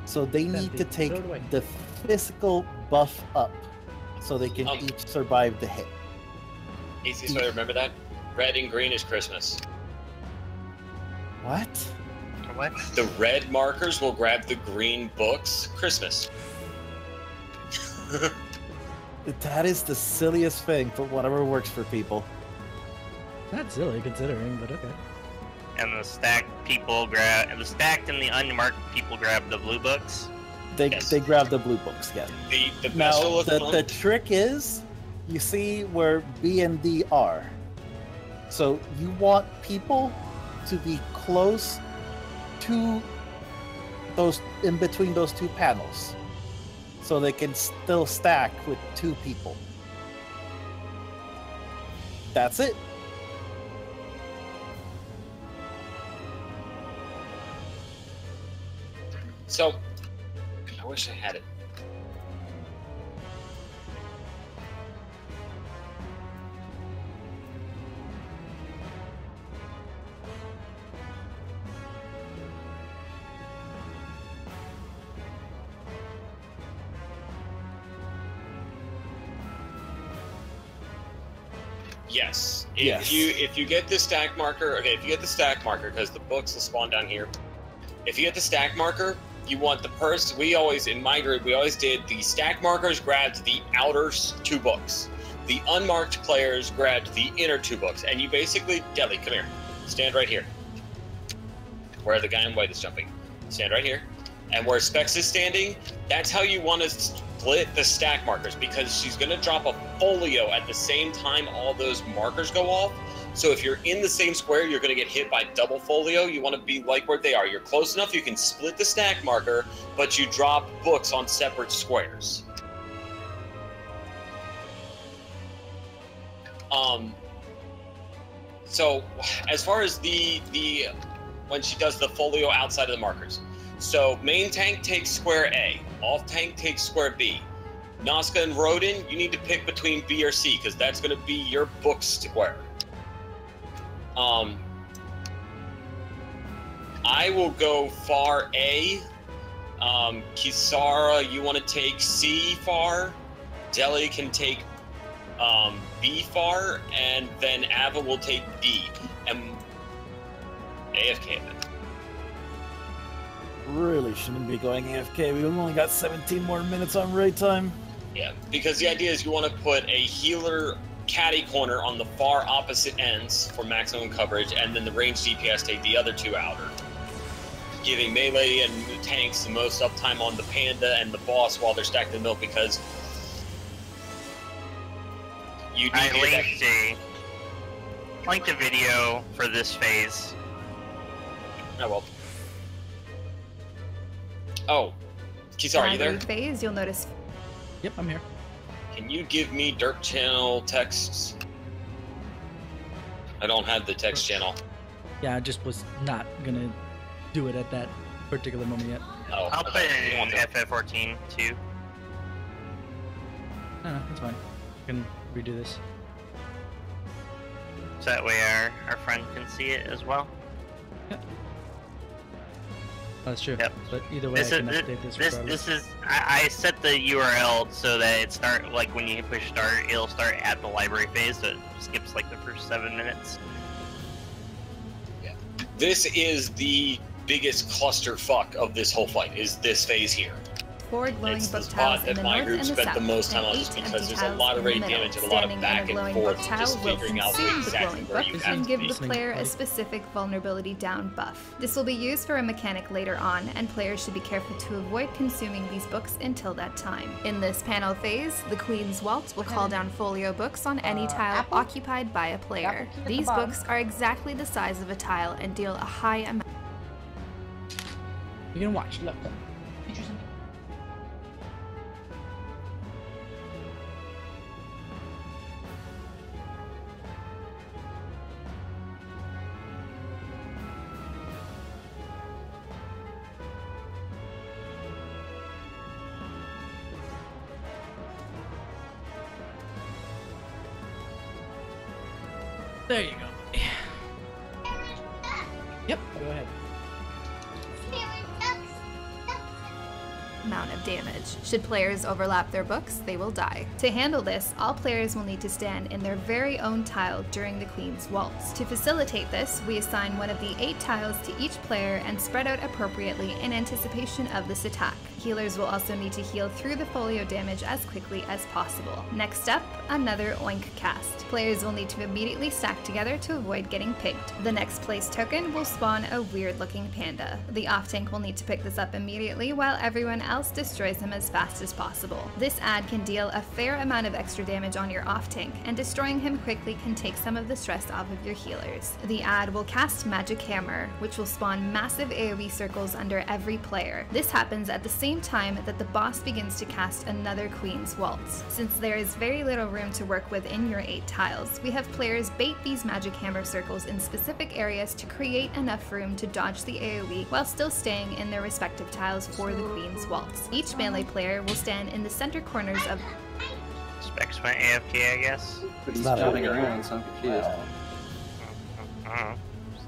so they need to take the physical buff up so they can each survive the hit. Easiest way to remember that? Red and green is Christmas. What? What? The red markers will grab the green books. Christmas. That is the silliest thing, but whatever works for people. Not silly considering, but okay. And the stacked and the unmarked people grab the blue books. They grab the blue books, yeah. Now the trick is, you see where B and D are. So you want people to be close to those, in between those 2 panels, so they can still stack with 2 people. That's it. So, I wish I had it. Yes. If you get the stack marker, okay, if you get the stack marker, because the books will spawn down here. If you get the stack marker, you want the person. We always, in my group, we always did the stack markers grabbed the outer 2 books. The unmarked players grabbed the inner 2 books. And you basically, Deli, come here. Stand right here. Where the guy in white is jumping. Stand right here. And where Specs is standing, that's how you want to split the stack markers, because she's going to drop a folio at the same time all those markers go off. So if you're in the same square, you're going to get hit by double folio. You want to be like where they are. You're close enough, you can split the stack marker, but you drop books on separate squares. So as far as the when she does the folio outside of the markers. So main tank takes square A, off tank takes square B. Nazca and Rodin, you need to pick between B or C, because that's going to be your book square. I will go far A. Kisara, you want to take C far. Deli can take B far, and then Ava will take D. And AFK then. Really shouldn't be going AFK. We've only got 17 more minutes on raid time. Yeah, because the idea is you want to put a healer caddy corner on the far opposite ends for maximum coverage, and then the ranged DPS take the other 2 outer, giving melee and tanks the most uptime on the panda and the boss while they're stacked in the middle, because you do linked a video for this phase. Oh well. Oh, Kisar, are you there? Phase, you'll notice. Yep, I'm here. Can you give me Derp channel texts? I don't have the text channel. Yeah, I just was not gonna do it at that particular moment yet. Oh, I'll put it in FF14 too. No, that's fine. I can redo this. So that way our friend can see it as well. Yep. Oh, that's true. Yep. But either way, I can update this regardless. This is I set the URL so that it start like when you push start, it'll start at the library phase, so it skips like the first 7 minutes. Yeah. This is the biggest clusterfuck of this whole fight. Is this phase here? 4 glowing It's the book spot tiles in that the my north group and the spent south, the most time and on, 8 just because empty there's a tiles lot of in the rate middle. damage and a lot of Standing back in a glowing and book forth, tile just will figuring out consume the exactly glowing where book you have and to give be. the player a specific vulnerability down buff. This will be used for a mechanic later on, and players should be careful to avoid consuming these books until that time. In this panel phase, the Queen's Waltz will call down folio books on any tile occupied by a player. These books are exactly the size of a tile and deal a high amount. You can watch. Look. There you go. Yep, go ahead. Amount of damage. Should players overlap their books, they will die. To handle this, all players will need to stand in their very own tile during the Queen's Waltz. To facilitate this, we assign one of the 8 tiles to each player and spread out appropriately in anticipation of this attack. Healers will also need to heal through the folio damage as quickly as possible. Next up, another Oink cast. Players will need to immediately stack together to avoid getting pinked. The next place token will spawn a weird looking panda. The off tank will need to pick this up immediately while everyone else destroys him as fast as possible. This ad can deal a fair amount of extra damage on your off tank, and destroying him quickly can take some of the stress off of your healers. The ad will cast Magic Hammer, which will spawn massive AoE circles under every player. This happens at the same time that the boss begins to cast another Queen's Waltz. Since there is very little room to work with in your 8 tiles, we have players bait these Magic Hammer circles in specific areas to create enough room to dodge the AoE while still staying in their respective tiles for the Queen's Waltz. Each melee player will stand in the center corners of Specs went AFK, I guess. But he's jumping around, so I'm confused.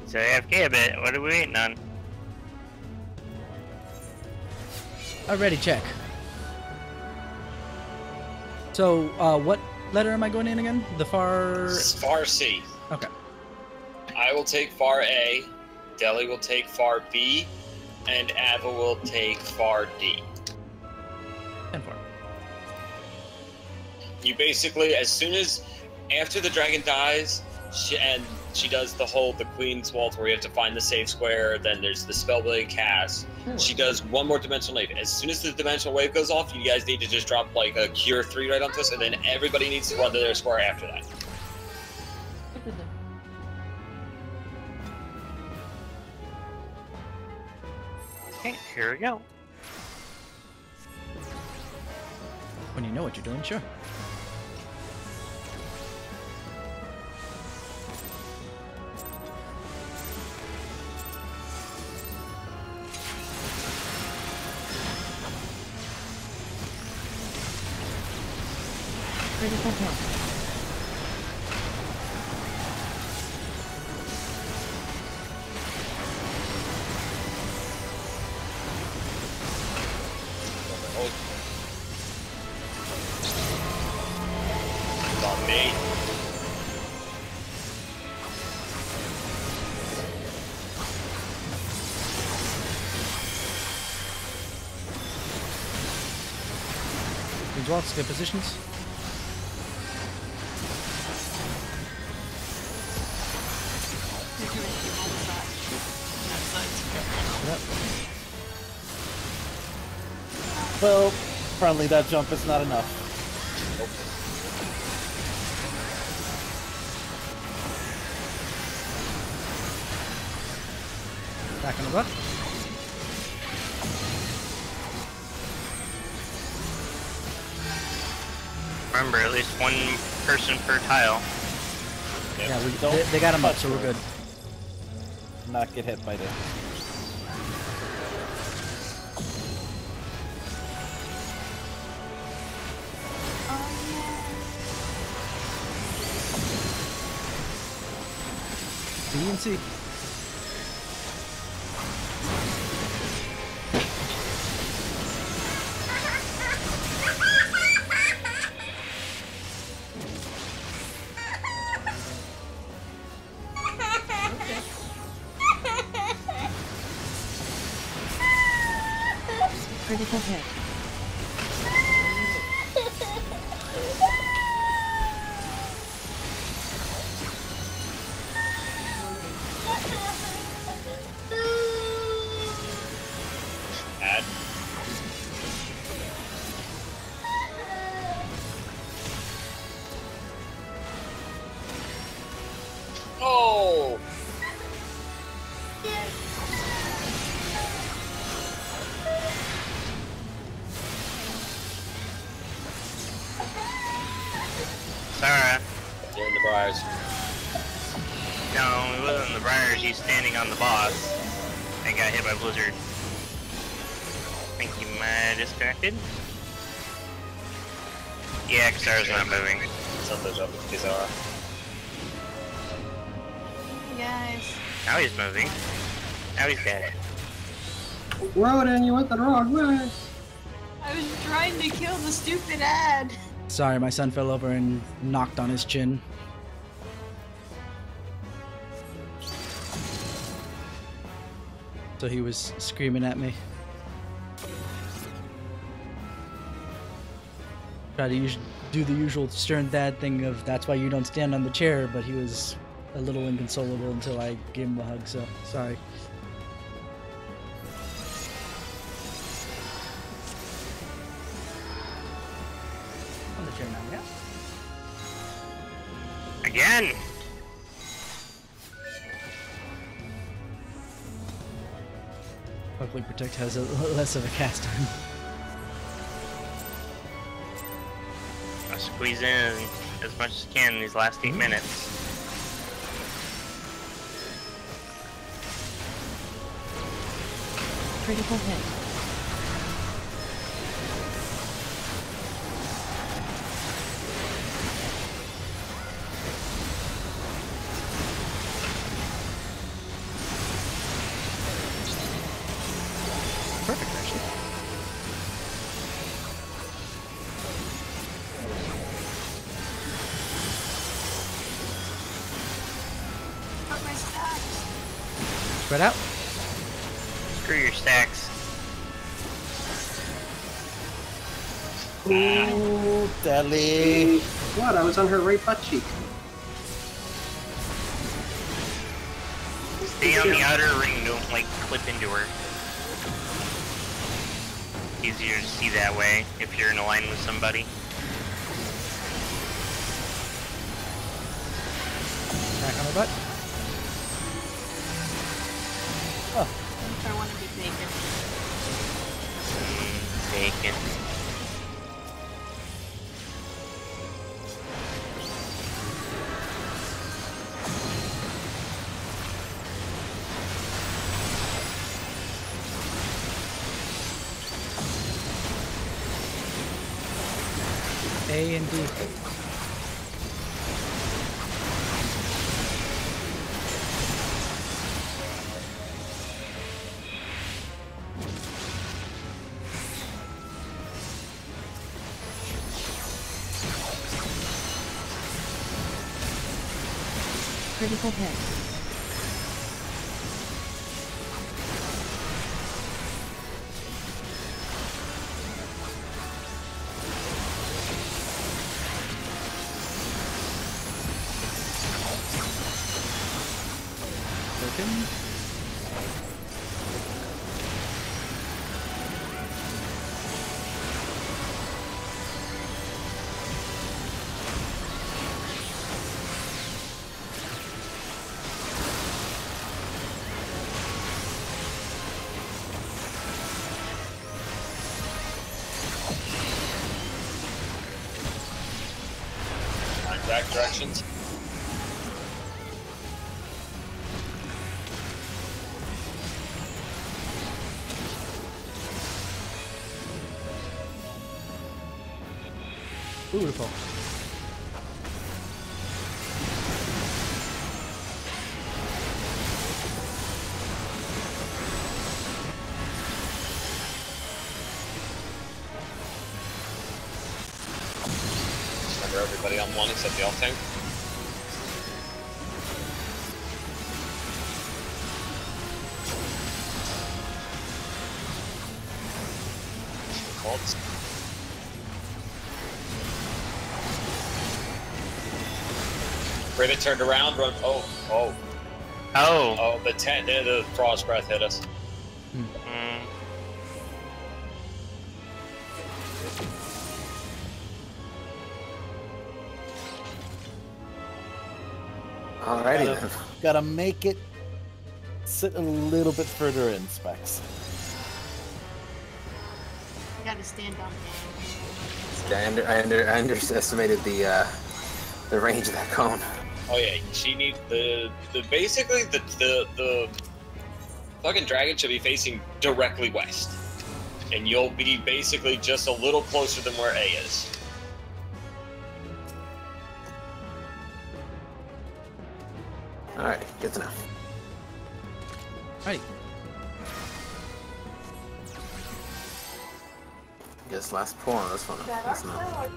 He's AFK a bit. What are we waiting on? Already check. So, what letter am I going in again? The far... Far C. Okay. I will take far A, Deli will take far B, and Ava will take far D. 10-4. You basically, as soon as, after the dragon dies, she does the Queen's Waltz where you have to find the safe square, then there's the Spellblade cast. She does one more dimensional wave. As soon as the dimensional wave goes off, you guys need to just drop like a Cure 3 right onto us, and then everybody needs to run to their square after that. Okay, here we go. When you know what you're doing, sure. Critical hit. On me. Queen's Waltz, good positions. Yep. Well, apparently that jump is not enough. Back in the butt. Remember remember, at least one person per tile. Yeah, they got him up, so we're good. Not get hit by them. B and C. Critical hit. Add. Oh! Sarah. They're in the briars. No, it wasn't the Briars. He's standing on the boss and got hit by Blizzard. I think you might have disconnected. Yeah, Sarah's not moving. Something's up with Kizara. Hey guys. Now he's moving. Now he's dead. Rodan, you went the wrong way. I was trying to kill the stupid ad. Sorry, my son fell over and knocked on his chin. So he was screaming at me. Try to do the usual stern dad thing of that's why you don't stand on the chair, but he was a little inconsolable until I gave him a hug, so sorry. On the chair now, yeah? Again! Luckily Protect has less of a cast time. I'll squeeze in as much as I can in these last 8 minutes. Critical hit. Perfect, actually. Fuck my stacks. Spread out. Screw your stacks. Ooh, Deli. What? I was on her right butt cheek. Stay on the outer ring, don't like clip into her. Easier to see that way if you're in a line with somebody. Back on her butt. Oh. I want to be taken. Bacon. A and D. Critical hit. Broken. Back directions. Beautiful. Remember everybody on one except the alt tank. Faults. Brita turned around, run. Oh. The frost breath hit us. Alrighty then. Gotta make it sit a little bit further in, Specs. You gotta stand on I underestimated the range of that cone. Oh yeah, she needs basically the fucking dragon should be facing directly west, and you'll be basically just a little closer than where A is. Alright, good to know. Right. Guess last pull on this one. That's not.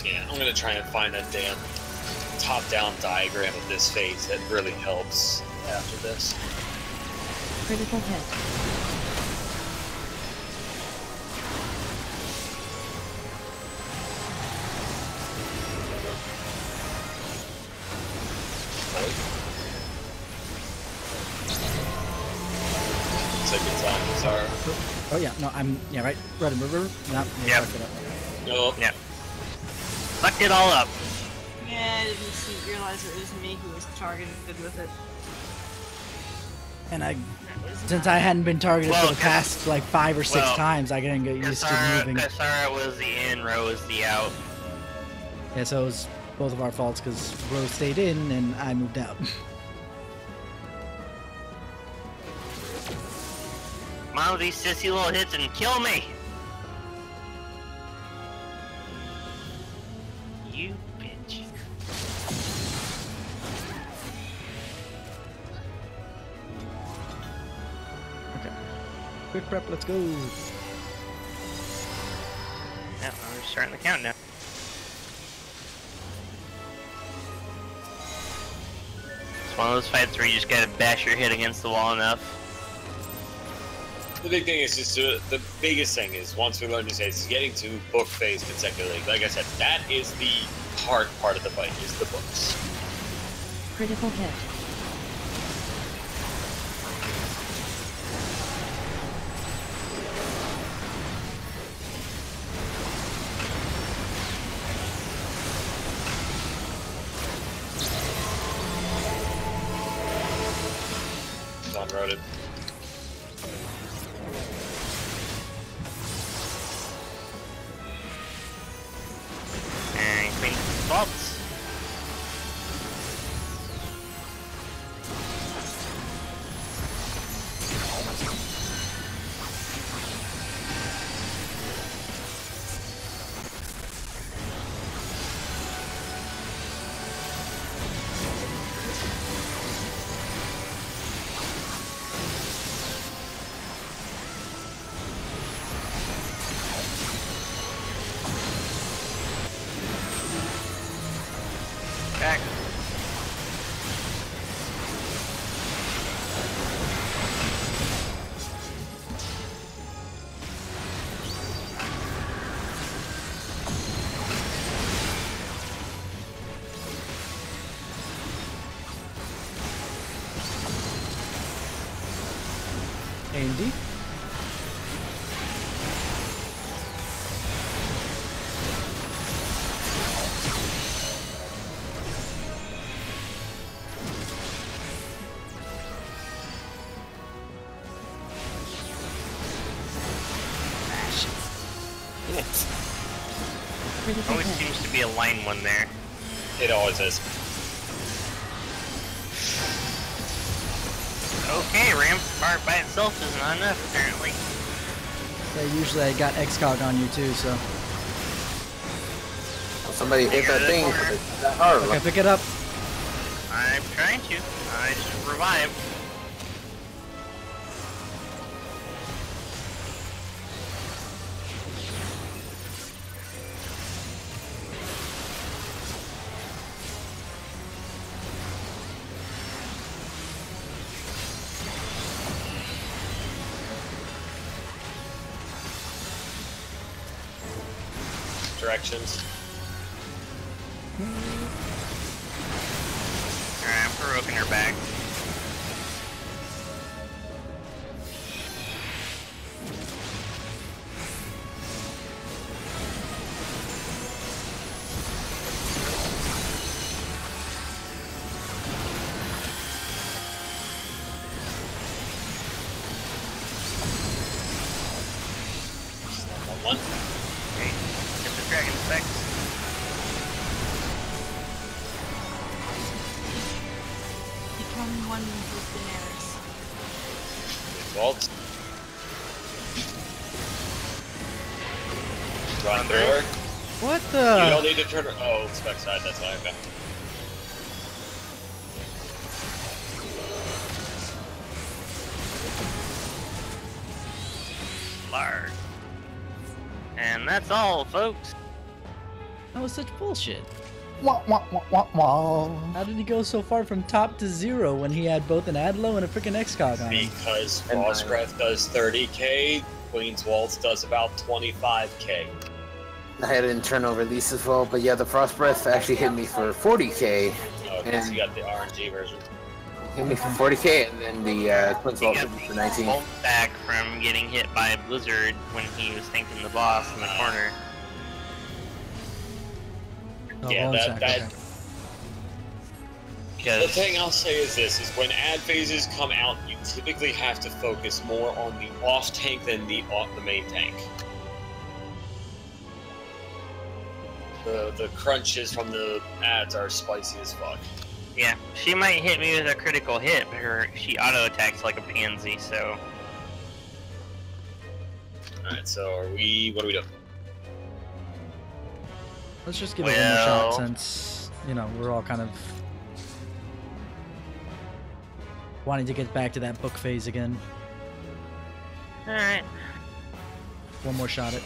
Yeah, I'm gonna try and find that damn top-down diagram of this phase that really helps after this. Critical hit. Second time, sorry. Oh yeah, no, right in the river. No, Yep. No. Yep. Fucked it all up. Yeah, I didn't realize it was me who was targeted with it. And since I hadn't been targeted for the past like 5 or 6 times, I didn't get used to moving. Kasara was the in, Ro was the out. Yeah, so it was both of our faults because Rose stayed in and I moved out. Mom, these sissy little hits and kill me! You bitch. Okay. Quick prep, let's go. Yep, we're starting the countdown. It's one of those fights where you just gotta bash your head against the wall enough. The big thing is just the biggest thing is once we learn to say it's getting to book phase consecutively. Like I said, that is the hard part of the fight is the books. Critical hit. On-roaded. And clean faults. Back. A&D. Always seems to be a line one there. It always is. Okay, Rampart by itself is not enough, apparently. Yeah, usually I got XCOG on you too, so. Somebody hit that thing. That hard. Okay, pick it up. I'm trying to. I just revived. Directions. Alright, I'm provoking her back. One. Okay, get the dragon effects. Become one with Daenerys. Vault. Run through her. What You the? don't need to turn her. Oh, spec side, that's why. Okay. Large. And that's all, folks. That was such bullshit. Wah, wah, wah, wah, wah. How did he go so far from top to 0 when he had both an Adlo and a freaking XCOG on him? Because Frost Breath does 30k, Queen's Waltz does about 25k. I had internal release as well, but yeah, the Frost Breath actually hit me for 40k. Okay, so you got the RNG version. Hit me for 40k, and then the Queen's He Vault got hit me for 19. Bolt back from getting hit by a blizzard when he was thinking the boss in the corner. Oh, Yeah, wrong that- side, that- okay. The Because thing I'll say is this, is when ad phases come out, you typically have to focus more on the off tank than the main tank. The crunches from the ads are spicy as fuck. yeah, she might hit me with a critical hit, but she auto attacks like a pansy. So Alright, so what are we doing? Let's just give it one more shot Well- since, you know, we're all kind of wanting to get back to that book phase again. all right. One more shot at.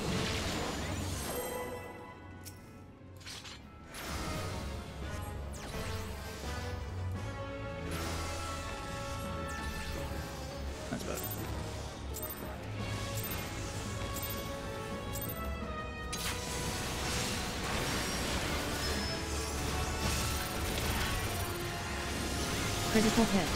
That's better. Critical hit.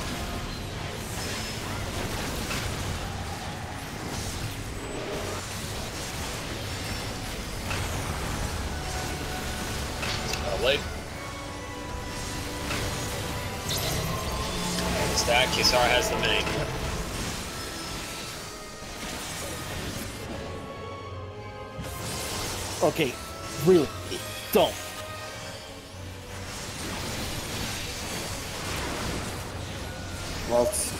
Late. Stack, Kisar has the main. Okay, really, don't. Waltz.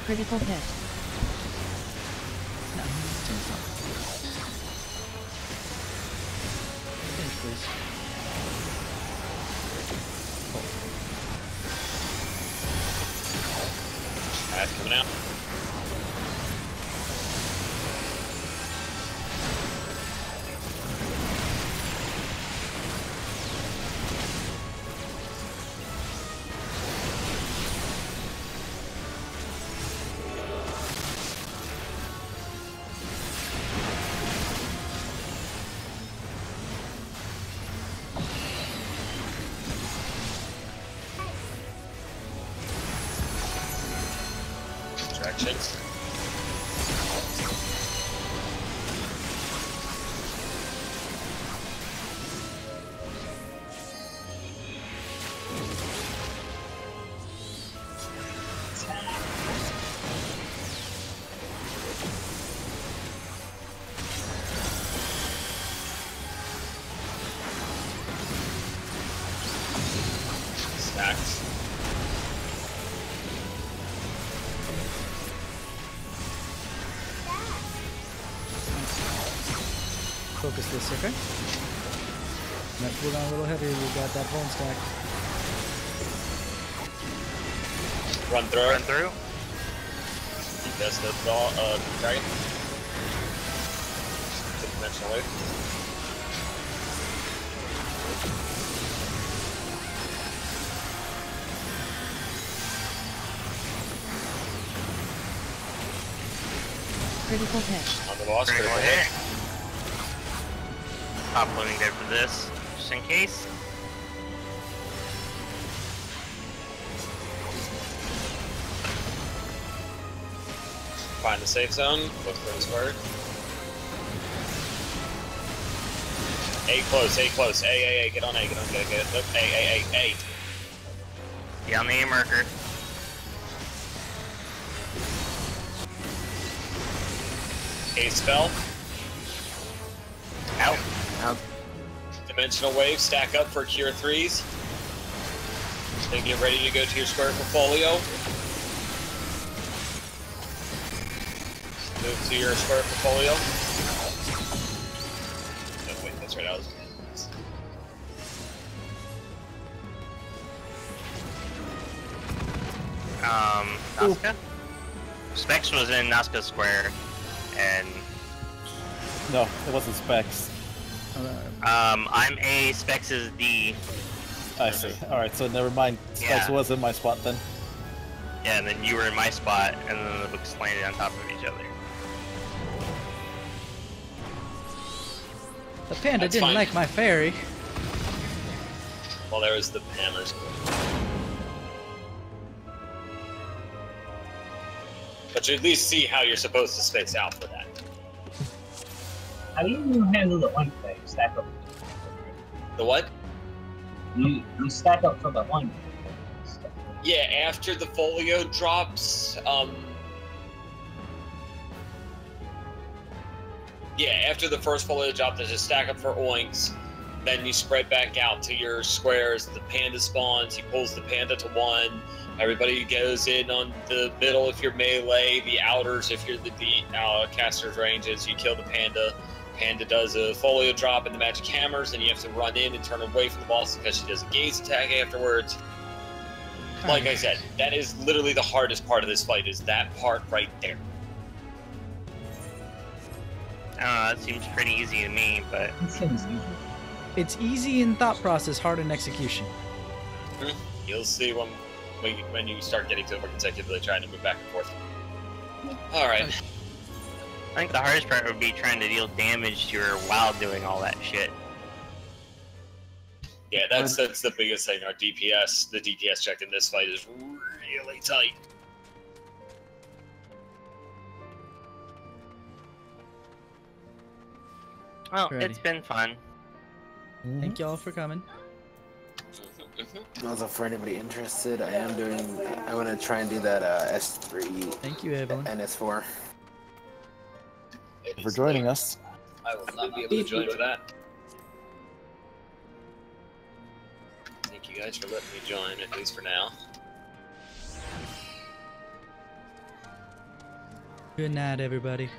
Critical hit. Finish, please. That's coming out. Distractions. Stacks. Focus this, okay? Let's pull down a little heavier. You got that bone stack. Run through. Run through. That's the dragon. Dimensional wave. Critical hit. On the boss. Critical hit. Top loading there for this, just in case. Find the safe zone. Look for his word. A close, A close. A. Get on A, get on, get it. Look, A. Be on the A marker. A spell. Out. Out. Dimensional wave, stack up for cure 3s. Then get ready to go to your square portfolio. Move to your square portfolio. Oh, wait, that's right, I was... Nazca? Specs was in Nazca Square, and... No, it wasn't Specs. I'm A, Specs is D. I see. Alright, so never mind. Specs Yeah. was in my spot then. Yeah, and then you were in my spot, and then the books landed on top of each other. The panda That's didn't fine. like my fairy. Well, there was the hammers. But you at least see how you're supposed to space out for that. How do you handle the one thing? Stack up. The what? You stack up for the one. Yeah, after the folio drops, yeah, after the first folio drop, there's a stack up for oinks. Then you spread back out to your squares. The panda spawns. He pulls the panda to 1. Everybody goes in on the middle if you're melee. The outers if you're the caster's ranges. You kill the panda. Panda does a folio drop and the magic hammers, and you have to run in and turn away from the boss because she does a gaze attack afterwards. Like I said, that is literally the hardest part of this fight, is that part right there. I don't know, that seems pretty easy to me, but... It seems easy. It's easy in thought process, hard in execution. You'll see when you start getting to them consecutively, trying to move back and forth. Alright. I think the hardest part would be trying to deal damage to her while doing all that shit. Yeah, that's the biggest thing. Our DPS, the DPS check in this fight is really tight. Well, Ready. it's been fun. Thank y'all for coming. Also, for anybody interested, I want to try and do that S3 Thank you, Evelyn. NS4. For joining us. I will not be able to join for that. Thank you guys for letting me join, at least for now. Good night, everybody.